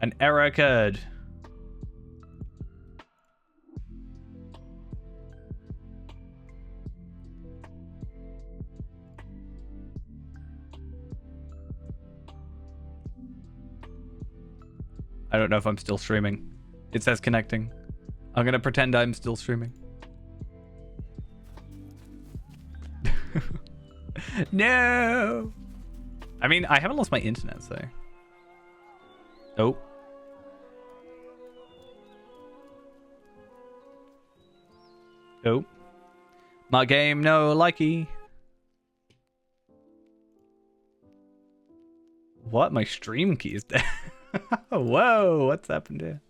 an error occurred. I don't know if I'm still streaming. It says connecting. I'm gonna pretend I'm still streaming. No! I mean, I haven't lost my internet, so... Oh. Oh. My game, no likey. What? My stream key is dead. Whoa, what's happened here?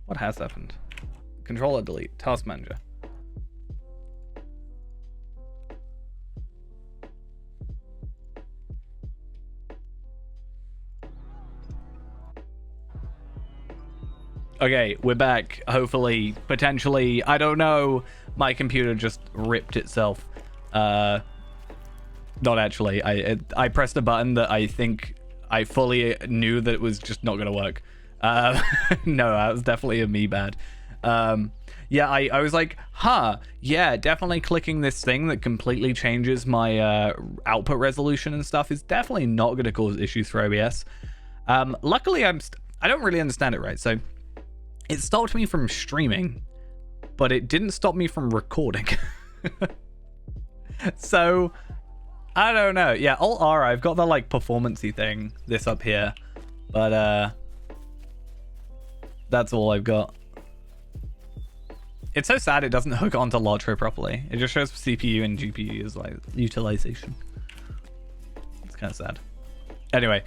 What has happened? Controller delete, task manager. Okay, we're back. Hopefully, potentially, I don't know. My computer just ripped itself. Not actually. I pressed a button that I think I fully knew that it was just not gonna work. No, that was definitely a me bad. Yeah, I was like, huh, yeah, definitely clicking this thing that completely changes my output resolution and stuff is definitely not gonna cause issues for OBS. Luckily, I don't really understand it right, so it stopped me from streaming, but it didn't stop me from recording. So, I don't know. Yeah, Alt-R, I've got the, like, performance-y thing, this up here. But, that's all I've got. It's so sad it doesn't hook onto Lotro properly. It just shows CPU and GPU as, like, utilization. It's kind of sad. Anyway.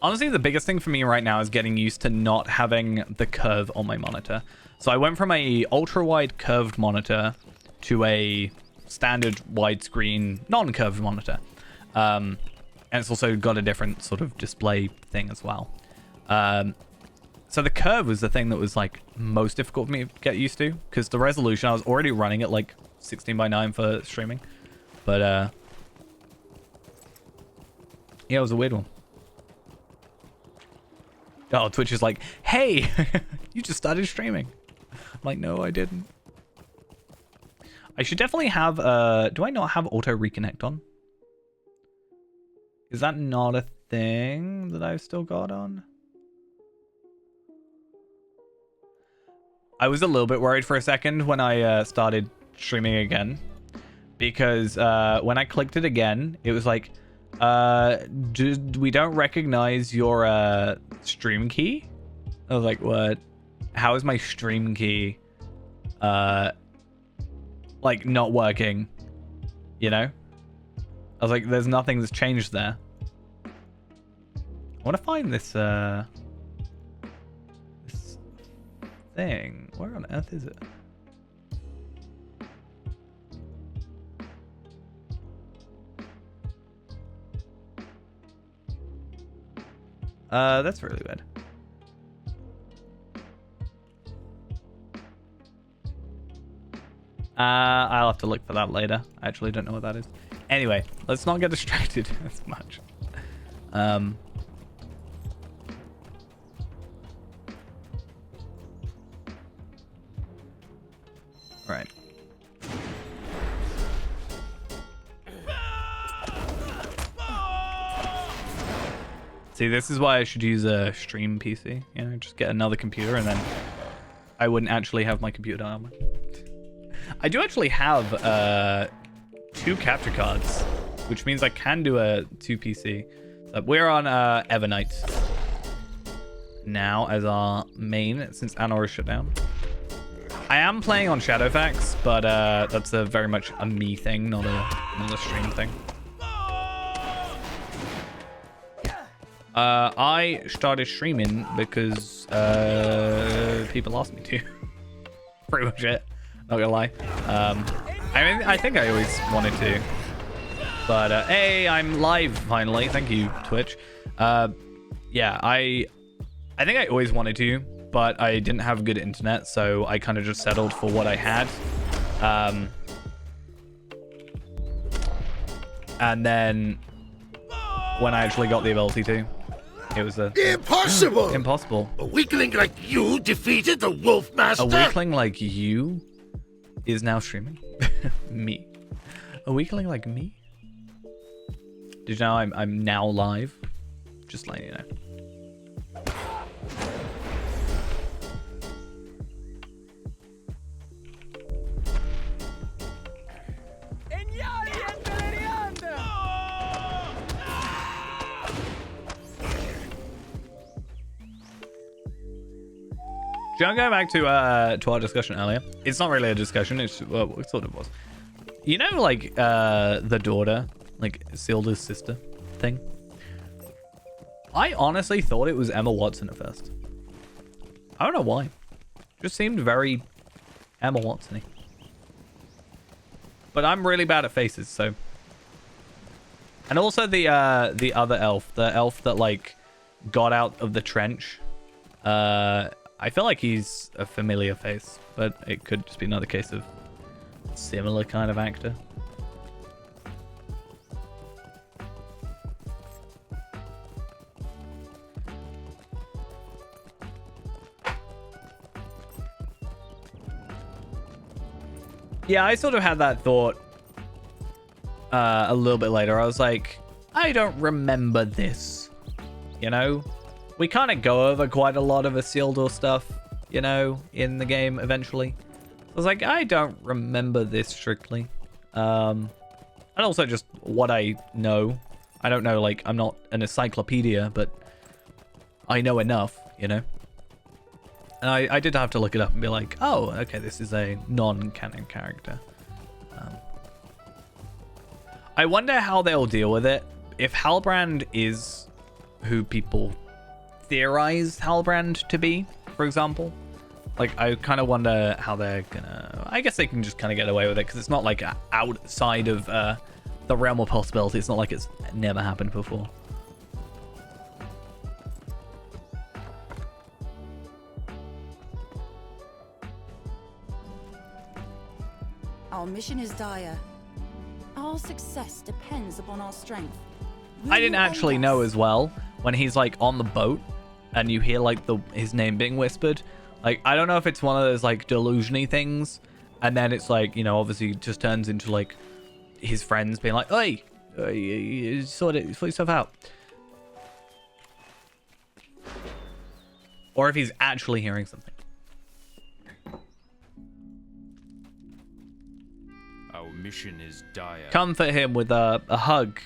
Honestly, the biggest thing for me right now is getting used to not having the curve on my monitor. So I went from a ultra-wide curved monitor to a standard widescreen non-curved monitor. And it's also got a different sort of display thing as well. So the curve was the thing that was like most difficult for me to get used to, because the resolution, I was already running at like 16:9 for streaming. But yeah, it was a weird one. Oh, Twitch is like, hey, you just started streaming. I'm like, no, I didn't. I should definitely have, do I not have auto reconnect on? Is that not a thing that I've still got on? I was a little bit worried for a second when I started streaming again. Because when I clicked it again, it was like, we don't recognize your stream key. I was like, what? How is my stream key like not working? You know? I was like, there's nothing that's changed there. I want to find this this thing. Where on earth is it? That's really weird. I'll have to look for that later. I actually don't know what that is. Anyway, let's not get distracted as much. Right. See, this is why I should use a stream PC. You know, just get another computer and then I wouldn't actually have my computer die on me. I do actually have 2 capture cards, which means I can do a 2 PC. So we're on Evernight now as our main since Anor is shut down. I am playing on Shadowfax, but that's a very much a me thing, not a stream thing. I started streaming because people asked me to. Pretty much it. Not gonna lie. I mean, I think I always wanted to. But hey, I'm live finally. Thank you, Twitch. Yeah, I think I always wanted to, but I didn't have good internet, so I kind of just settled for what I had. And then when I actually got the ability to, it was Impossible! Impossible. A weakling like you defeated the Wolf Master? A weakling like you is now streaming? Me. A weakling like me? Did you know I'm now live? Just letting you know. Do you want to go back to our discussion earlier? It's not really a discussion. It's well, it sort of was. You know, like the daughter, like Isildur's sister thing. I honestly thought it was Emma Watson at first. I don't know why. Just seemed very Emma Watson-y. But I'm really bad at faces, so. And also the other elf, the elf that like got out of the trench. I feel like he's a familiar face, but it could just be another case of similar kind of actor. Yeah, I sort of had that thought a little bit later. I was like, I don't remember this, you know? We kind of go over quite a lot of Isildur stuff, you know, in the game eventually. I was like, I don't remember this strictly. And also just what I know. I don't know, like, I'm not an encyclopedia, but I know enough, you know? And I did have to look it up and be like, oh, okay, this is a non-canon character. I wonder how they'll deal with it. If Halbrand is who people theorize Halbrand to be, for example, like I kind of wonder how they're gonna. I guess they can just kind of get away with it because it's not like outside of the realm of possibility. It's not like it's never happened before. Our mission is dire. Our success depends upon our strength. I didn't actually know as well when he's like on the boat and you hear like his name being whispered. Like, I don't know if it's one of those like delusion-y things, and then it's like, you know, obviously it just turns into like his friends being like, hey, sort yourself out. Or if he's actually hearing something. Our mission is dire. Comfort him with a hug.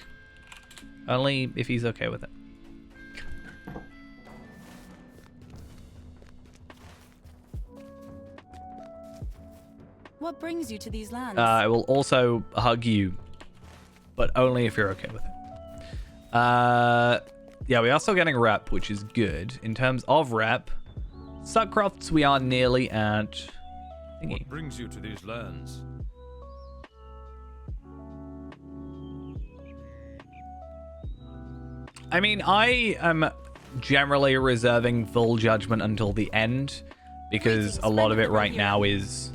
Only if he's okay with it. What brings you to these lands? I will also hug you, but only if you're okay with it. Yeah, we are still getting rep, which is good. In terms of rep, Sutcrofts, we are nearly at thingy. What brings you to these lands? I mean, I am generally reserving full judgment until the end because a lot of it right now is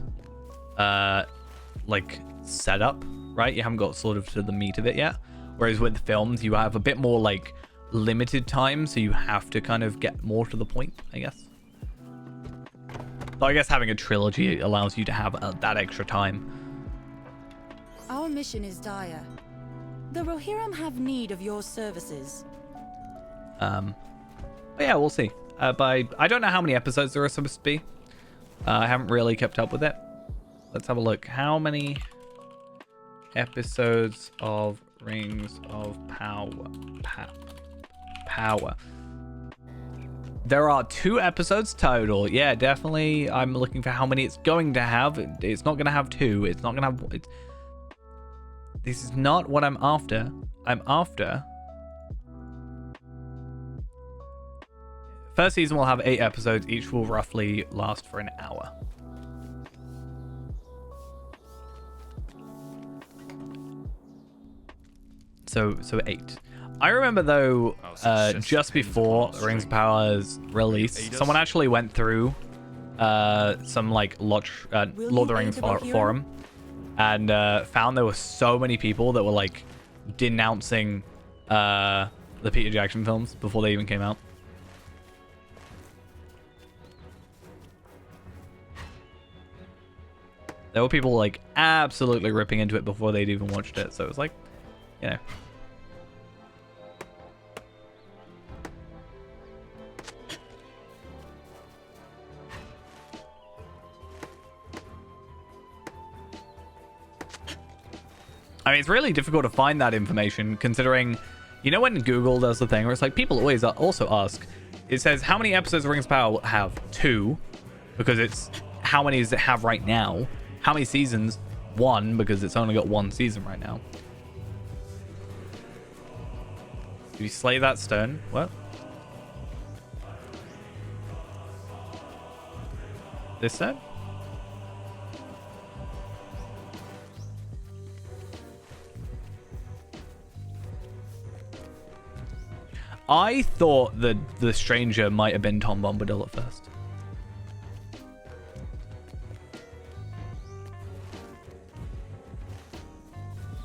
like set up, right? You haven't got sort of to the meat of it yet. Whereas with films, you have a bit more like limited time, so you have to kind of get more to the point, I guess. So I guess having a trilogy allows you to have that extra time. Our mission is dire. The Rohirrim have need of your services. But yeah, we'll see. But I don't know how many episodes there are supposed to be. I haven't really kept up with it. Let's have a look. How many episodes of Rings of Power? Power. There are 2 episodes total. Yeah, definitely. I'm looking for how many it's going to have. It's not going to have 2. It's not going to have... This is not what I'm after. I'm after... First season will have 8 episodes. Each will roughly last for an hour. So 8. I remember though, just before Rings of Power's release, someone actually went through some like Lord of the Rings forum and found there were so many people that were like denouncing the Peter Jackson films before they even came out. There were people like absolutely ripping into it before they'd even watched it, so it was like, you know. I mean, it's really difficult to find that information considering, you know, when Google does the thing where it's like people always also ask, it says how many episodes of Rings of Power have 2 because it's how many does it have right now? How many seasons? 1 because it's only got 1 season right now. Did you slay that stone? What? This stone? I thought that the stranger might have been Tom Bombadil at first.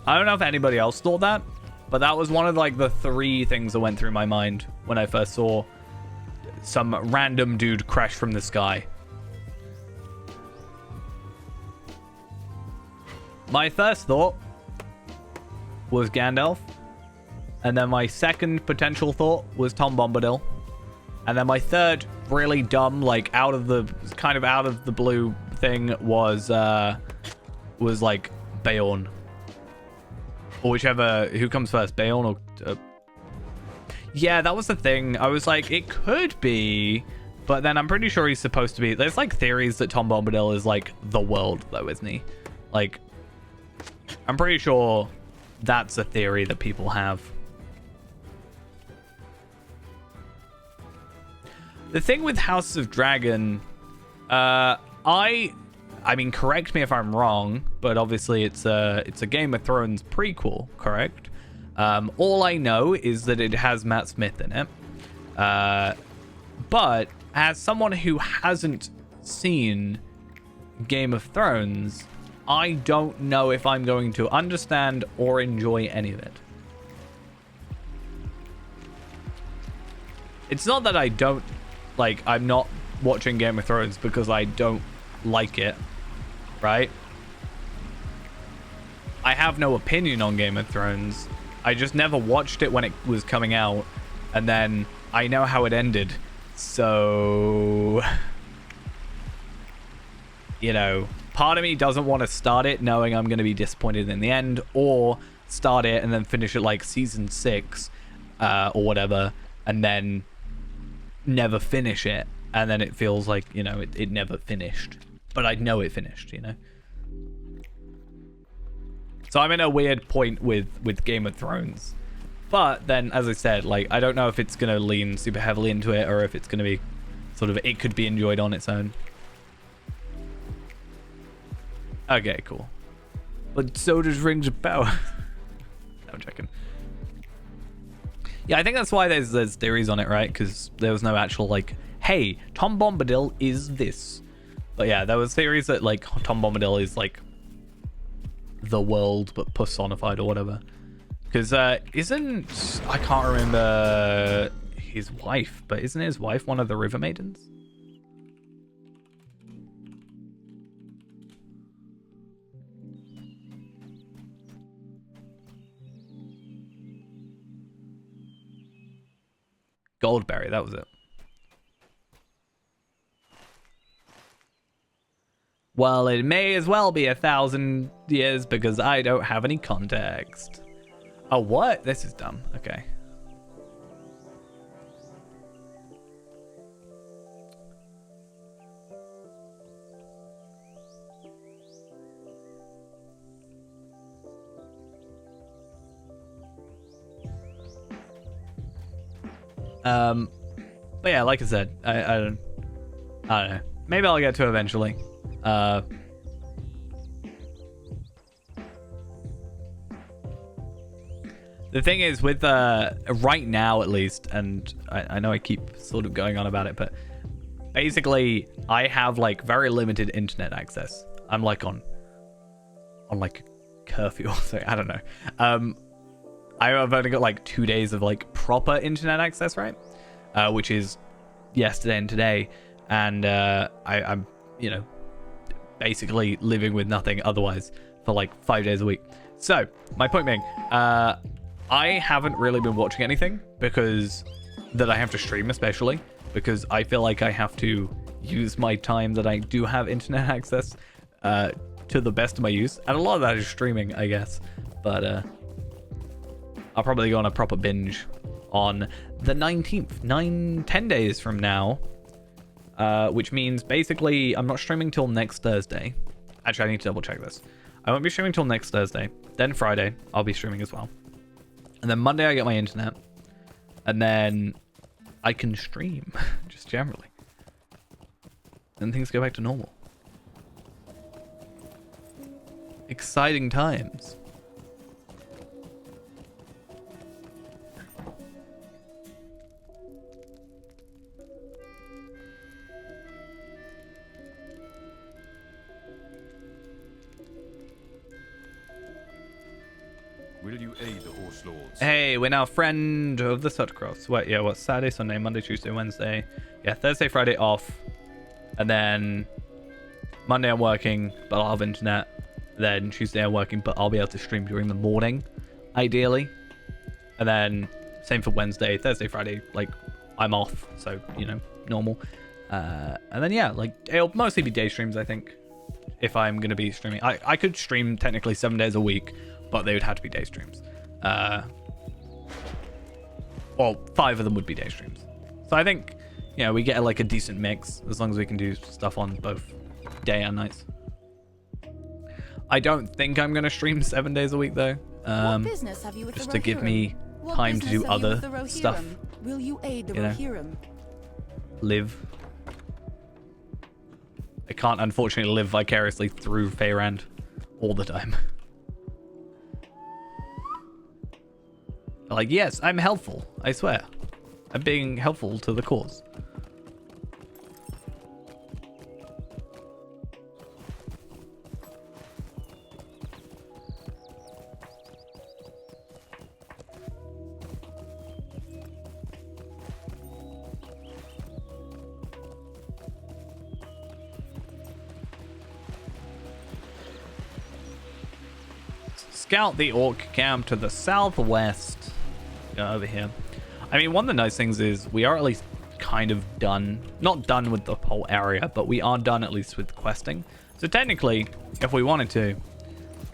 I don't know if anybody else thought that, but that was one of like the 3 things that went through my mind when I first saw some random dude crash from the sky. My first thought was Gandalf. And then my second potential thought was Tom Bombadil. And then my third really dumb, like kind of out of the blue thing was like Beorn. Or whichever, who comes first, Beorn or... Yeah, that was the thing. I was like, it could be, but then I'm pretty sure he's supposed to be... There's like theories that Tom Bombadil is like the world though, isn't he? Like, I'm pretty sure that's a theory that people have. The thing with House of Dragon, I mean, correct me if I'm wrong, but obviously it's a Game of Thrones prequel, correct? All I know is that it has Matt Smith in it. But as someone who hasn't seen Game of Thrones, I don't know if I'm going to understand or enjoy any of it. It's not that I don't... Like, I'm not watching Game of Thrones because I don't like it, right? I have no opinion on Game of Thrones. I just never watched it when it was coming out, and then I know how it ended. So, you know, part of me doesn't want to start it knowing I'm going to be disappointed in the end, or start it and then finish it like season 6 or whatever, and then never finish it, and then it feels like, you know, it never finished, but I know it finished, you know. So I'm in a weird point with Game of Thrones, but then, as I said, like, I don't know if it's gonna lean super heavily into it or if it's gonna be sort of, it could be enjoyed on its own. Okay, cool. But so does Rings of Power. I'm checking. Yeah, I think that's why there's theories on it, right? Because there was no actual, like, hey, Tom Bombadil is this. But yeah, there was theories that, like, Tom Bombadil is, like, the world, but personified or whatever. Because isn't... I can't remember his wife, but isn't his wife one of the River Maidens? Goldberry, that was it. Well, it may as well be 1,000 years because I don't have any context. Oh, what? This is dumb. Okay. But yeah, like I said, I don't know. Maybe I'll get to it eventually. The thing is, with right now at least, and I know I keep sort of going on about it, but basically I have like very limited internet access. I'm like on like curfew or something. I don't know. I've only got like 2 days of like proper internet access, right? Which is yesterday and today, and I'm basically living with nothing otherwise for like 5 days a week. So my point being, I haven't really been watching anything because that I have to stream, especially because I feel like I have to use my time that I do have internet access to the best of my use, and a lot of that is streaming, I guess. But I'll probably go on a proper binge on the 19th, 10 days from now, which means basically I'm not streaming till next Thursday. Actually, I need to double check this. I won't be streaming till next Thursday. Then Friday, I'll be streaming as well. And then Monday, I get my internet. And then I can stream, just generally. Then things go back to normal. Exciting times. Will you aid the horse lords? Hey, we're now friend of the Sutcrofts. Wait, yeah, what? Saturday, Sunday, Monday, Tuesday, Wednesday. Yeah, Thursday, Friday off. And then Monday I'm working, but I'll have internet. Then Tuesday I'm working, but I'll be able to stream during the morning, ideally. And then same for Wednesday, Thursday, Friday. Like, I'm off, so, normal. And then, yeah, like, it'll mostly be day streams, I think, if I'm going to be streaming. I could stream technically 7 days a week, but they would have to be day streams. Well, 5 of them would be day streams. So I think, we get like a decent mix as long as we can do stuff on both day and nights. I don't think I'm going to stream 7 days a week though. What business have you with Just the to give Rohirrim? me What time to business do have you other with the Rohirrim? stuff. Will you aid the You know? Rohirrim? Live. I can't unfortunately live vicariously through Feyrand all the time. Like, yes, I'm helpful. I swear. I'm being helpful to the cause. Scout the orc camp to the southwest. Go over here. I mean, one of the nice things is we are at least kind of done. Not done with the whole area, but we are done at least with questing. So technically, if we wanted to,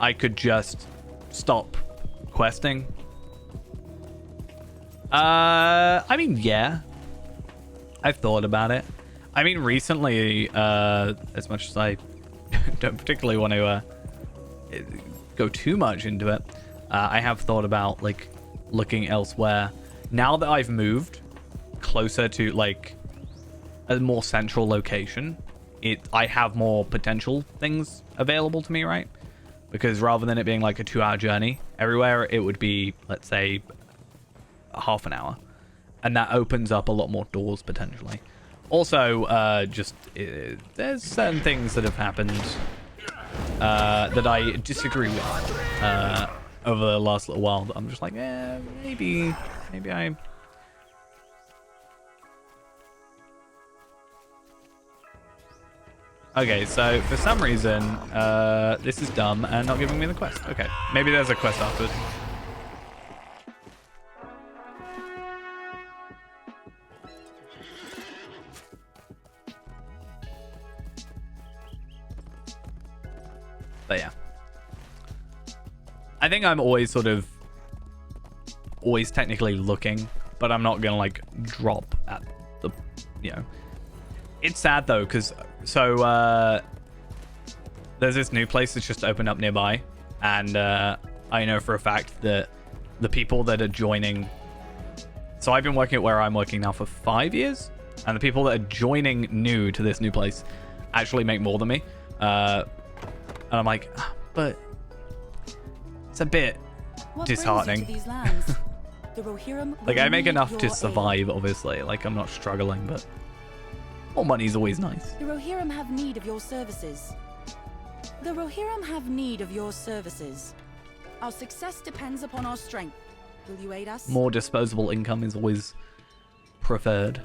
I could just stop questing. I mean, yeah. I've thought about it. I mean, recently, as much as I don't particularly want to go too much into it, I have thought about, like, looking elsewhere. Now that I've moved closer to like a more central location, I have more potential things available to me, right? Because rather than it being like a 2-hour journey everywhere, it would be, let's say, a half an hour, and that opens up a lot more doors potentially. Also, there's certain things that have happened that I disagree with over the last little while, that I'm just like, maybe I... Okay, so for some reason, this is dumb and not giving me the quest. Okay, maybe there's a quest afterwards. But yeah. I think I'm always technically looking, but I'm not gonna like drop at the, you know. It's sad though, because there's this new place that's just opened up nearby, and I know for a fact that the people that are joining, so I've been working at where I'm working now for 5 years, and the people that are joining new to this new place actually make more than me, and I'm like, but it's a bit disheartening. What brings you to these lands? The Rohirrim Like, will I make need enough your to aid. survive, obviously. Like, I'm not struggling, but more money's always nice. The Rohirrim have need of your services. The Rohirrim have need of your services. Our success depends upon our strength. Will you aid us? More disposable income is always preferred.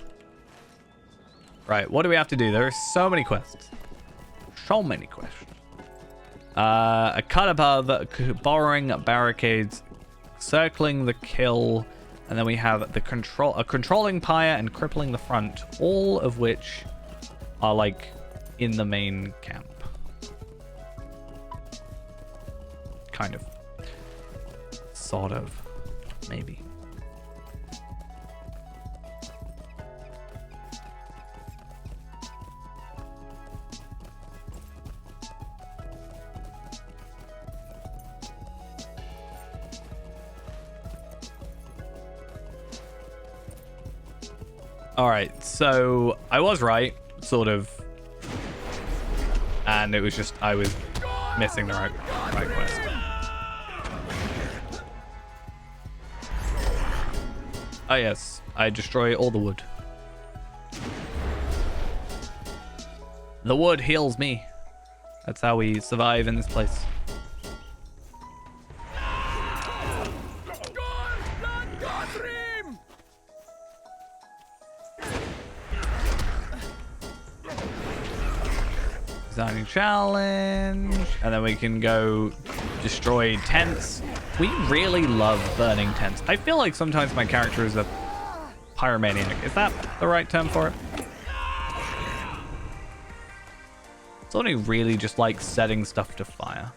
Right, what do we have to do? There are so many quests. So many quests. A cut above, borrowing barricades, circling the kill, and then we have a controlling pyre and crippling the front, all of which are like in the main camp. Kind of. Sort of. Maybe. Alright, so I was right, sort of. And it was just, I was missing the right quest. Oh yes, I destroy all the wood. The wood heals me. That's how we survive in this place. Designing challenge, and then we can go destroy tents. We really love burning tents. I feel like sometimes my character is a pyromaniac. Is that the right term for it? Somebody really just likes setting stuff to fire.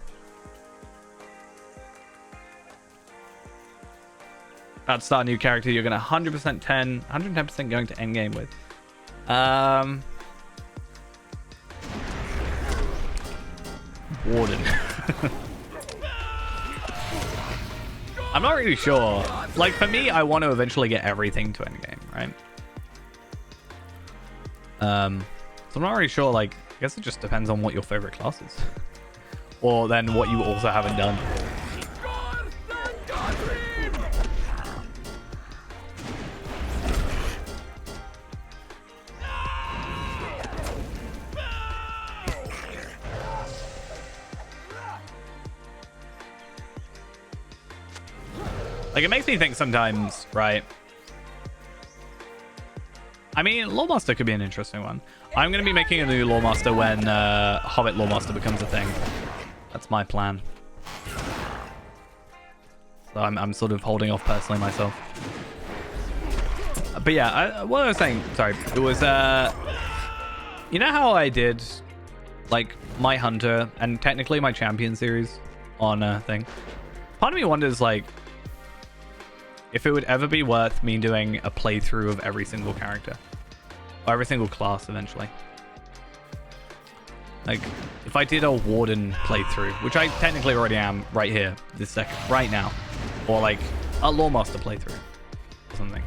About to start a new character you're gonna 110% going to endgame with. Warden. I'm not really sure. Like, for me, I want to eventually get everything to endgame, right? So I'm not really sure, like, I guess it just depends on what your favorite class is. Or then what you also haven't done. Like, it makes me think sometimes, right? I mean, Lawmaster could be an interesting one. I'm going to be making a new Lawmaster when Hobbit Lawmaster becomes a thing. That's my plan. So I'm sort of holding off personally myself. But yeah, what I was saying, sorry, it was, you know how I did, like, my Hunter and technically my Champion series on a thing? Part of me wonders, like, if it would ever be worth me doing a playthrough of every single character. Or every single class, eventually. Like, if I did a Warden playthrough, which I technically already am right here, this second, right now. Or, like, a Lawmaster playthrough. Or something.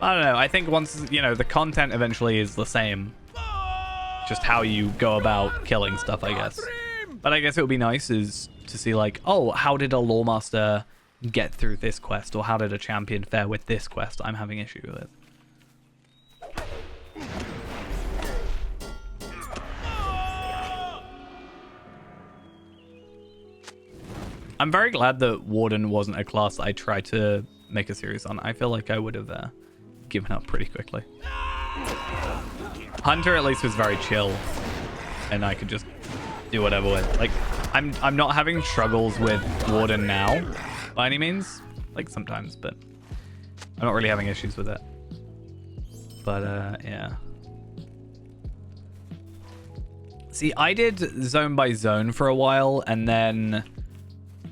I don't know, I think once, you know, the content eventually is the same. Just how you go about killing stuff, I guess. But I guess it would be nice is to see, like, oh, how did a Lawmaster get through this quest? Or how did a champion fare with this quest I'm having issue with? I'm very glad that Warden wasn't a class that I tried to make a series on. I feel like I would have given up pretty quickly. Hunter at least was very chill. And I could just do whatever with. Like, I'm not having struggles with Warden now, by any means. Like, sometimes, but I'm not really having issues with it. But, yeah. See, I did zone by zone for a while, and then,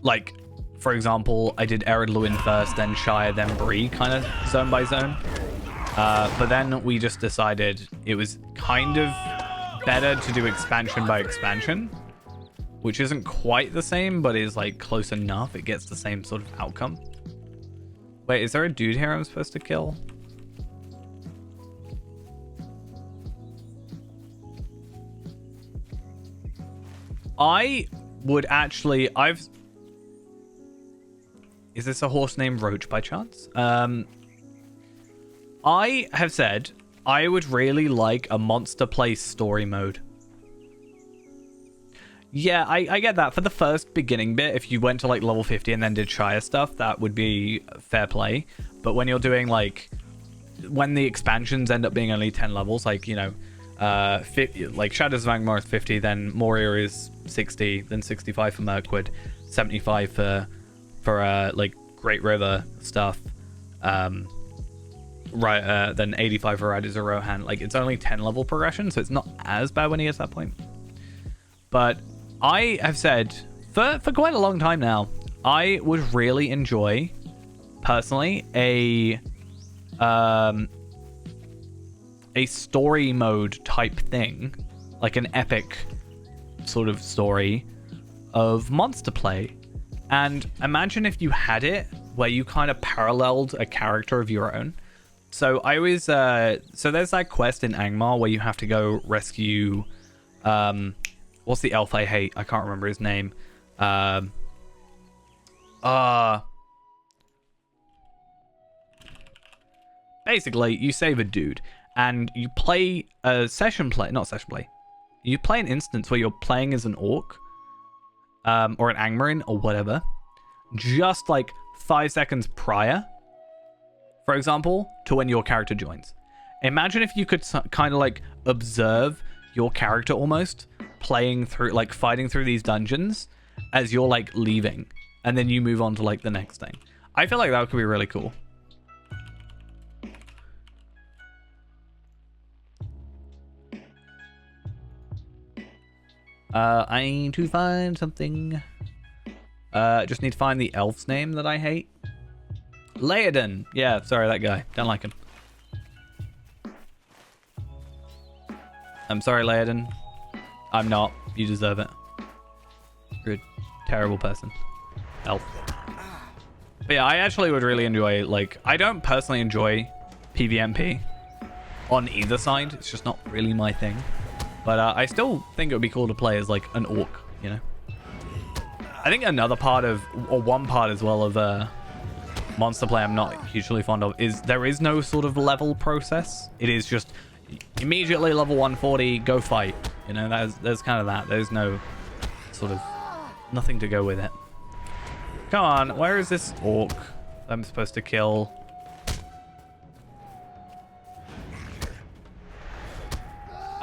like, for example, I did Ered Luin first, then Shire, then Bree, kind of zone by zone. But then we just decided it was kind of better to do expansion by expansion, which isn't quite the same, but is, like, close enough. It gets the same sort of outcome. Wait, is there a dude here I'm supposed to kill? I would actually... Is this a horse named Roach by chance? I have said I would really like a monster play story mode. Yeah, I get that. For the first beginning bit, if you went to like level 50 and then did Shire stuff, that would be fair play. But when you're doing like... When the expansions end up being only 10 levels, like, you know... 50, like Shadows of Angmar is 50, then Moria is 60, then 65 for Mirkwood, 75 for like Great River stuff, then 85 for Riders of Rohan. Like, it's only 10 level progression, so it's not as bad when he gets that point. But I have said for quite a long time now, I would really enjoy personally a story mode type thing, like an epic sort of story of monster play. And imagine if you had it where you kind of paralleled a character of your own. So I always so there's that quest in Angmar where you have to go rescue what's the elf I hate? I can't remember his name. Basically you save a dude and you play a you play an instance where you're playing as an orc, or an Angmarin, or whatever, just like 5 seconds prior, for example, to when your character joins. Imagine if you could kind of like observe your character almost playing through, like fighting through these dungeons as you're like leaving, and then you move on to like the next thing. I feel like that could be really cool. I need to find something. Just need to find the elf's name that I hate. Laodin. Yeah, sorry, that guy. Don't like him. I'm sorry, Laodin. I'm not. You deserve it. You're a terrible person. Elf. But yeah, I actually would really enjoy, like, I don't personally enjoy PvMP on either side. It's just not really my thing. But I still think it would be cool to play as, like, an orc, you know? I think another part of, or one part as well of monster play I'm not hugely fond of is there is no sort of level process. It is just immediately level 140, go fight. You know, there's kind of that. There's no sort of, nothing to go with it. Come on, where is this orc I'm supposed to kill?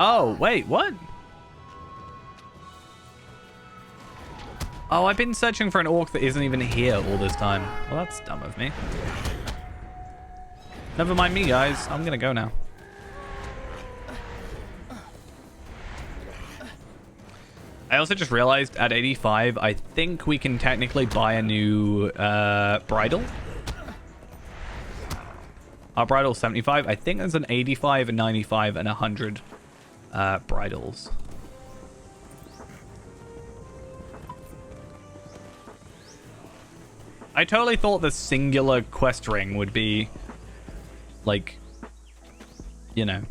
Oh, wait, what? Oh, I've been searching for an orc that isn't even here all this time. Well, that's dumb of me. Never mind me, guys. I'm gonna go now. I also just realized at 85, I think we can technically buy a new bridle. Our bridle's 75. I think there's an 85, a 95, and 100 bridles. I totally thought the singular quest ring would be, like, you know,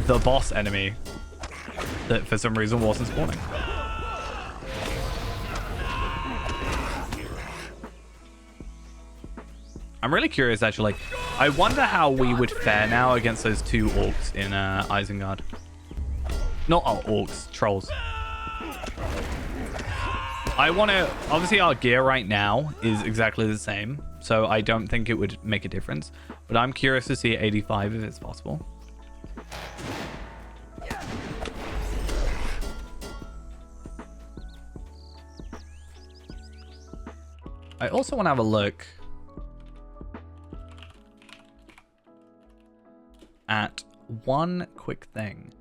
the boss enemy that for some reason wasn't spawning. I'm really curious, actually. I wonder how we would fare now against those two orcs in Isengard. Not orcs, trolls. I want to... Obviously, our gear right now is exactly the same, so I don't think it would make a difference. But I'm curious to see 85 if it's possible. I also want to have a look at one quick thing.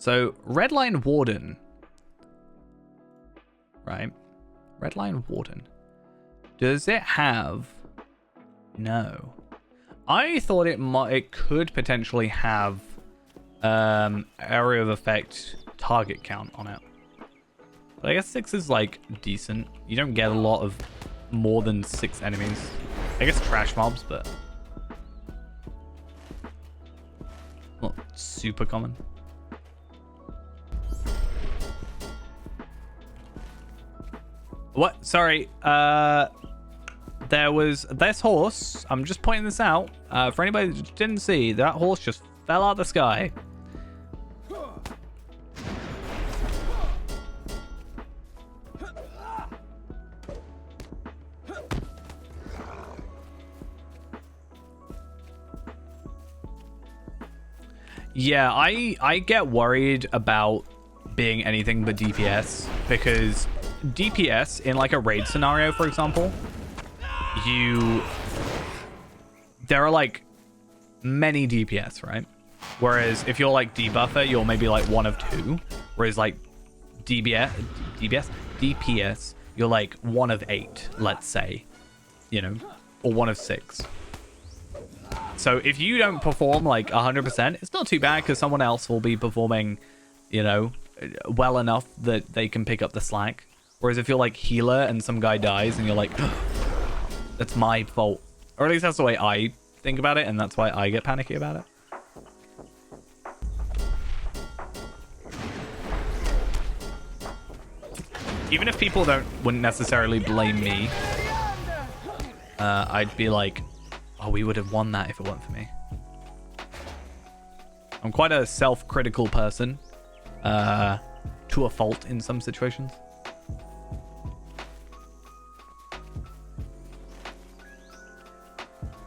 So, Redline Warden. Right. Redline Warden. Does it have... No. I thought it could potentially have area of effect target count on it. But I guess 6 is like decent. You don't get a lot of more than 6 enemies. I guess trash mobs, but not super common. What? Sorry. There was this horse. I'm just pointing this out. For anybody that didn't see, that horse just fell out of the sky. Yeah, I get worried about being anything but DPS, because DPS in like a raid scenario, for example, there are like many DPS, right? Whereas if you're like debuffer, you're maybe like one of 2. Whereas like DPS, you're like one of 8, let's say, you know, or one of 6. So if you don't perform like 100%, it's not too bad, because someone else will be performing, you know, well enough that they can pick up the slack. Whereas if you're like healer and some guy dies and you're like, that's my fault. Or at least that's the way I think about it, and that's why I get panicky about it. Even if people wouldn't necessarily blame me, I'd be like, oh, we would have won that if it weren't for me. I'm quite a self-critical person, to a fault in some situations.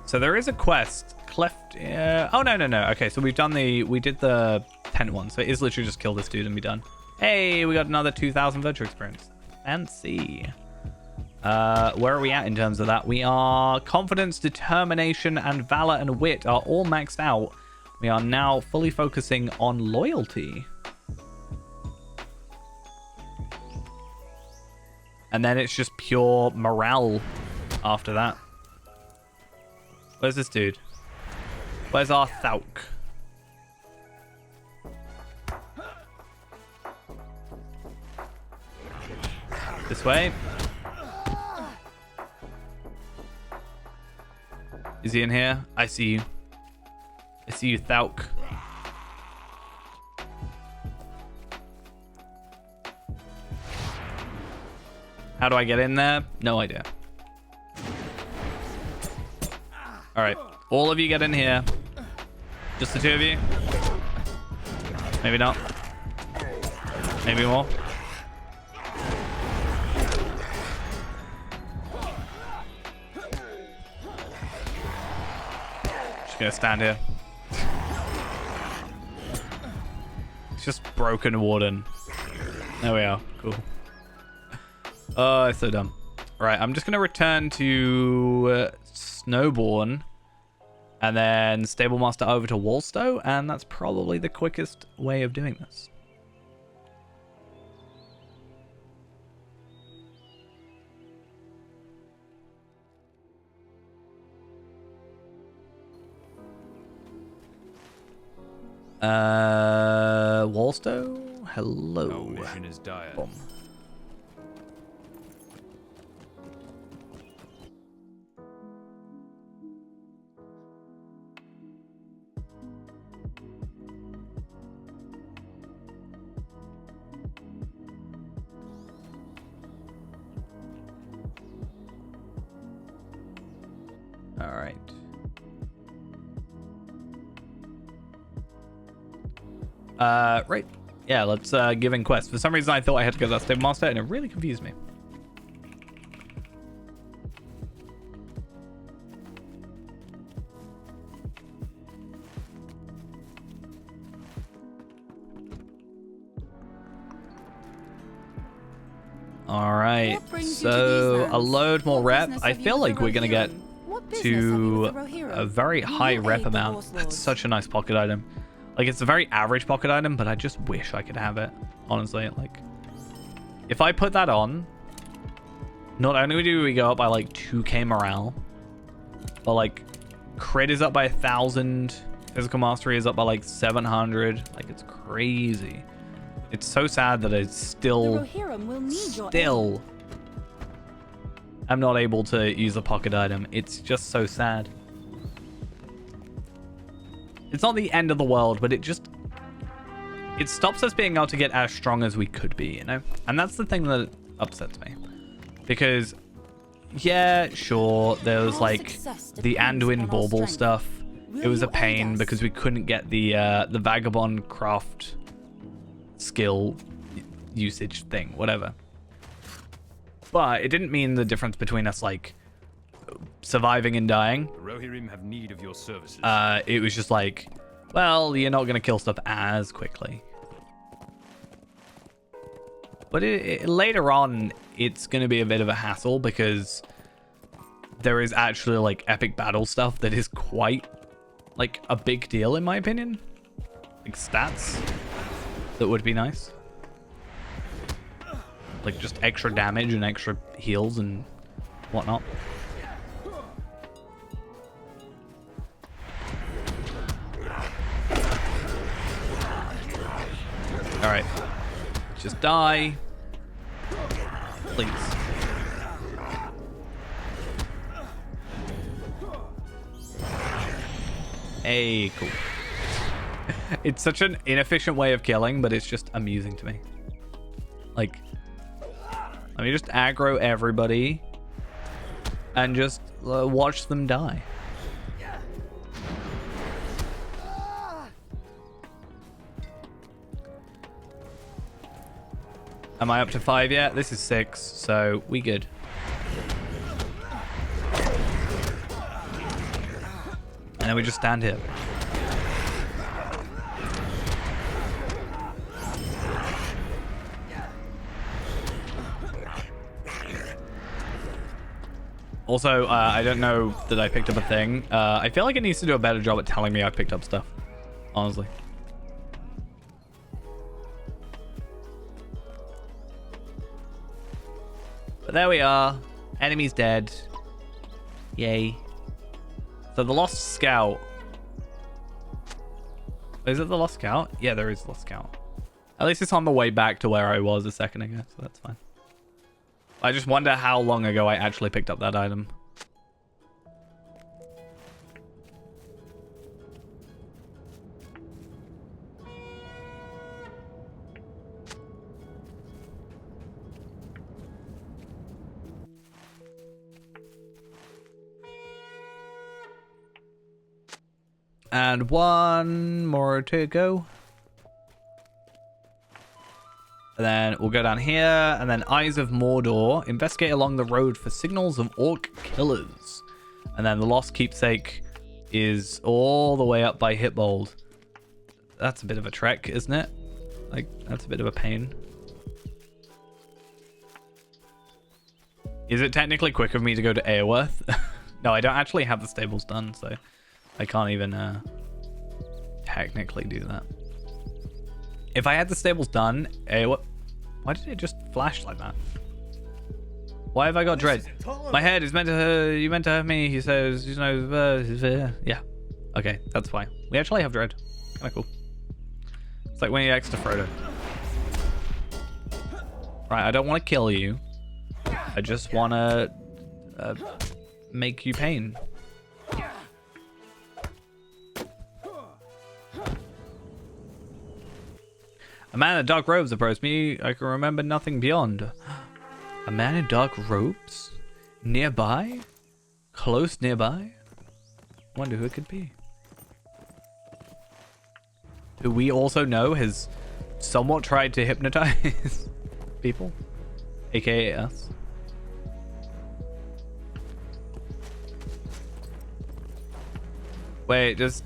So there is a quest. Cleft. Oh, no. Okay, so we did the tent one. So it is literally just kill this dude and be done. Hey, we got another 2,000 virtue experience. Fancy. Where are we at in terms of that? We are confidence, determination, and valor and wit are all maxed out. We are now fully focusing on loyalty. And then it's just pure morale after that. Where's this dude? Where's our Thauk? This way. Is he in here? I see you. I see you, Thauk. How do I get in there? No idea. Alright. All of you get in here. Just the 2 of you? Maybe not. Maybe more. Just gonna stand here. It's just broken warden. There we are. Cool. Oh, it's so dumb. Alright, I'm just gonna return to Snowborn and then Stablemaster over to Wallstow, and that's probably the quickest way of doing this. Wallstow? Hello. Our mission is dire. Boom. All right. Right. Yeah, let's give in quest. For some reason, I thought I had to go to that Stable Master, and it really confused me. All right. So a load more rep. I feel like we're gonna get to a very high rep amount. That's such a nice pocket item. Like, it's a very average pocket item, but I just wish I could have it. Honestly, like, if I put that on, not only do we go up by like 2k morale, but like crit is up by 1,000, physical mastery is up by like 700. Like, it's crazy. It's so sad that I The still Rohirrim will need your aid. I'm not able to use a pocket item. It's just so sad. It's not the end of the world, but it stops us being able to get as strong as we could be, you know? And that's the thing that upsets me. Because, yeah, sure, there was Our like success the depends Anduin upon our bauble strength. stuff. It Will was a you aid pain us? because we couldn't get the Vagabond craft skill usage thing, whatever. But it didn't mean the difference between us, like, surviving and dying. The Rohirrim have need of your services. It was just like, well, you're not going to kill stuff as quickly. But later on, it's going to be a bit of a hassle because there is actually, like, epic battle stuff that is quite, like, a big deal, in my opinion. Like, stats that would be nice. Like, just extra damage and extra heals and whatnot. Alright. Just die. Please. Hey, cool. It's such an inefficient way of killing, but it's just amusing to me. Like, let me just aggro everybody and just watch them die. Am I up to 5 yet? This is 6, so we good. And then we just stand here. Also, I don't know that I picked up a thing. I feel like it needs to do a better job at telling me I picked up stuff. Honestly. But there we are. Enemy's dead. Yay. So the Lost Scout. Is it the Lost Scout? Yeah, there is Lost Scout. At least it's on the way back to where I was a second ago, so that's fine. I just wonder how long ago I actually picked up that item. And one more to go. And then we'll go down here, and then Eyes of Mordor. Investigate along the road for signals of orc killers. And then the Lost Keepsake is all the way up by Hitbold. That's a bit of a trek, isn't it? Like, that's a bit of a pain. Is it technically quicker for me to go to Aerworth? No, I don't actually have the stables done, so I can't even technically do that. If I had the stables done, why did it just flash like that? Why have I got dread? My head is meant to hurt. You meant to hurt me. He says, you know, yeah. Okay, that's fine. We actually have dread. Kind of cool. It's like when you X to Frodo. Right, I don't want to kill you. I just want to make you pain. A man in dark robes approached me. I can remember nothing beyond. A man in dark robes? Nearby? Close nearby? Wonder who it could be. Who we also know has somewhat tried to hypnotize people. AKA us. Wait, does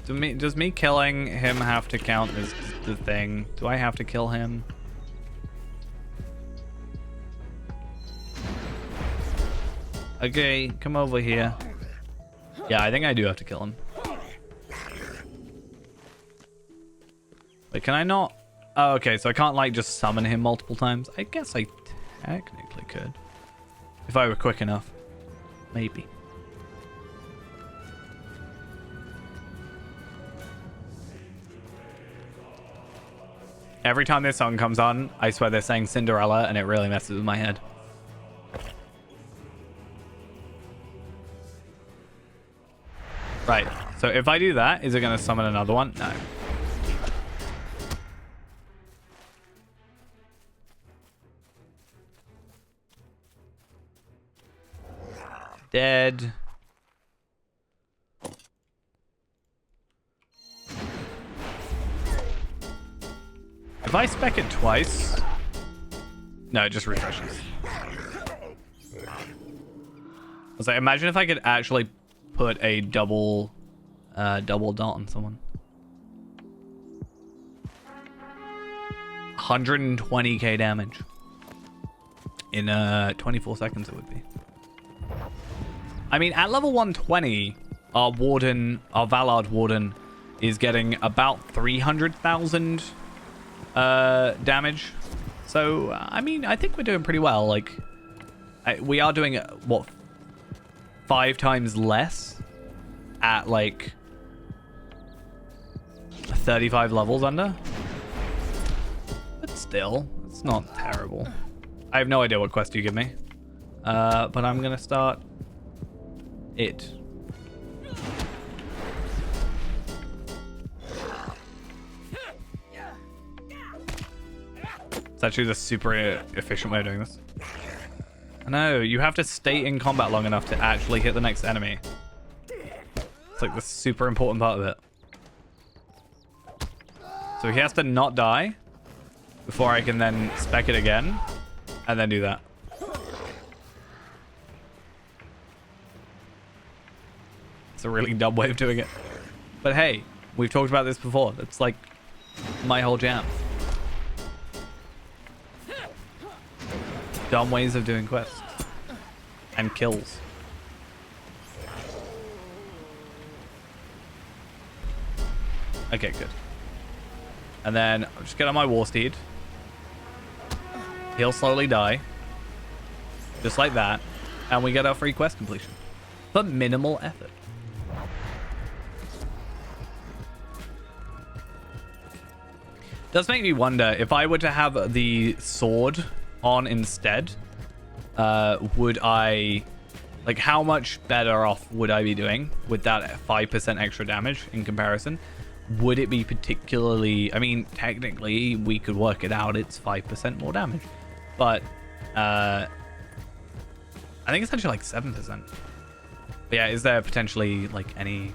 me killing him have to count as the thing? Do I have to kill him? Okay, come over here. Yeah, I think I do have to kill him. But can I not? Oh, okay, so I can't like just summon him multiple times. I guess I technically could. If I were quick enough. Maybe. Every time this song comes on, I swear they're saying Cinderella, and it really messes with my head. Right, so if I do that, is it going to summon another one? No. Dead. If I spec it twice... No, it just refreshes. I was like, imagine if I could actually put a double dot on someone. 120k damage. In 24 seconds it would be. I mean, at level 120, our Warden, our Vallard Warden, is getting about 300,000 damage. So, I mean, I think we're doing pretty well. Like, we are doing, what, 5 times less at, like, 35 levels under? But still, it's not terrible. I have no idea what quest you give me. But I'm going to start it. It's actually the super efficient way of doing this. I know, you have to stay in combat long enough to actually hit the next enemy. It's like the super important part of it. So he has to not die before I can then spec it again and then do that. It's a really dumb way of doing it. But hey, we've talked about this before. That's like my whole jam. Dumb ways of doing quests. And kills. Okay, good. And then I'll just get on my war steed. He'll slowly die. Just like that. And we get our free quest completion. For minimal effort. Does make me wonder, if I were to have the sword on instead, would I, like, how much better off would I be doing with that 5% extra damage in comparison? Would it be particularly, I mean, technically we could work it out, it's 5% more damage, but I think it's actually like 7%. But yeah, is there potentially like any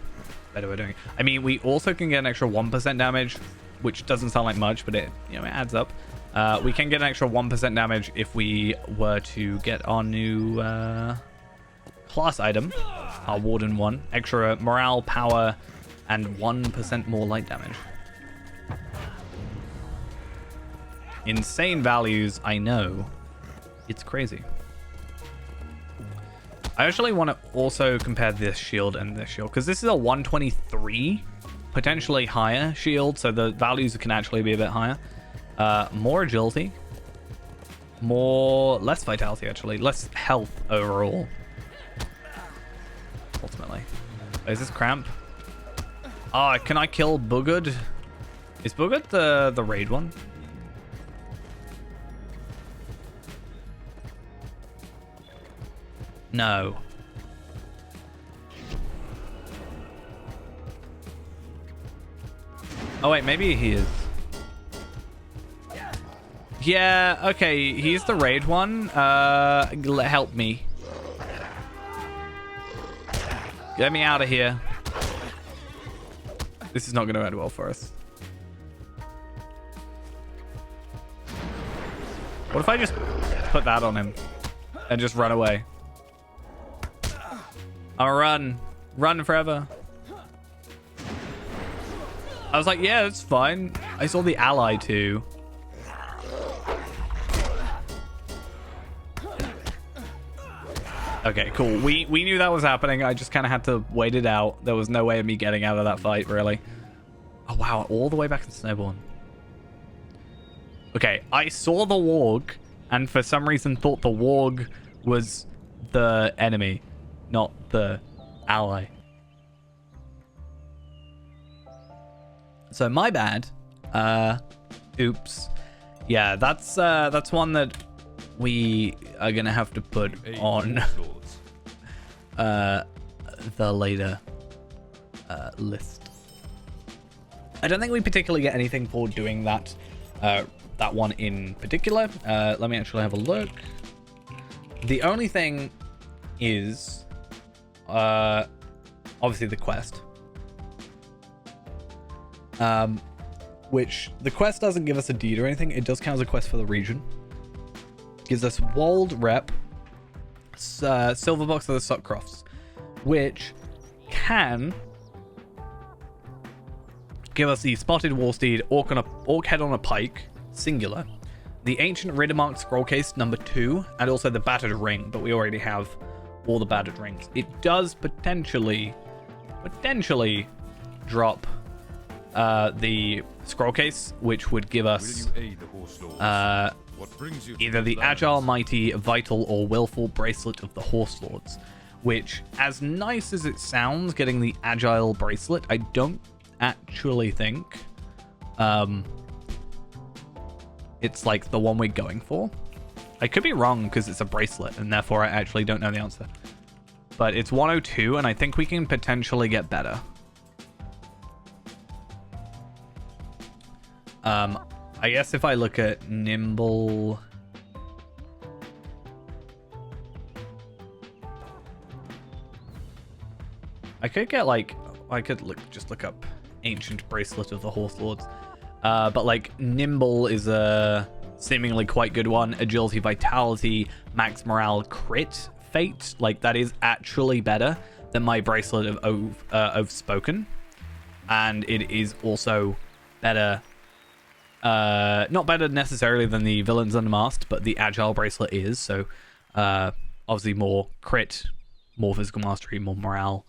better way of doing it? I mean, we also can get an extra 1% damage, which doesn't sound like much, but it, you know, it adds up. We can get an extra 1% damage if we were to get our new class item, our Warden 1. Extra morale, power, and 1% more light damage. Insane values, I know. It's crazy. I actually want to also compare this shield and this shield, because this is a 123, potentially higher shield, so the values can actually be a bit higher. More agility, less vitality actually, less health overall. Ultimately, is this cramp? Ah, can I kill Boogard? Is Boogard the raid one? No. Oh wait, maybe he is. Yeah, okay, he's the raid one. Help me. Get me out of here. This is not going to end well for us. What if I just put that on him and just run away? I'll run. Run forever. I was like, yeah, that's fine. I saw the ally too. Okay, cool. We knew that was happening. I just kind of had to wait it out. There was no way of me getting out of that fight, really. Oh, wow. All the way back to Snowborn. Okay, I saw the warg, and for some reason thought the warg was the enemy, not the ally. So my bad. Oops. Yeah, that's one that we are gonna have to put on the later list. I don't think we particularly get anything for doing that that one in particular. Let me actually have a look. The only thing is obviously the quest. Which the quest doesn't give us a deed or anything. It does count as a quest for the region. Gives us Walled Rep, Silver Box of the Sutcrofts, which can give us the Spotted Warsteed, Orc Head on a Pike, singular, the Ancient Riddermark Scroll Case number 2, and also the Battered Ring, but we already have all the Battered Rings. It does potentially drop the Scroll Case, which would give us either the Agile, Mighty, Vital, or Willful Bracelet of the Horse Lords, which, as nice as it sounds, getting the Agile Bracelet, I don't actually think it's like the one we're going for. I could be wrong because it's a bracelet, and therefore I actually don't know the answer. But it's 102, and I think we can potentially get better. I guess if I look at Nimble... I could get like... I could just look up Ancient Bracelet of the Horse Lords. But like Nimble is a seemingly quite good one. Agility, Vitality, Max Morale, Crit, Fate. Like that is actually better than my Bracelet of Outspoken. And it is also better... not better necessarily than the Villains Unmasked, but the Agile Bracelet is. So obviously more crit, more physical mastery, more morale,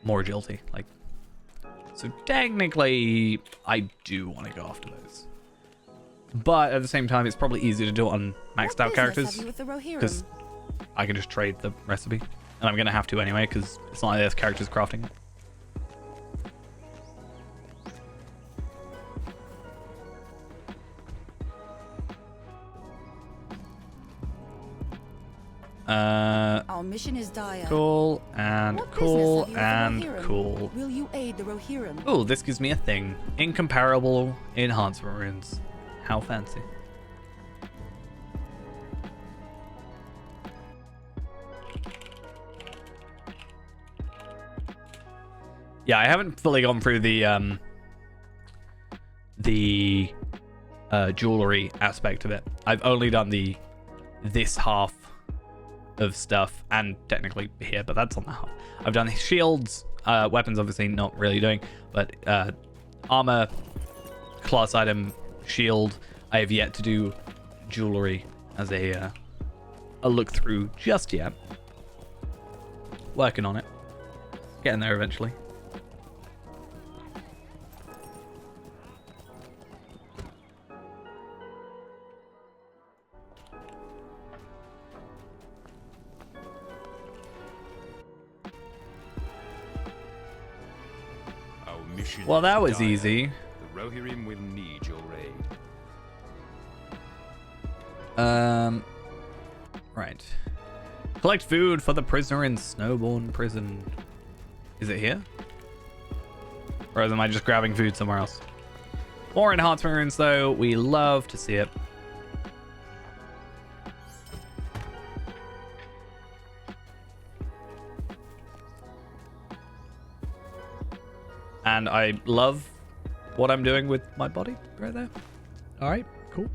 more agility. Like, so technically I do want to go after those, but at the same time it's probably easier to do it on maxed out characters because I can just trade the recipe, and I'm gonna have to anyway because it's not like there's characters crafting it. Our mission is dire. Cool and What cool business have you with the and Rohirrim? cool. Will you aid the Rohirrim? Oh, this gives me a thing. Incomparable enhancement runes. How fancy. Yeah, I haven't fully gone through the jewelry aspect of it. I've only done this half of stuff, and technically here, but that's on the half. I've done shields, weapons obviously not really doing, but armor, class item, shield. I have yet to do jewelry as a look through just yet. Working on it. Getting there eventually. Well, that was easy. The Rohirrim will need your aid. Right. Collect food for the prisoner in Snowbourne Prison. Is it here? Or am I just grabbing food somewhere else? More enhancement runes, though. We love to see it. And I love what I'm doing with my body right there. All right, cool.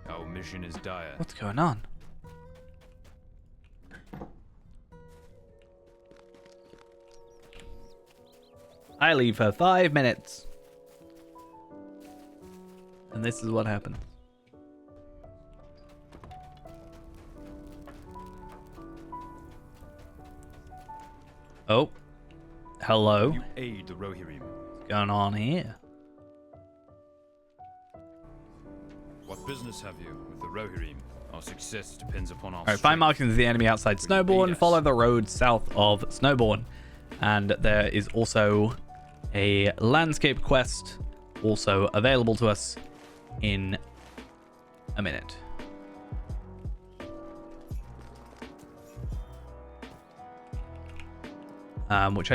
Our mission is dire. What's going on? I leave for 5 minutes. And this is what happened. Oh. Hello. You aid the Rohirrim. What's going on here? What business have you with the Rohirrim? Our success depends upon our Alright, find markings of the enemy outside Snowbourne. Follow the road south of Snowbourne. And there is also a landscape quest also available to us in a minute. Which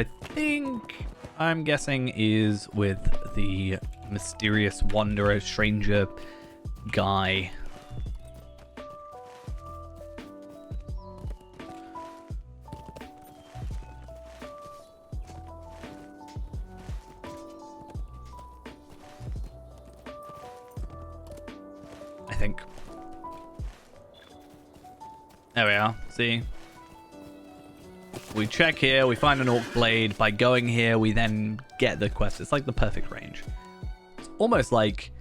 I'm guessing is with the mysterious wanderer stranger guy. I think. There we are. See? We check here, we find an orc blade. By going here, we then get the quest. It's like the perfect range. It's almost like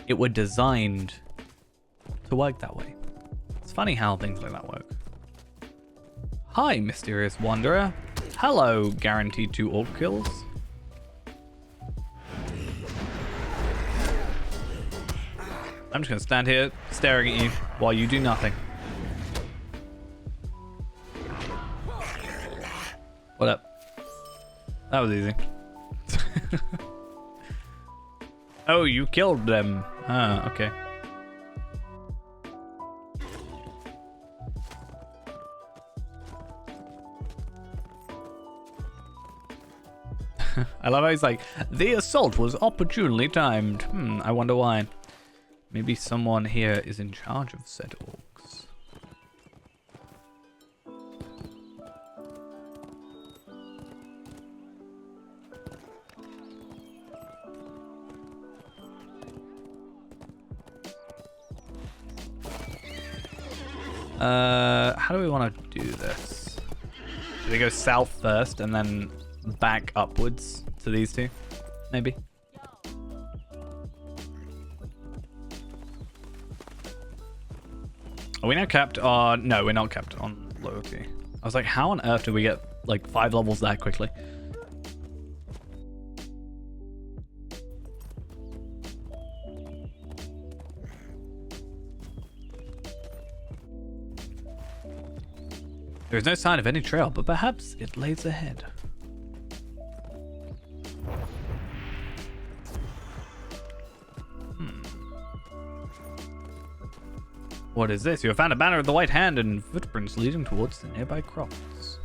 it were designed to work that way. It's funny how things like that work. Hi, mysterious wanderer. Hello, guaranteed 2 orc kills. I'm just gonna stand here staring at you while you do nothing. What up? That was easy. Oh, you killed them. Ah, okay. I love how he's like, the assault was opportunely timed. I wonder why. Maybe someone here is in charge of said orcs. How do we want to do this? Should we go south first and then back upwards to these two? Maybe. Are we now capped on... No, we're not capped on loyalty. I was like, how on earth did we get like 5 levels that quickly? There is no sign of any trail, but perhaps it lays ahead. What is this? You have found a banner of the White Hand and footprints leading towards the nearby crofts.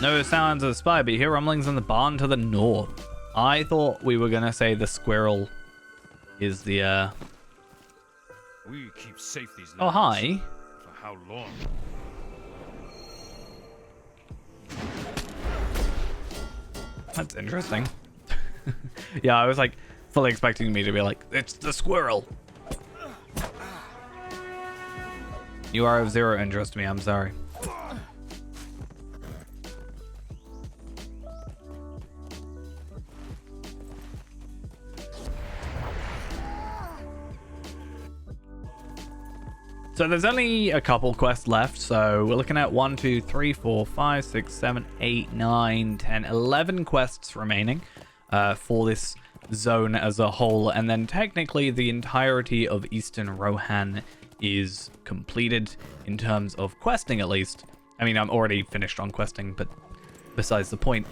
No sounds of a spy, but you hear rumblings in the barn to the north. I thought we were gonna say the squirrel is the We keep safe these lands. Oh, hi. For how long? That's interesting. Yeah, I was like fully expecting me to be like, it's the squirrel. You are of 0 interest to me, I'm sorry. So there's only a couple quests left, so we're looking at 1, 2, 3, 4, 5, 6, 7, 8, 9, 10, 11 quests remaining for this zone as a whole, and then technically the entirety of Eastern Rohan is completed in terms of questing at least. I mean, I'm already finished on questing, but besides the point.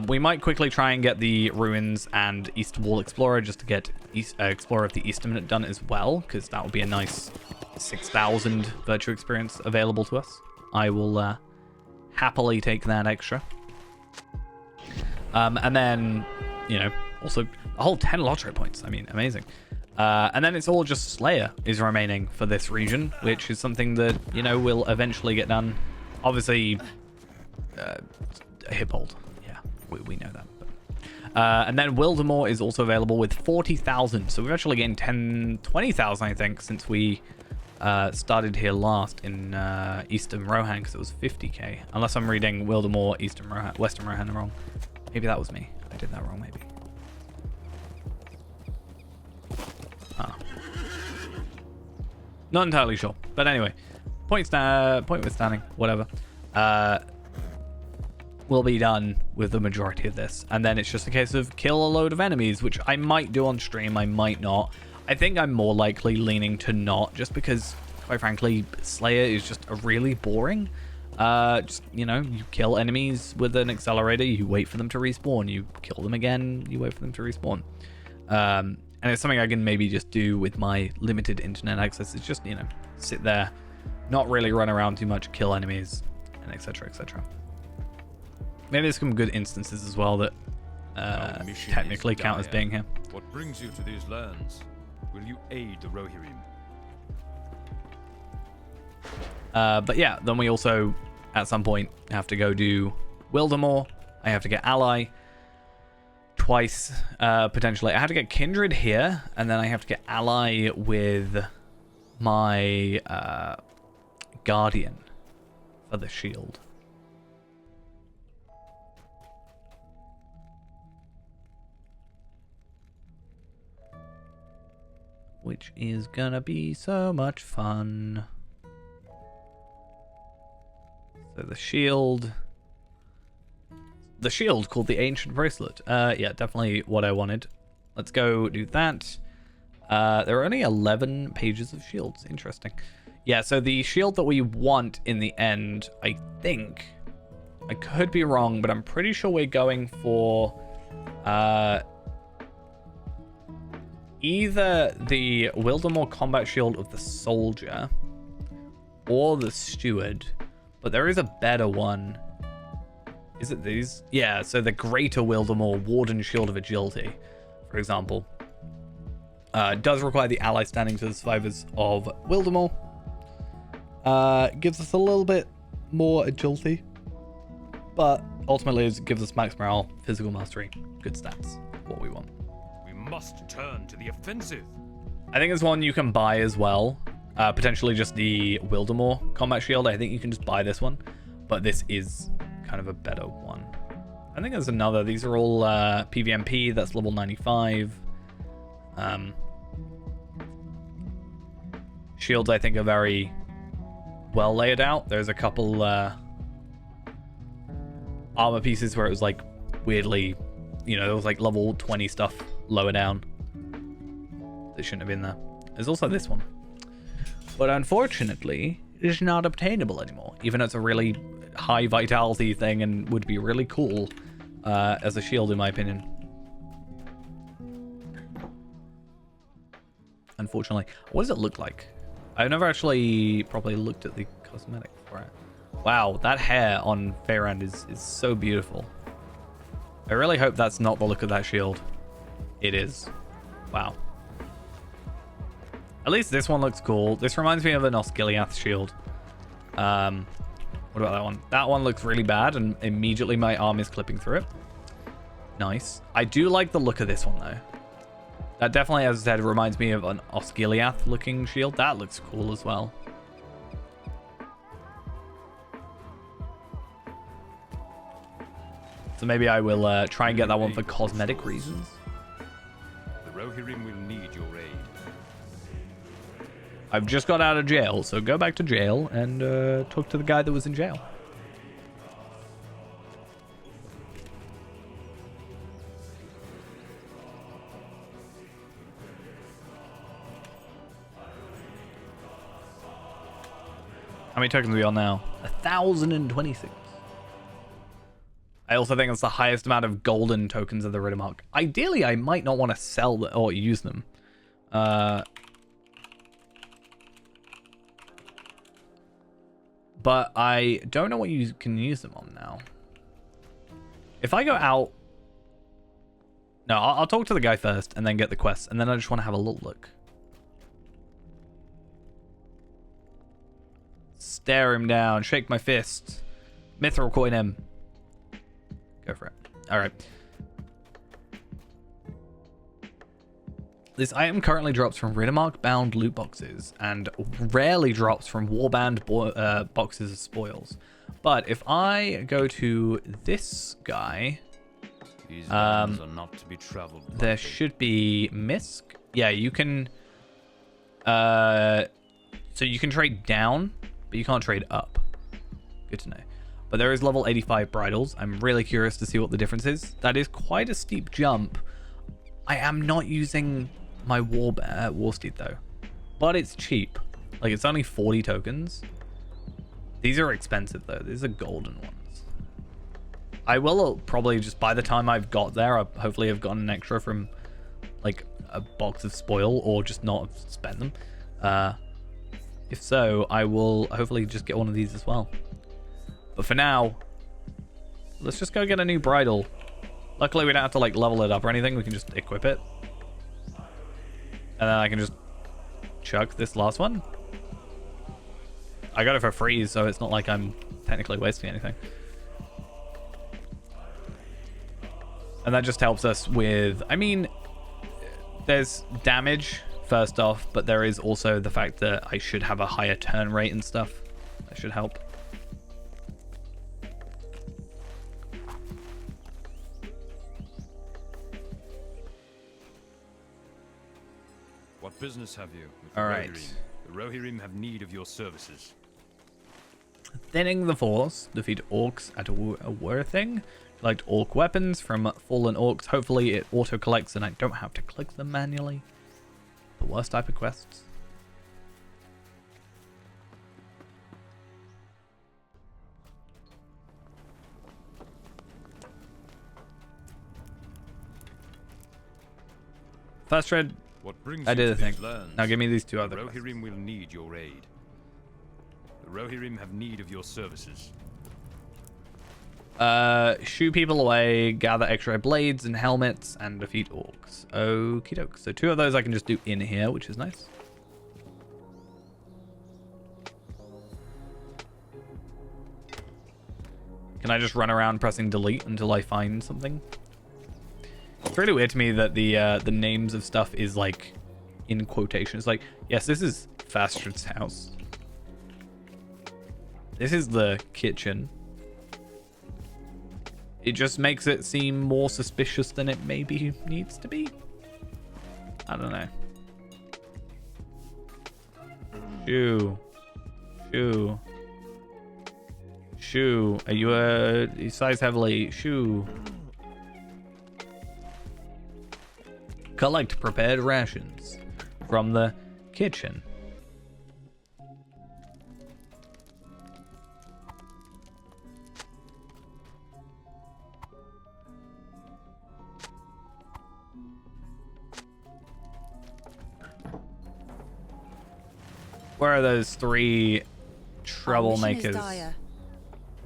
We might quickly try and get the Ruins and East Wall Explorer just to get Explorer of the Eastern done as well, because that would be a nice 6,000 virtue experience available to us. I will happily take that extra. And then, you know, also a whole 10 lottery points. I mean, amazing. And then it's all just Slayer is remaining for this region, which is something that, you know, will eventually get done. Obviously, Hippold. Yeah, we know that. But. And then Wildemore is also available with 40,000. So we've actually gained 20,000, I think, since we started here last in Eastern Rohan, because it was 50k. Unless I'm reading Wildemore, Western Rohan wrong. Maybe that was me. I did that wrong, maybe. Oh. Not entirely sure. But anyway, point withstanding, whatever. We'll be done with the majority of this. And then it's just a case of kill a load of enemies, which I might do on stream, I might not. I think I'm more likely leaning to not, just because, quite frankly, Slayer is just a really boring. Just, you know, you kill enemies with an accelerator, you wait for them to respawn, you kill them again, you wait for them to respawn. And it's something I can maybe just do with my limited internet access. It's just, you know, sit there, not really run around too much, kill enemies, and etc, etc. Maybe there's some good instances as well that technically count as being here. What brings you to these lands? Will you aid the Rohirrim? But yeah, then we also, at some point, have to go do Wildemore. I have to get Ally twice, potentially. I have to get Kindred here, and then I have to get Ally with my Guardian for the shield. Which is gonna be so much fun. So the shield called the Ancient Bracelet. Yeah, definitely what I wanted. Let's go do that. There are only 11 pages of shields. Interesting. Yeah, so the shield that we want in the end, I think, I could be wrong, but I'm pretty sure we're going for either the Wildemore combat shield of the soldier or the steward. But there is a better one. Is it these? Yeah, so the Greater Wildemore Warden Shield of Agility, for example, does require the ally standing to the survivors of Wildemore. Gives us a little bit more agility, but ultimately it gives us max morale, physical mastery, good stats, what we want. We must turn to the offensive. I think there's one you can buy as well. Potentially just the Wildemore combat shield. I think you can just buy this one, but this is kind of a better one. I think there's another. These are all PVMP. That's level 95. Shields, I think, are very well laid out. There's a couple armor pieces where it was like weirdly, you know, there was like level 20 stuff lower down that shouldn't have been there. There's also this one, but unfortunately it is not obtainable anymore, even though it's a really high vitality thing and would be really cool as a shield in my opinion. Unfortunately. What does it look like? I've never actually properly looked at the cosmetic for it. Wow, that hair on Feyrand is so beautiful. I really hope that's not the look of that shield. It is. Wow. At least this one looks cool. This reminds me of an Osgiliath shield. What about that one? That one looks really bad, and immediately my arm is clipping through it. Nice. I do like the look of this one, though. That definitely, as I said, reminds me of an Osgiliath looking shield. That looks cool as well. So maybe I will try and get that one for cosmetic reasons. The Rohirrim will need your aid. I've just got out of jail, so go back to jail and talk to the guy that was in jail. How many tokens are we on now? 1,026. I also think it's the highest amount of golden tokens of the Riddermark. Ideally, I might not want to sell them or use them. But I don't know what you can use them on now. If I go out... No, I'll talk to the guy first and then get the quest. And then I just want to have a little look. Stare him down. Shake my fist. Mithril coin him. Go for it. Alright. This item currently drops from Riddermark bound loot boxes and rarely drops from warband boxes of spoils. But if I go to this guy, These lands are not to be traveled. there should be Misk. Yeah, you can So you can trade down, but you can't trade up. Good to know. But there is level 85 bridles. I'm really curious to see what the difference is. That is quite a steep jump. I am not using my war steed though, but it's cheap. Like, it's only 40 tokens. These are expensive though. These are golden ones. I will probably just, by the time I've got there, I'll hopefully have gotten an extra from like a box of spoil, or just not have spent them. If so, I will hopefully just get one of these as well. But for now, let's just go get a new bridle. Luckily, we don't have to like level it up or anything. We can just equip it. And then I can just chuck this last one. I got it for free, so it's not like I'm technically wasting anything. And that just helps us with, I mean, there's damage first off, but there is also the fact that I should have a higher turn rate and stuff. That should help. What business have you with All the right. Rohirrim? The Rohirrim have need of your services. Thinning the Force. Defeat orcs at a Worthing. Collect orc weapons from fallen orcs. Hopefully it auto-collects and I don't have to click them manually. The worst type of quests. First trade. What brings I you did to the thing. these lands? Now give me these two The other quests. Rohirrim will need your aid. The Rohirrim have need of your services. Shoot people away, gather extra blades and helmets, and defeat orcs. Okie doke. So 2 of those I can just do in here, which is nice. Can I just run around pressing delete until I find something? It's really weird to me that the names of stuff is like in quotations. Like, yes, this is Fastred's house. This is the kitchen. It just makes it seem more suspicious than it maybe needs to be. I don't know. Shoe. Are you size heavily? Shoe. Collect prepared rations from the kitchen. Where are those 3 Our mission is troublemakers? dire.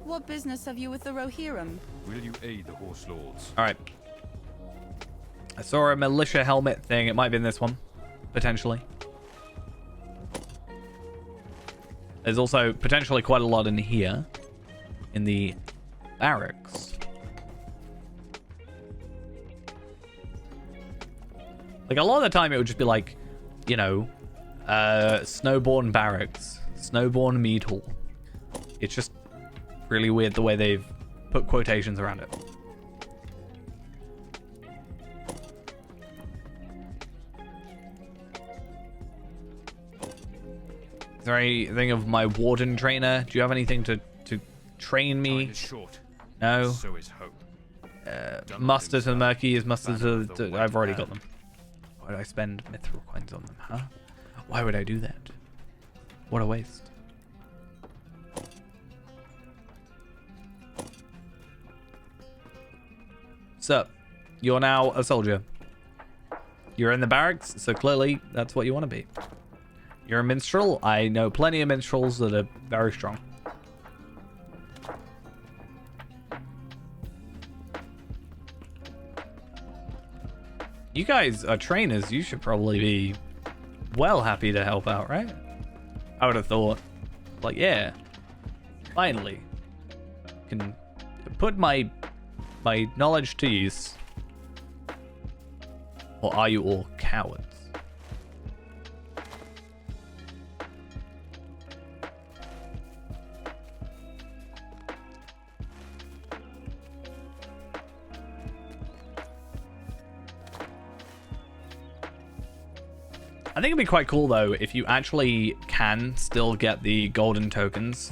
What business have you with the Rohirrim? Will you aid the Horse Lords? All right. I saw a militia helmet thing. It might be in this one, potentially. There's also potentially quite a lot in here, in the barracks. Like, a lot of the time it would just be like, you know, Snowborn Barracks, Snowborn Mead Hall. It's just really weird the way they've put quotations around it. Is there anything of my warden trainer? Do you have anything to train me? Time is short. No. So is hope. Muster to the Murky is muster to... I've already got them. Why did I spend mithril coins on them, huh? Why would I do that? What a waste. So, you're now a soldier. You're in the barracks, so clearly that's what you want to be. You're a minstrel. I know plenty of minstrels that are very strong. You guys are trainers. You should probably be well happy to help out, right? I would have thought. Like, yeah. Finally. Can put my knowledge to use. Or are you all cowards? I think it'd be quite cool though if you actually can still get the golden tokens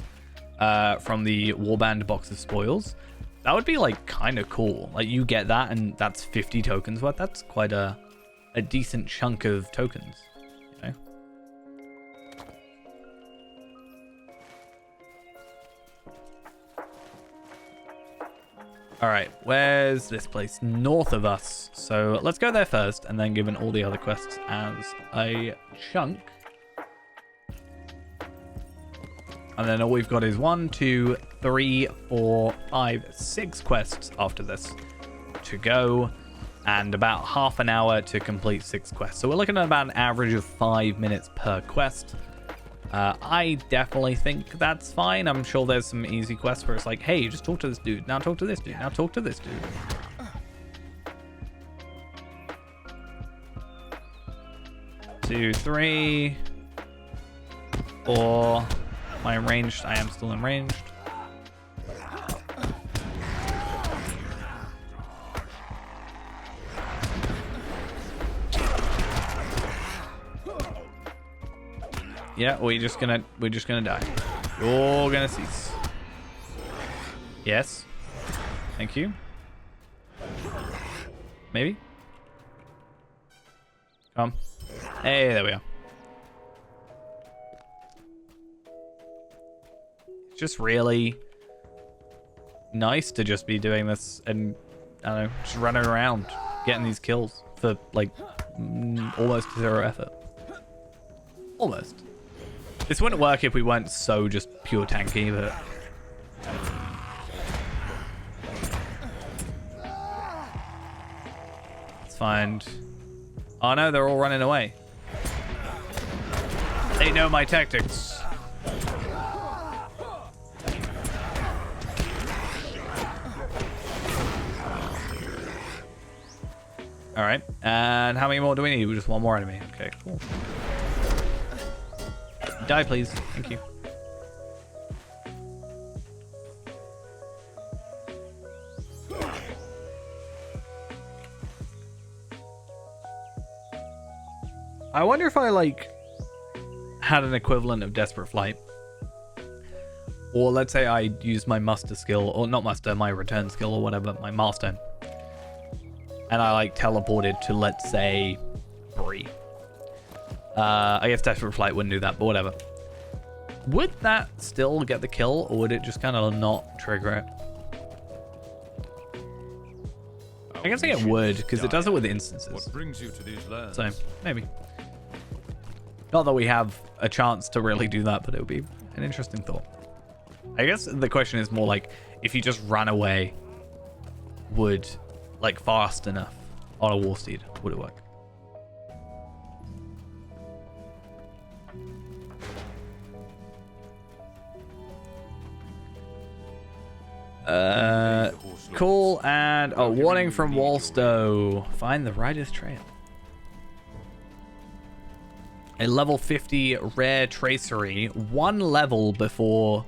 from the warband box of spoils. That would be like kind of cool. Like you get that and that's 50 tokens worth. That's quite a decent chunk of tokens, you know. All right, where's this place? North of us. So let's go there first and then given all the other quests as a chunk. And then all we've got is 1, 2, 3, 4, 5, 6 quests after this to go. And about half an hour to complete 6 quests. So we're looking at about an average of 5 minutes per quest. I definitely think that's fine. I'm sure there's some easy quests where it's like, hey, just talk to this dude. Now talk to this dude. Now talk to this dude. 2, 3, 4. Am I ranged? I am still in ranged. Yeah, we're just gonna die. You're gonna cease. Yes. Thank you. Maybe. Come. Hey, there we are. It's just really nice to just be doing this and I don't know, just running around getting these kills for like almost 0 effort. Almost. This wouldn't work if we weren't so just pure tanky, but... Let's find... Oh no, they're all running away. They know my tactics. Alright, and how many more do we need? Just one more enemy. Okay, cool. Die, please. Thank you. I wonder if I, like, had an equivalent of Desperate Flight. Or let's say I used my muster skill, or not muster, my return skill or whatever, my milestone. And I, like, teleported to, let's say, Bree. I guess Desperate Flight wouldn't do that, but whatever. Would that still get the kill, or would it just kind of not trigger it? I guess it would, because it does it with instances. What brings you to these lands? So, maybe. Not that we have a chance to really do that, but it would be an interesting thought. I guess the question is more like, if you just ran away, would, like, fast enough on a war steed, would it work? Cool, and a warning from Walstow. Find the rider's trail. A level 50 rare tracery, 1 level before...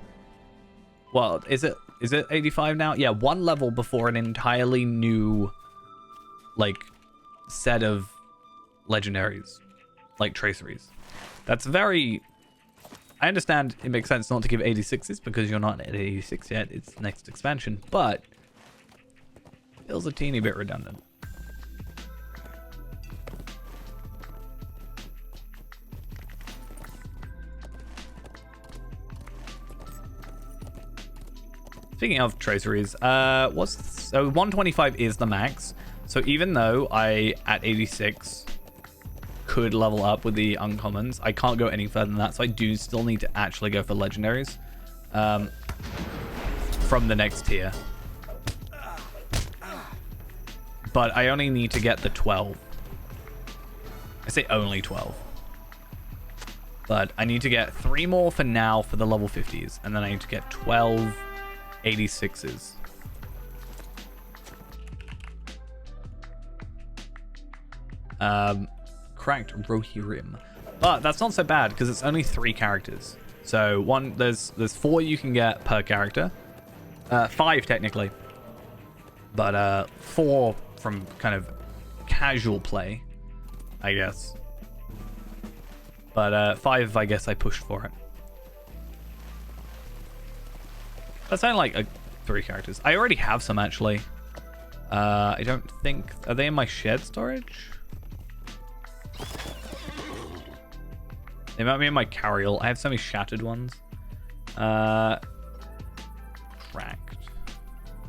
Well, is it 85 now? Yeah, 1 level before an entirely new, like, set of legendaries, like traceries. That's very... I understand it makes sense not to give 86s because you're not at 86 yet. It's next expansion, but feels a teeny bit redundant. Speaking of traceries, so 125 is the max. So even though I at 86 could level up with the uncommons, I can't go any further than that, so I do still need to actually go for legendaries from the next tier. But I only need to get the 12. I say only 12. But I need to get 3 more for now for the level 50s, and then I need to get 12 86s. Cracked Rohirrim. But that's not so bad because it's only 3 characters. So there's 4 you can get per character. 5 technically. But 4 from kind of casual play, I guess. But 5, I guess I pushed for it. That's only like 3 characters. I already have some, actually. I don't think... Are they in my shared storage? They might be in my carryall. I have so many shattered ones. Cracked.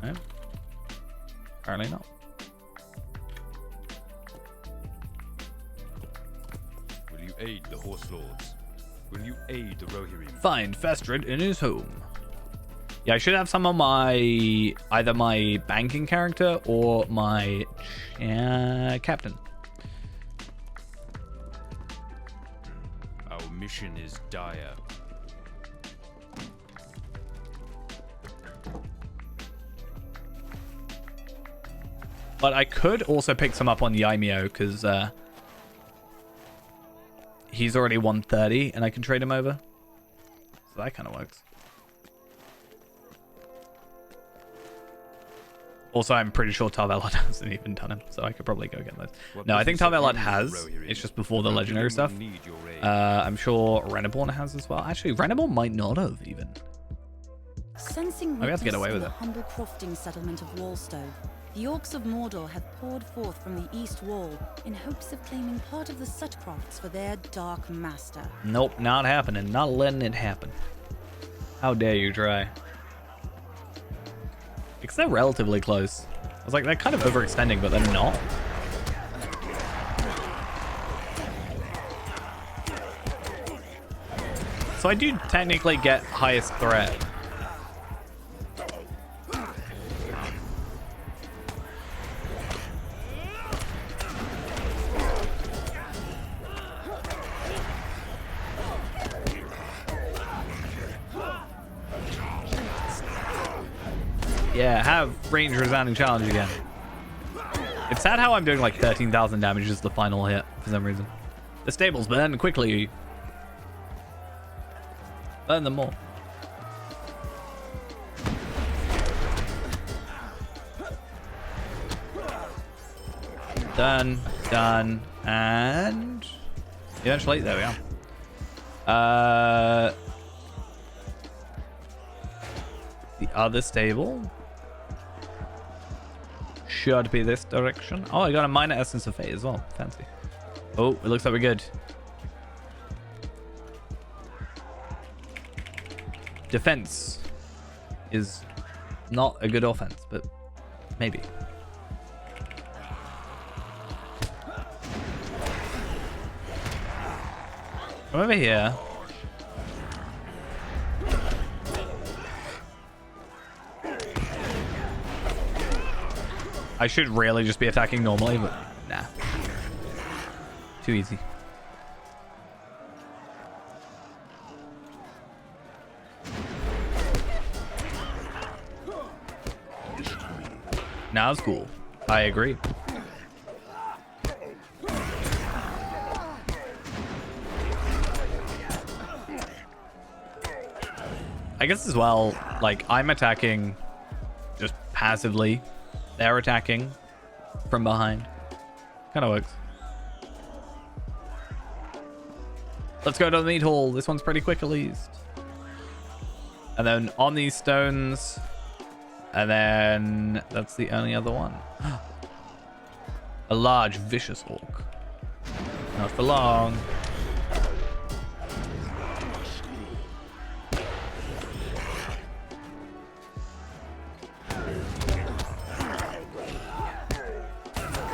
No? Apparently not. Will you aid the Horse Lords? Will you aid the Rohirrim? Find Festred in his home. Yeah, I should have some on my... either my banking character or my captain. Our mission is dire. But I could also pick some up on Yaimio, because he's already 130, and I can trade him over. So that kind of works. Also, I'm pretty sure Tarvelod hasn't even done him, so I could probably go get those. No, I think Tarvelod has. It's just before the legendary stuff. I'm sure Reneborn has as well. Actually, Reneborn might not have even. Sensing Maybe I have to get away with the it. humble crofting settlement of Wallstow, the Orcs of Mordor have poured forth from the east wall in hopes of claiming part of the Sutcrofts for their dark master. Nope, not happening. Not letting it happen. How dare you try? Because they're relatively close. I was like, they're kind of overextending, but they're not. So I do technically get highest threat. Yeah, have range resounding challenge again. It's sad how I'm doing like 13,000 damage as the final hit for some reason. The stables burn quickly. Burn them more. Done, done, and eventually, there we are. The other stable should be this direction. Oh, I got a minor essence of fate as well. Fancy. Oh, it looks like we're good. Defense is not a good offense, but maybe. Come over here. I should really just be attacking normally, but nah. Too easy. Now it's cool. I agree. I guess as well, like, I'm attacking just passively. They're attacking from behind. Kind of works. Let's go to the meat hall. This one's pretty quick at least. And then on these stones. And then that's the only other one. A large, vicious orc. Not for long.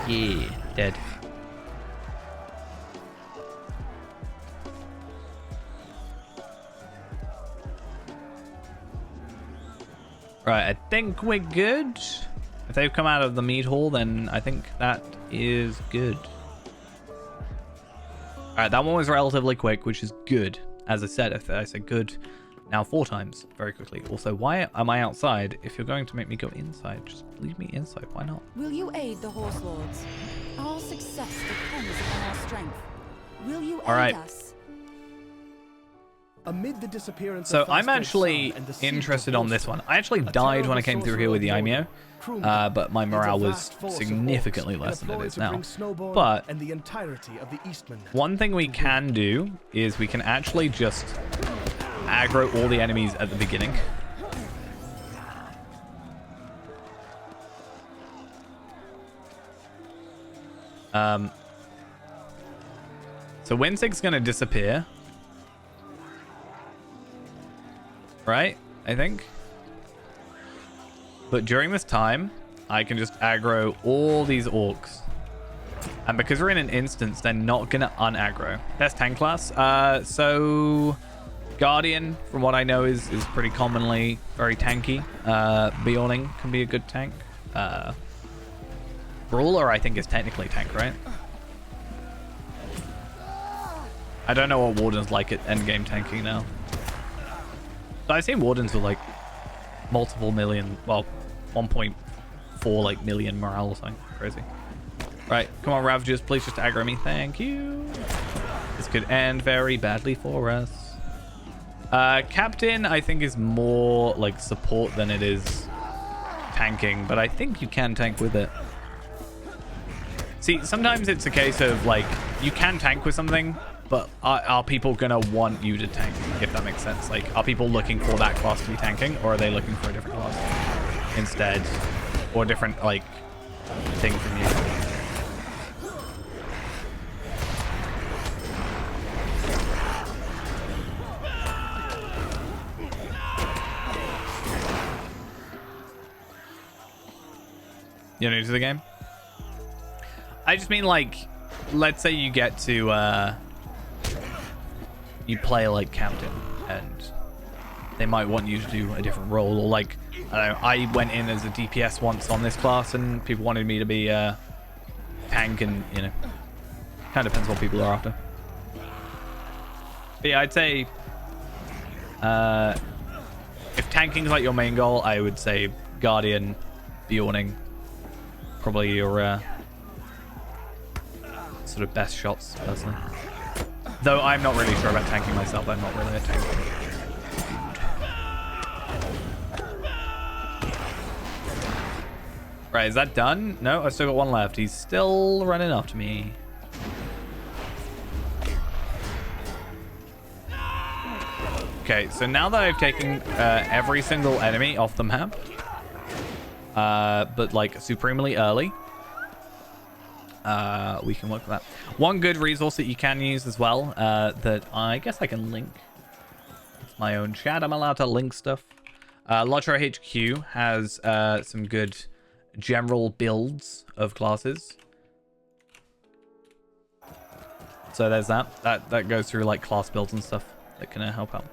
Yeah, dead. Right, I think we're good. If they've come out of the meat hall, then I think that is good. Alright, that one was relatively quick, which is good. As I said, I said good now 4 times very quickly. Also, why am I outside? If you're going to make me go inside, just leave me inside. Why not? Will you aid the Horse Lords? Our success depends upon our strength. Will you aid us? Amid the disappearance So of I'm Fastred's actually son and the siege of interested on this Warsaw, one. I actually a died when I terrible came through here with the sorcerer of Aimio, Krumka but my leads a morale was vast force of significantly orcs less in than a it ploy is to now. bring Snowborn But and the entirety of the Eastman one thing we can do is we can actually just aggro all the enemies at the beginning. So Winsig's gonna disappear. Right? I think. But during this time, I can just aggro all these orcs. And because we're in an instance, they're not gonna unaggro. Best tank class. So Guardian, from what I know, is pretty commonly very tanky. Bjorning can be a good tank. Brawler, I think, is technically tank, right? I don't know what Warden's like at endgame tanking now. But I've seen Wardens with like multiple million, well, 1.4 like million morale or something crazy. Right, come on, Ravagers, please just aggro me. Thank you. This could end very badly for us. Captain, I think, is more like support than it is tanking, but I think you can tank with it. See, sometimes it's a case of like you can tank with something, but are people gonna want you to tank, if that makes sense? Like, are people looking for that class to be tanking, or are they looking for a different class instead, or a different like thing from you? You're new to the game? I just mean, like, let's say you get to you play like Captain, and they might want you to do a different role, or like, I don't know, I went in as a DPS once on this class and people wanted me to be tank, and you know, kind of depends what people are after. But yeah, I'd say if tanking's like your main goal, I would say Guardian, Bjorning, probably your sort of best shots personally. Though I'm not really sure about tanking myself. I'm not really a tank. Right, is that done? No, I've still got one left. He's still running after me. Okay, so now that I've taken every single enemy off the map, but like supremely early, we can work with that. One good resource that you can use as well, that I guess I can link. It's my own chat. I'm allowed to link stuff. Lotro HQ has some good general builds of classes. So there's that. That goes through like class builds and stuff that can help out.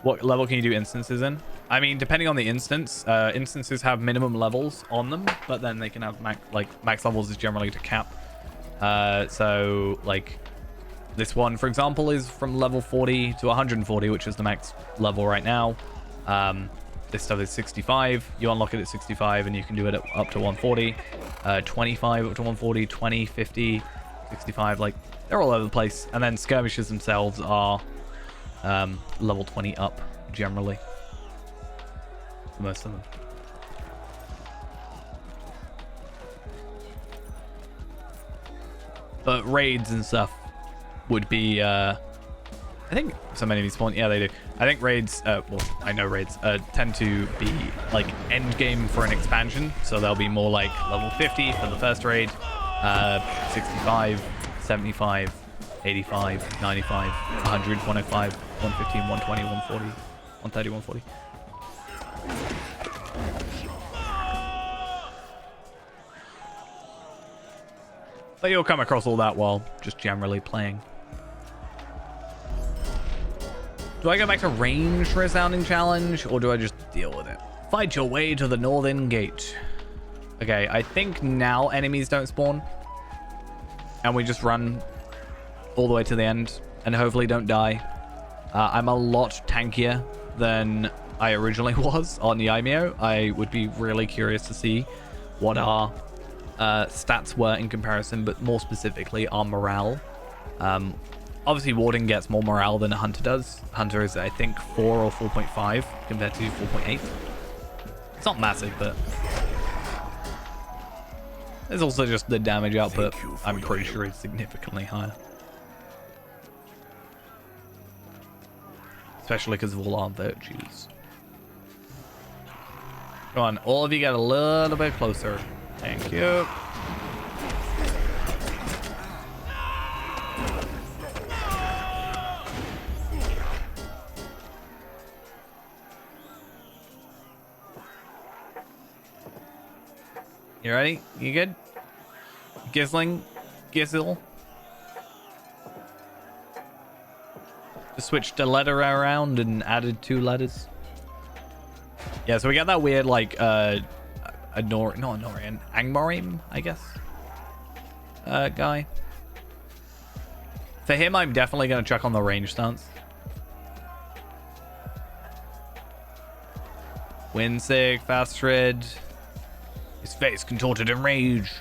What level can you do instances in? I mean, depending on the instance, instances have minimum levels on them, but then they can have max levels is generally to cap. So like this one, for example, is from level 40 to 140, which is the max level right now. This stuff is 65. You unlock it at 65, and you can do it up to 140, 25 up to 140, 20, 50, 65. Like, they're all over the place. And then skirmishes themselves are level 20 up generally. For most of them. But raids and stuff would be I think some enemies spawn. Yeah, they do. I think raids, well, I know raids tend to be like end game for an expansion. So they'll be more like level 50 for the first raid, 65, 75, 85, 95, 100, 105, 115, 120, 140, 130, 140. But you'll come across all that while just generally playing. Do I go back to range resounding challenge, or do I just deal with it? Fight your way to the northern gate. Okay, I think now enemies don't spawn. And we just run all the way to the end and hopefully don't die. I'm a lot tankier than I originally was on the Aimio. I would be really curious to see what our stats were in comparison, but more specifically our morale. Obviously, warding gets more morale than a hunter does. Hunter is, I think, 4 or 4.5 compared to 4.8. It's not massive, but there's also just the damage output. I'm pretty sure it's significantly higher. Especially because of all our virtues. Come on, all of you get a little bit closer. Thank you. You ready? You good? Gizzling? Gizzle? Just switched a letter around and added 2 letters. Yeah, so we got that weird, like, not Anorian, Angmorim, I guess, guy. For him, I'm definitely going to chuck on the range stance. Windsig, fast shred. His face contorted in rage.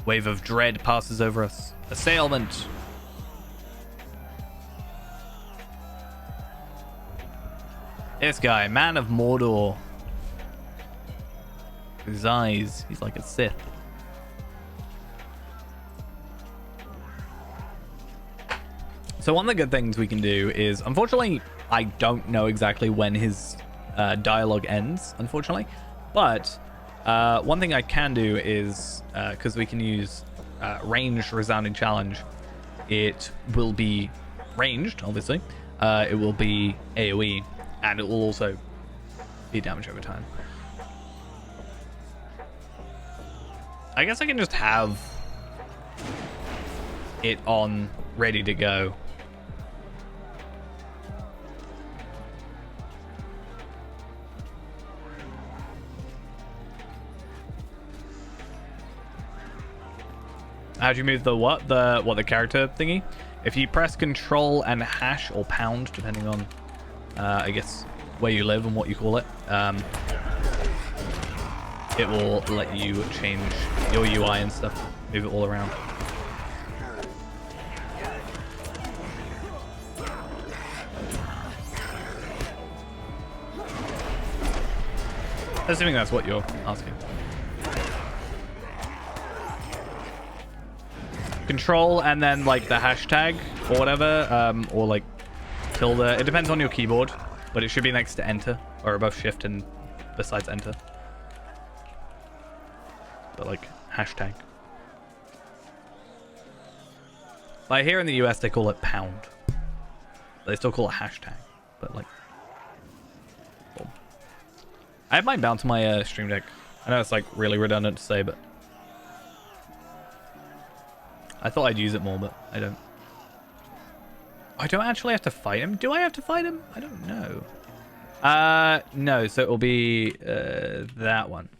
Wave of dread passes over us. Assailment. This guy, Man of Mordor. His eyes, he's like a Sith. So one of the good things we can do is, unfortunately, I don't know exactly when his dialogue ends, unfortunately. But one thing I can do is, because we can use ranged resounding challenge, it will be ranged, obviously. It will be AoE, and it will also be damage over time. I guess I can just have it on, ready to go. How do you move the what? The character thingy? If you press Control and hash or pound, depending on, I guess, where you live and what you call it, it will let you change your UI and stuff, move it all around. Assuming that's what you're asking. Control and then like the hashtag or whatever, or like tilde. It depends on your keyboard, but it should be next to enter or above shift and besides enter. But like hashtag. Like here in the US they call it pound. They still call it hashtag, but like. Cool. I have mine bound to my stream deck. I know it's like really redundant to say, but I thought I'd use it more, but I don't. I don't actually have to fight him. Do I have to fight him? I don't know. No, so it'll be that one.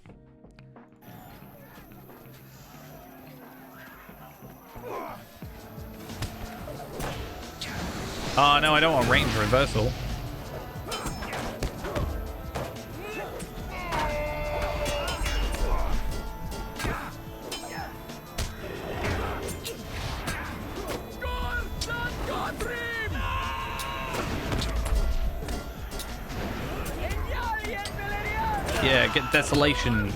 Oh, no, I don't want range reversal. Yeah, get desolation.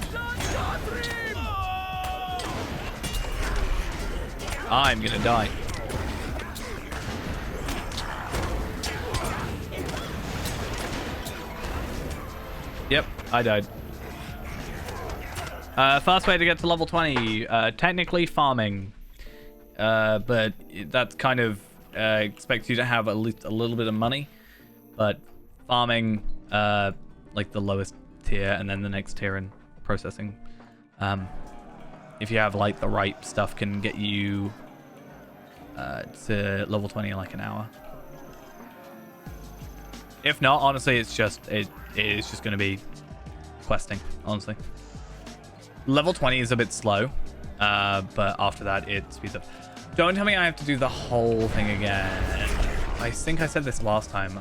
I'm gonna die. Yep, I died. Fast way to get to level 20. Technically farming. But that kind of expects you to have at least a little bit of money. But farming, like the lowest tier and then the next tier in processing, if you have like the right stuff, can get you to level 20 in like an hour. If not, honestly, it's just it is just going to be questing, honestly. Level 20 is a bit slow, but after that it speeds up. Don't tell me I have to do the whole thing again. I think I said this last time.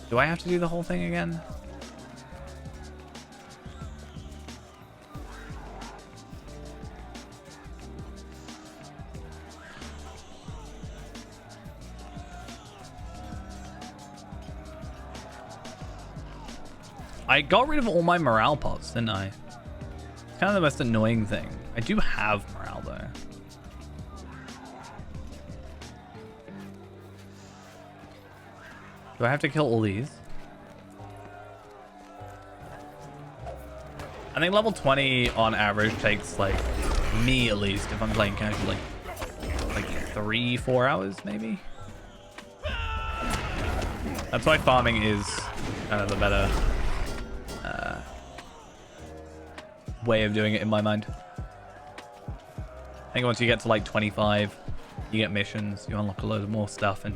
Do I have to do the whole thing again? I got rid of all my morale pots, didn't I? It's kind of the most annoying thing. I do have morale, though. Do I have to kill all these? I think level 20 on average takes, like, me at least, if I'm playing casually, like 3-4 hours, maybe? That's why farming is kind of the better way of doing it in my mind. I think once you get to like 25, you get missions, you unlock a load of more stuff, and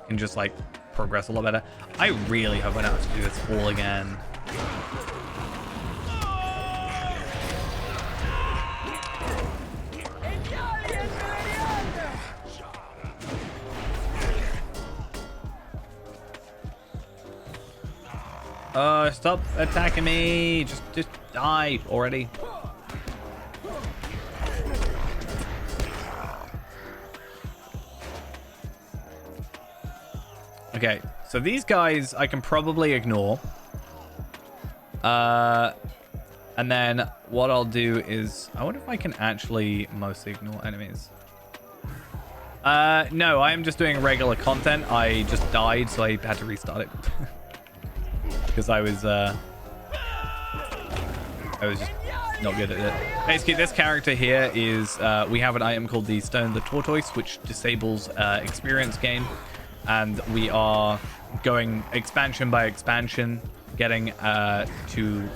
can just like progress a lot better. I really hope I don't have to do this all again. Stop attacking me. Just die already. Okay, so these guys I can probably ignore. And then what I'll do is, I wonder if I can actually mostly ignore enemies. No, I am just doing regular content. I just died, so I had to restart it. Because I was just not good at it. Basically, this character here is, we have an item called the Stone the Tortoise, which disables experience gain. And we are going expansion by expansion, getting to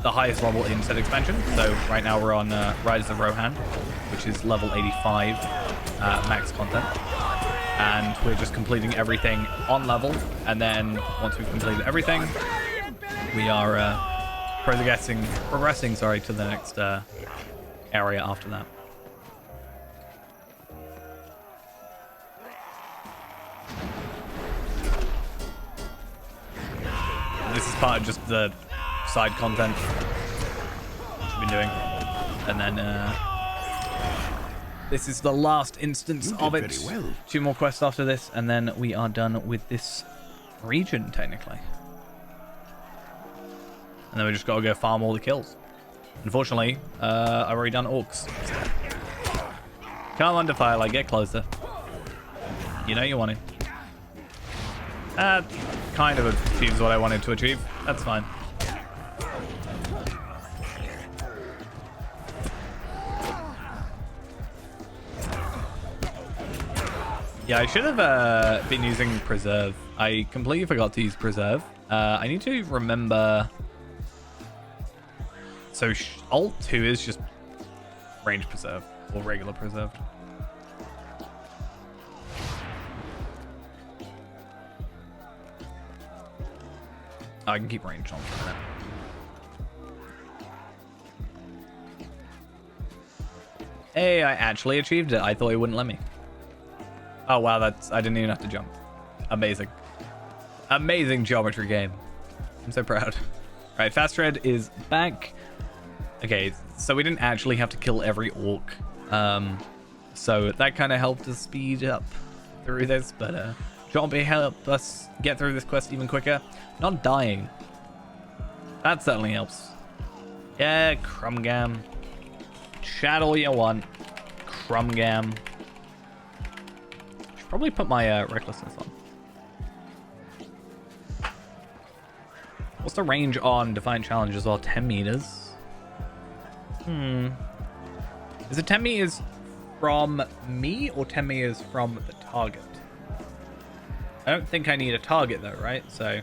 the highest level in said expansion. So right now we're on Riders of Rohan, which is level 85 max content. And we're just completing everything on level. And then once we've completed everything, we are progressing to the next area after that. This is part of just the side content we've been doing. And then this is the last instance of it. Very well. 2 more quests after this, and then we are done with this region, technically. And then we just gotta go farm all the kills. Unfortunately, I've already done orcs. Come on, Defile, get closer. You know you want to. That kind of achieves what I wanted to achieve. That's fine. Yeah, I should have been using Preserve. I completely forgot to use Preserve. I need to remember... So Alt 2 is just range Preserve, or regular Preserve. I can keep range on for a minute. Hey, I actually achieved it. I thought it wouldn't let me. Oh wow, I didn't even have to jump. Amazing. Amazing geometry game. I'm so proud. Right, Fast Red is back. Okay, so we didn't actually have to kill every orc. So that kind of helped us speed up through this, but Jumpy helped us get through this quest even quicker. Not dying. That certainly helps. Yeah, Crumgam. Chat all you want. Crumgam. Should probably put my recklessness on. What's the range on Defiant Challenge as well? 10 meters. Is it 10 meters from me or 10 meters from the target? I don't think I need a target though, right? So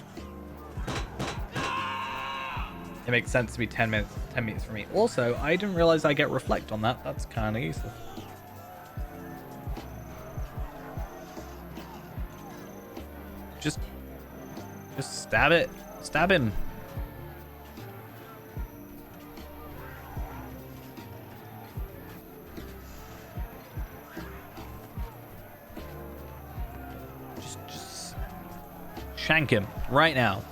it makes sense to be 10 meters from me. Also, I didn't realize I get reflect on that. That's kind of useful. Just stab it. Stab him. Just shank him right now.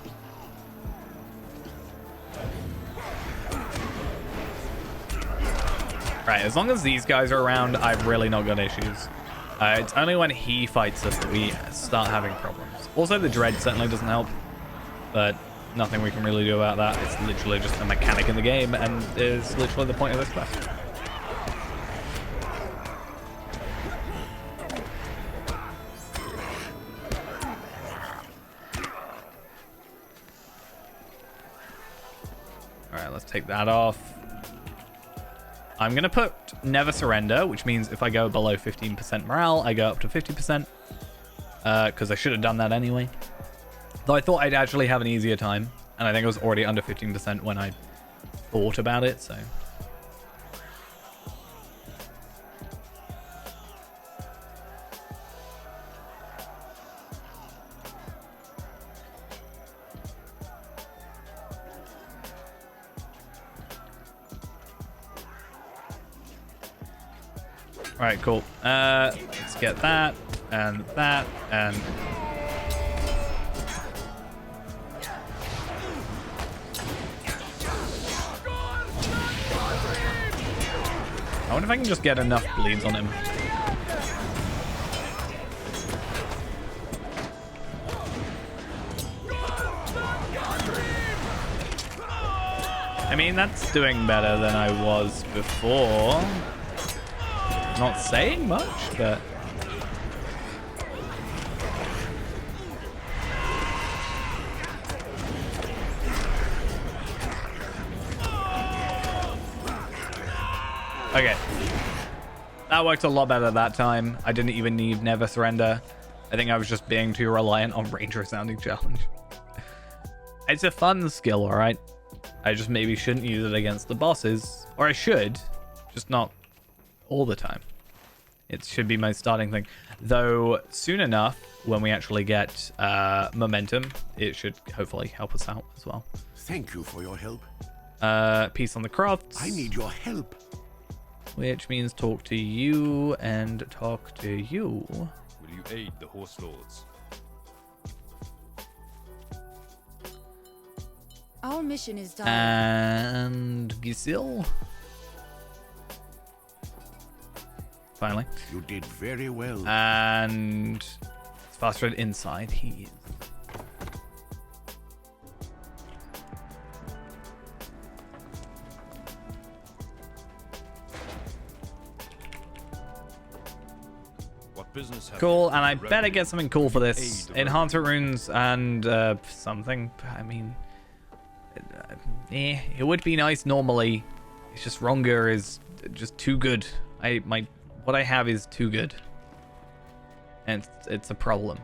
Right, as long as these guys are around, I've really not got issues. It's only when he fights us that we start having problems. Also, the dread certainly doesn't help. But nothing we can really do about that. It's literally just a mechanic in the game, and is literally the point of this quest. Alright, let's take that off. I'm going to put never surrender, which means if I go below 15% morale, I go up to 50%. Because I should have done that anyway. Though I thought I'd actually have an easier time. And I think I was already under 15% when I thought about it, so... Alright, cool. Let's get that, and that, and... I wonder if I can just get enough bleeds on him. I mean, that's doing better than I was before. Not saying much, but... Okay. That worked a lot better that time. I didn't even need Never Surrender. I think I was just being too reliant on Ranger Sounding Challenge. It's a fun skill, alright? I just maybe shouldn't use it against the bosses. Or I should, just not all the time. It should be my starting thing. Though, soon enough, when we actually get momentum, it should hopefully help us out as well. Thank you for your help. Peace on the crofts. I need your help. Which means talk to you and talk to you. Will you aid the Horse Lords? Our mission is done. And Gisil. Finally. You did very well. And faster inside he is. Business cool, and I better get something cool for this. Enhancer runes and something. I mean, it would be nice normally. It's just Ronger is just too good. What I have is too good, and it's a problem.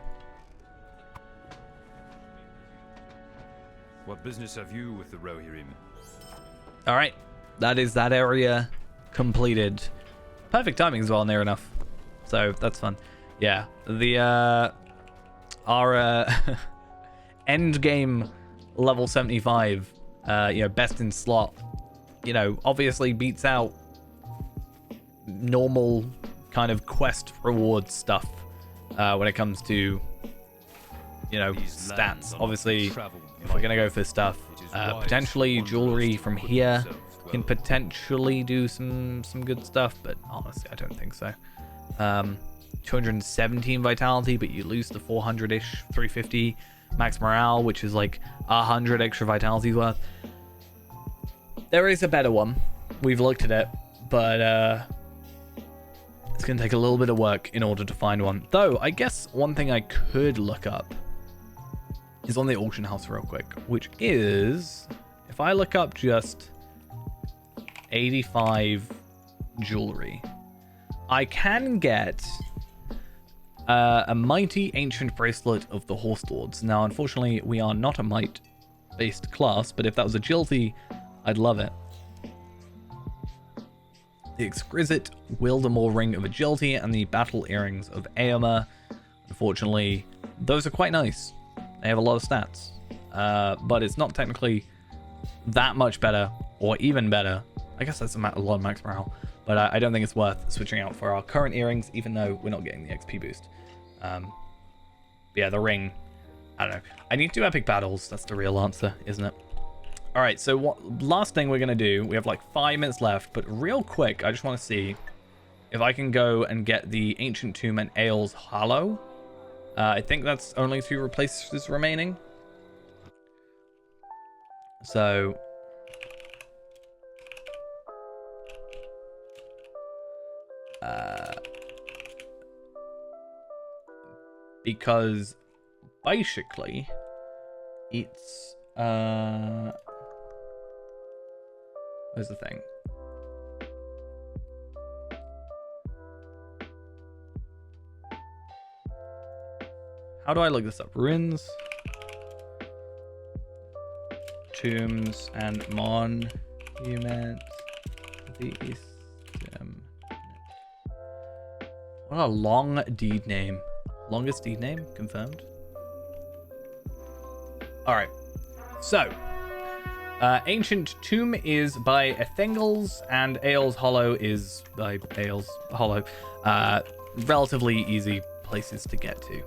What business have you with the Rohirrim? All right, that is that area completed. Perfect timing as well, near enough. So that's fun. Yeah, our end game level 75, best in slot, obviously beats out normal kind of quest reward stuff when it comes to stats. Obviously, if we're gonna go for stuff, potentially jewelry from here can potentially do some good stuff, but honestly, I don't think so. 217 vitality, but you lose the 400-ish, 350 max morale, which is like 100 extra vitality's worth. There is a better one. We've looked at it, but it's going to take a little bit of work in order to find one. Though, I guess one thing I could look up is on the auction house real quick, which is, if I look up just 85 jewelry, I can get a mighty ancient bracelet of the Horse Lords. Now, unfortunately, we are not a might-based class, but if that was agility, I'd love it. The exquisite Wildemore Ring of Agility and the Battle Earrings of Aomer. Unfortunately, those are quite nice. They have a lot of stats, but it's not technically that much better, or even better. I guess that's a lot of max morale. But I don't think it's worth switching out for our current earrings, even though we're not getting the XP boost. Yeah, the ring. I don't know. I need to do epic battles. That's the real answer, isn't it? All right, so last thing we're going to do, we have like 5 minutes left, but real quick, I just want to see if I can go and get the Ancient Tomb and Ailes Hollow. I think that's only 2 replaces remaining. So because basically it's where's the thing? How do I look this up? Ruins, tombs, and monuments. The Eastern. What a long deed name. Longest deed name confirmed. All right. So, Ancient Tomb is by Ethengels, and Ael's Hollow is by Ael's Hollow. Relatively easy places to get to.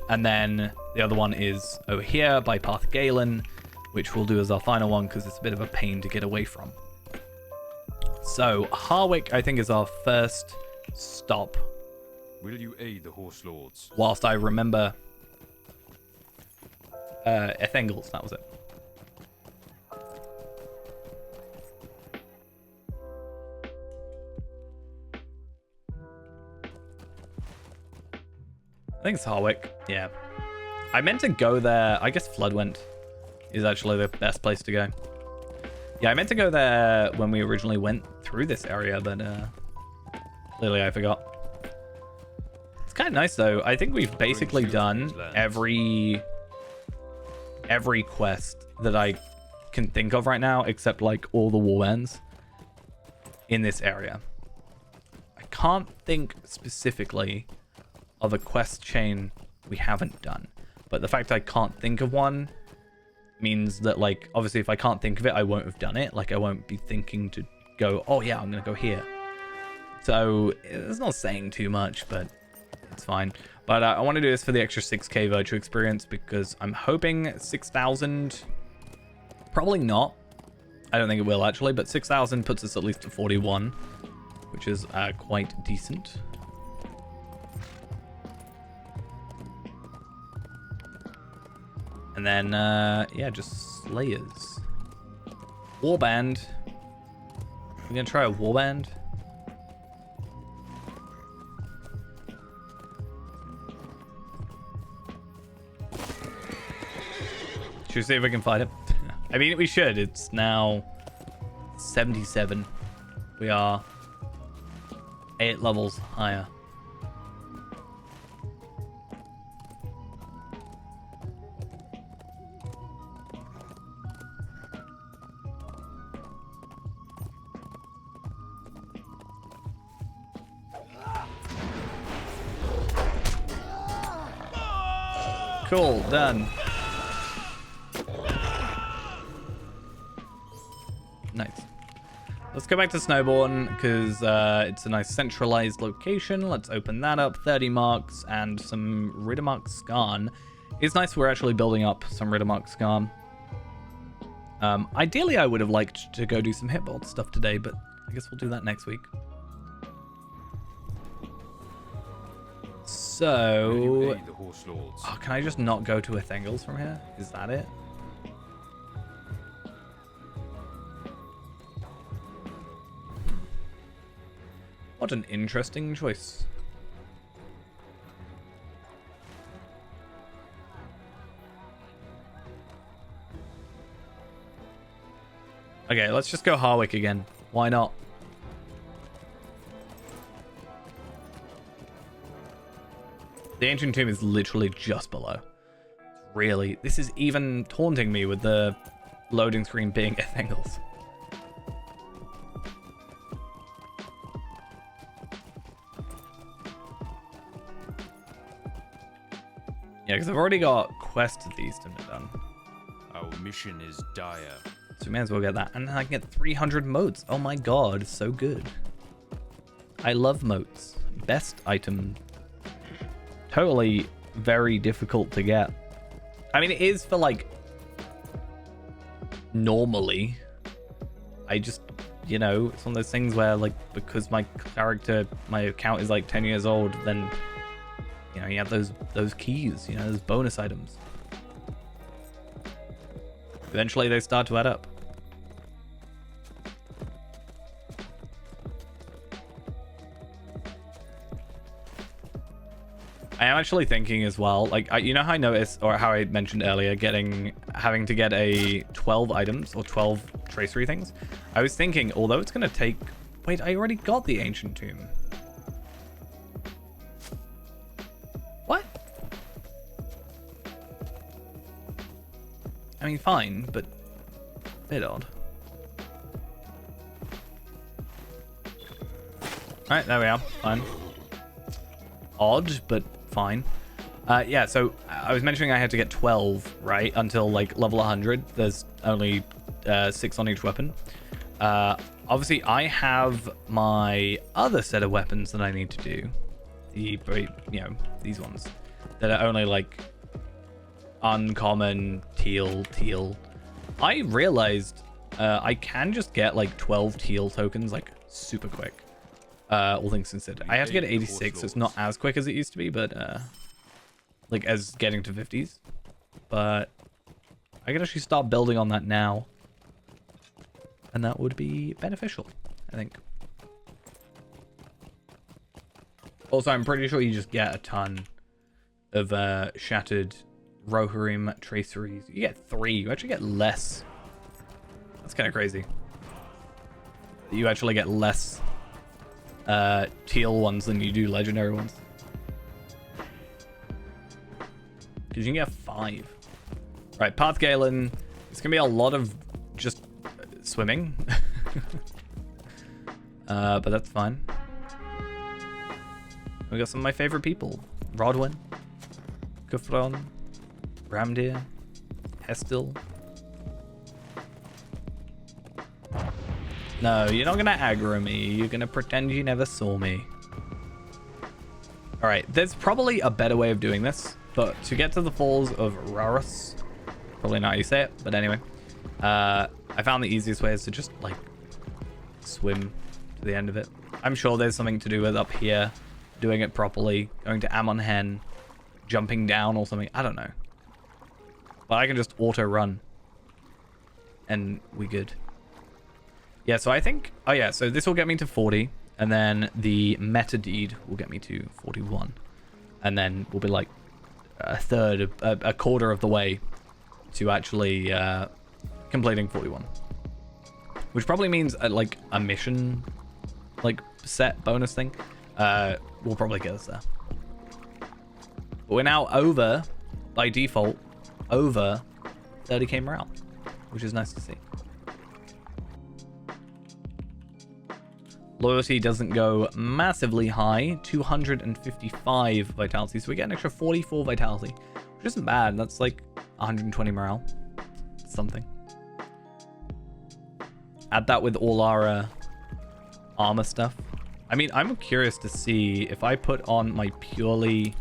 And then the other one is over here by Path Galen, which we'll do as our final one because it's a bit of a pain to get away from. So Harwick, I think, is our first stop. Will you aid the Horse Lords? Whilst I remember Ethengels, that was it. I think it's Harwick. Yeah. I meant to go there. I guess Floodwent is actually the best place to go. Yeah, I meant to go there when we originally went through this area, but clearly I forgot. It's kind of nice though. I think we've basically done every quest that I can think of right now, except like all the warbands in this area. I can't think specifically of a quest chain we haven't done, but the fact I can't think of one means that, like, obviously if I can't think of it, I won't have done it. Like, I won't be thinking to go, oh yeah, I'm gonna go here. So it's not saying too much, but it's fine. But I want to do this for the extra 6k virtual experience because I'm hoping 6,000, probably not, I don't think it will actually, but 6,000 puts us at least to 41, which is quite decent. And then, yeah, just Slayers. Warband. We're gonna try a warband. Should we see if we can fight it? I mean, we should. It's now 77. We are 8 levels higher. Cool, done. Nice. Let's go back to Snowbourne because it's a nice centralized location. Let's open that up. 30 marks and some Riddermark Skarn. It's nice we're actually building up some Riddermark Skarn. Ideally, I would have liked to go do some Hitbolt stuff today, but I guess we'll do that next week. So, oh, can I just not go to Ethengels from here? Is that it? What an interesting choice. Okay, let's just go Harwick again. Why not? The Ancient Tomb is literally just below. Really, this is even taunting me with the loading screen being Ethengels. Yeah, because I've already got quests of these to be done. Our mission is dire. So we may as well get that. And I can get 300 motes. Oh my god, so good. I love motes. Best item. Totally very difficult to get. I mean, it is for, like, normally. I just, you know, it's one of those things where, like, because my account is, like, 10 years old, then, you know, you have those keys, you know, those bonus items. Eventually they start to add up. I am actually thinking as well, like, you know how I noticed, or how I mentioned earlier, having to get a 12 items or 12 tracery things? I was thinking, although it's going to take... Wait, I already got the ancient tomb. What? I mean, fine, but a bit odd. Alright, there we are. Fine. Odd, but fine. Yeah, so I was mentioning I had to get 12, right? Until, like, level 100. There's only 6 on each weapon. Obviously, I have my other set of weapons that I need to do. You know, these ones. That are only, like, uncommon, teal. I realized I can just get, like, 12 teal tokens, like, super quick. All things considered. I have to get 86, so it's not as quick as it used to be, but, like, as getting to 50s. But I can actually start building on that now. And that would be beneficial, I think. Also, I'm pretty sure you just get a ton of shattered Rohirrim traceries. You get 3. You actually get less. That's kind of crazy. You actually get less teal ones than you do legendary ones. Because you can get 5. Right, Path Galen. It's going to be a lot of just swimming. But that's fine. We got some of my favorite people. Rodwin, Gufron, Ramdir, Hestil. No, you're not gonna aggro me. You're gonna pretend you never saw me. Alright, there's probably a better way of doing this, but to get to the Falls of Rarus, probably not how you say it, but anyway, I found the easiest way is to just, like, swim to the end of it. I'm sure there's something to do with up here, doing it properly, going to Ammon Hen, jumping down or something. I don't know. But I can just auto-run. And we good. Yeah, so I think... Oh, yeah, so this will get me to 40. And then the meta deed will get me to 41. And then we'll be, like, a quarter of the way to actually completing 41. Which probably means, like, a mission, like, set bonus thing. Will probably get us there. But we're now over, by default, over 30k morale, which is nice to see. Loyalty doesn't go massively high, 255 vitality, so we get an extra 44 vitality, which isn't bad. That's like 120 morale, something. Add that with all our armor stuff. I mean, I'm curious to see if I put on my purely...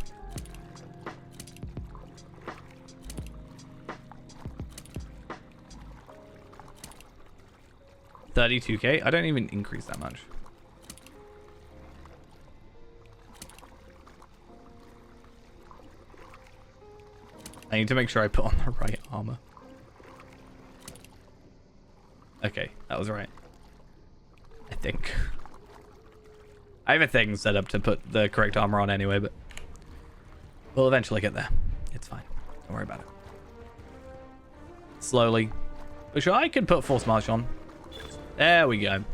$32k? I don't even increase that much. I need to make sure I put on the right armor. Okay, that was right. I think. I have a thing set up to put the correct armor on anyway, but we'll eventually get there. It's fine. Don't worry about it. Slowly. But sure, I could put Force March on. There we go.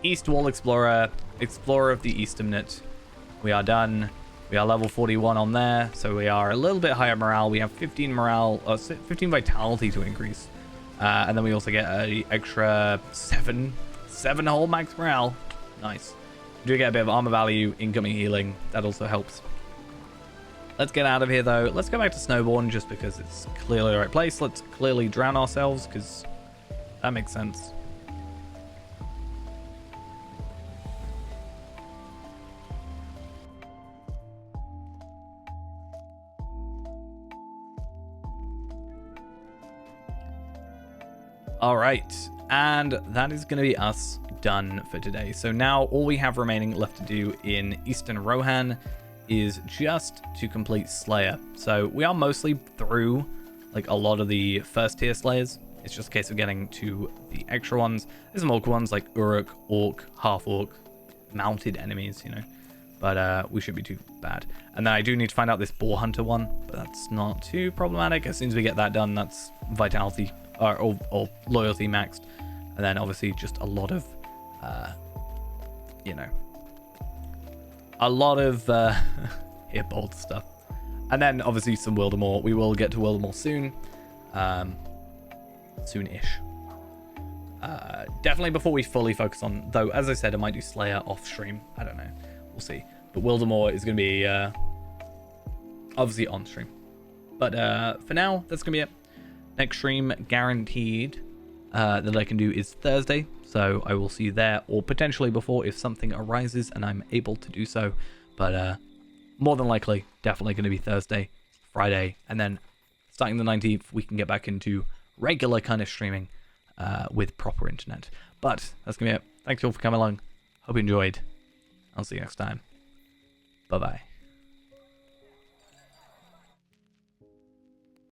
East Wall Explorer. Explorer of the Easternnet. We are done. We are level 41 on there, so we are a little bit higher morale. We have 15 morale, 15 vitality to increase. And then we also get an extra 7 whole max morale. Nice. We do get a bit of armor value, incoming healing. That also helps. Let's get out of here, though. Let's go back to Snowbourne, just because it's clearly the right place. Let's clearly drown ourselves, because that makes sense. All right, and that is going to be us done for today. So now all we have remaining left to do in Eastern Rohan is just to complete Slayer. So we are mostly through like a lot of the first tier Slayers. It's just a case of getting to the extra ones. There's some awkward ones like Uruk, Orc, Half-Orc, mounted enemies, you know. But we shouldn't be too bad. And then I do need to find out this Boar Hunter one, but that's not too problematic. As soon as we get that done, that's Vitality or Loyalty maxed. And then obviously just a lot of, you know, a lot of bold stuff. And then obviously some Wildemore. We will get to Wildemore soon. Soon-ish. Definitely before we fully focus on, though, as I said, I might do Slayer off stream. I don't know. We'll see. But Wildemore is going to be obviously on stream. But for now, that's going to be it. Next stream guaranteed that I can do is Thursday. So I will see you there, or potentially before if something arises and I'm able to do so. But more than likely, definitely going to be Thursday, Friday, and then starting the 19th, we can get back into regular kind of streaming with proper internet. But that's going to be it. Thanks all for coming along. Hope you enjoyed. I'll see you next time. Bye-bye.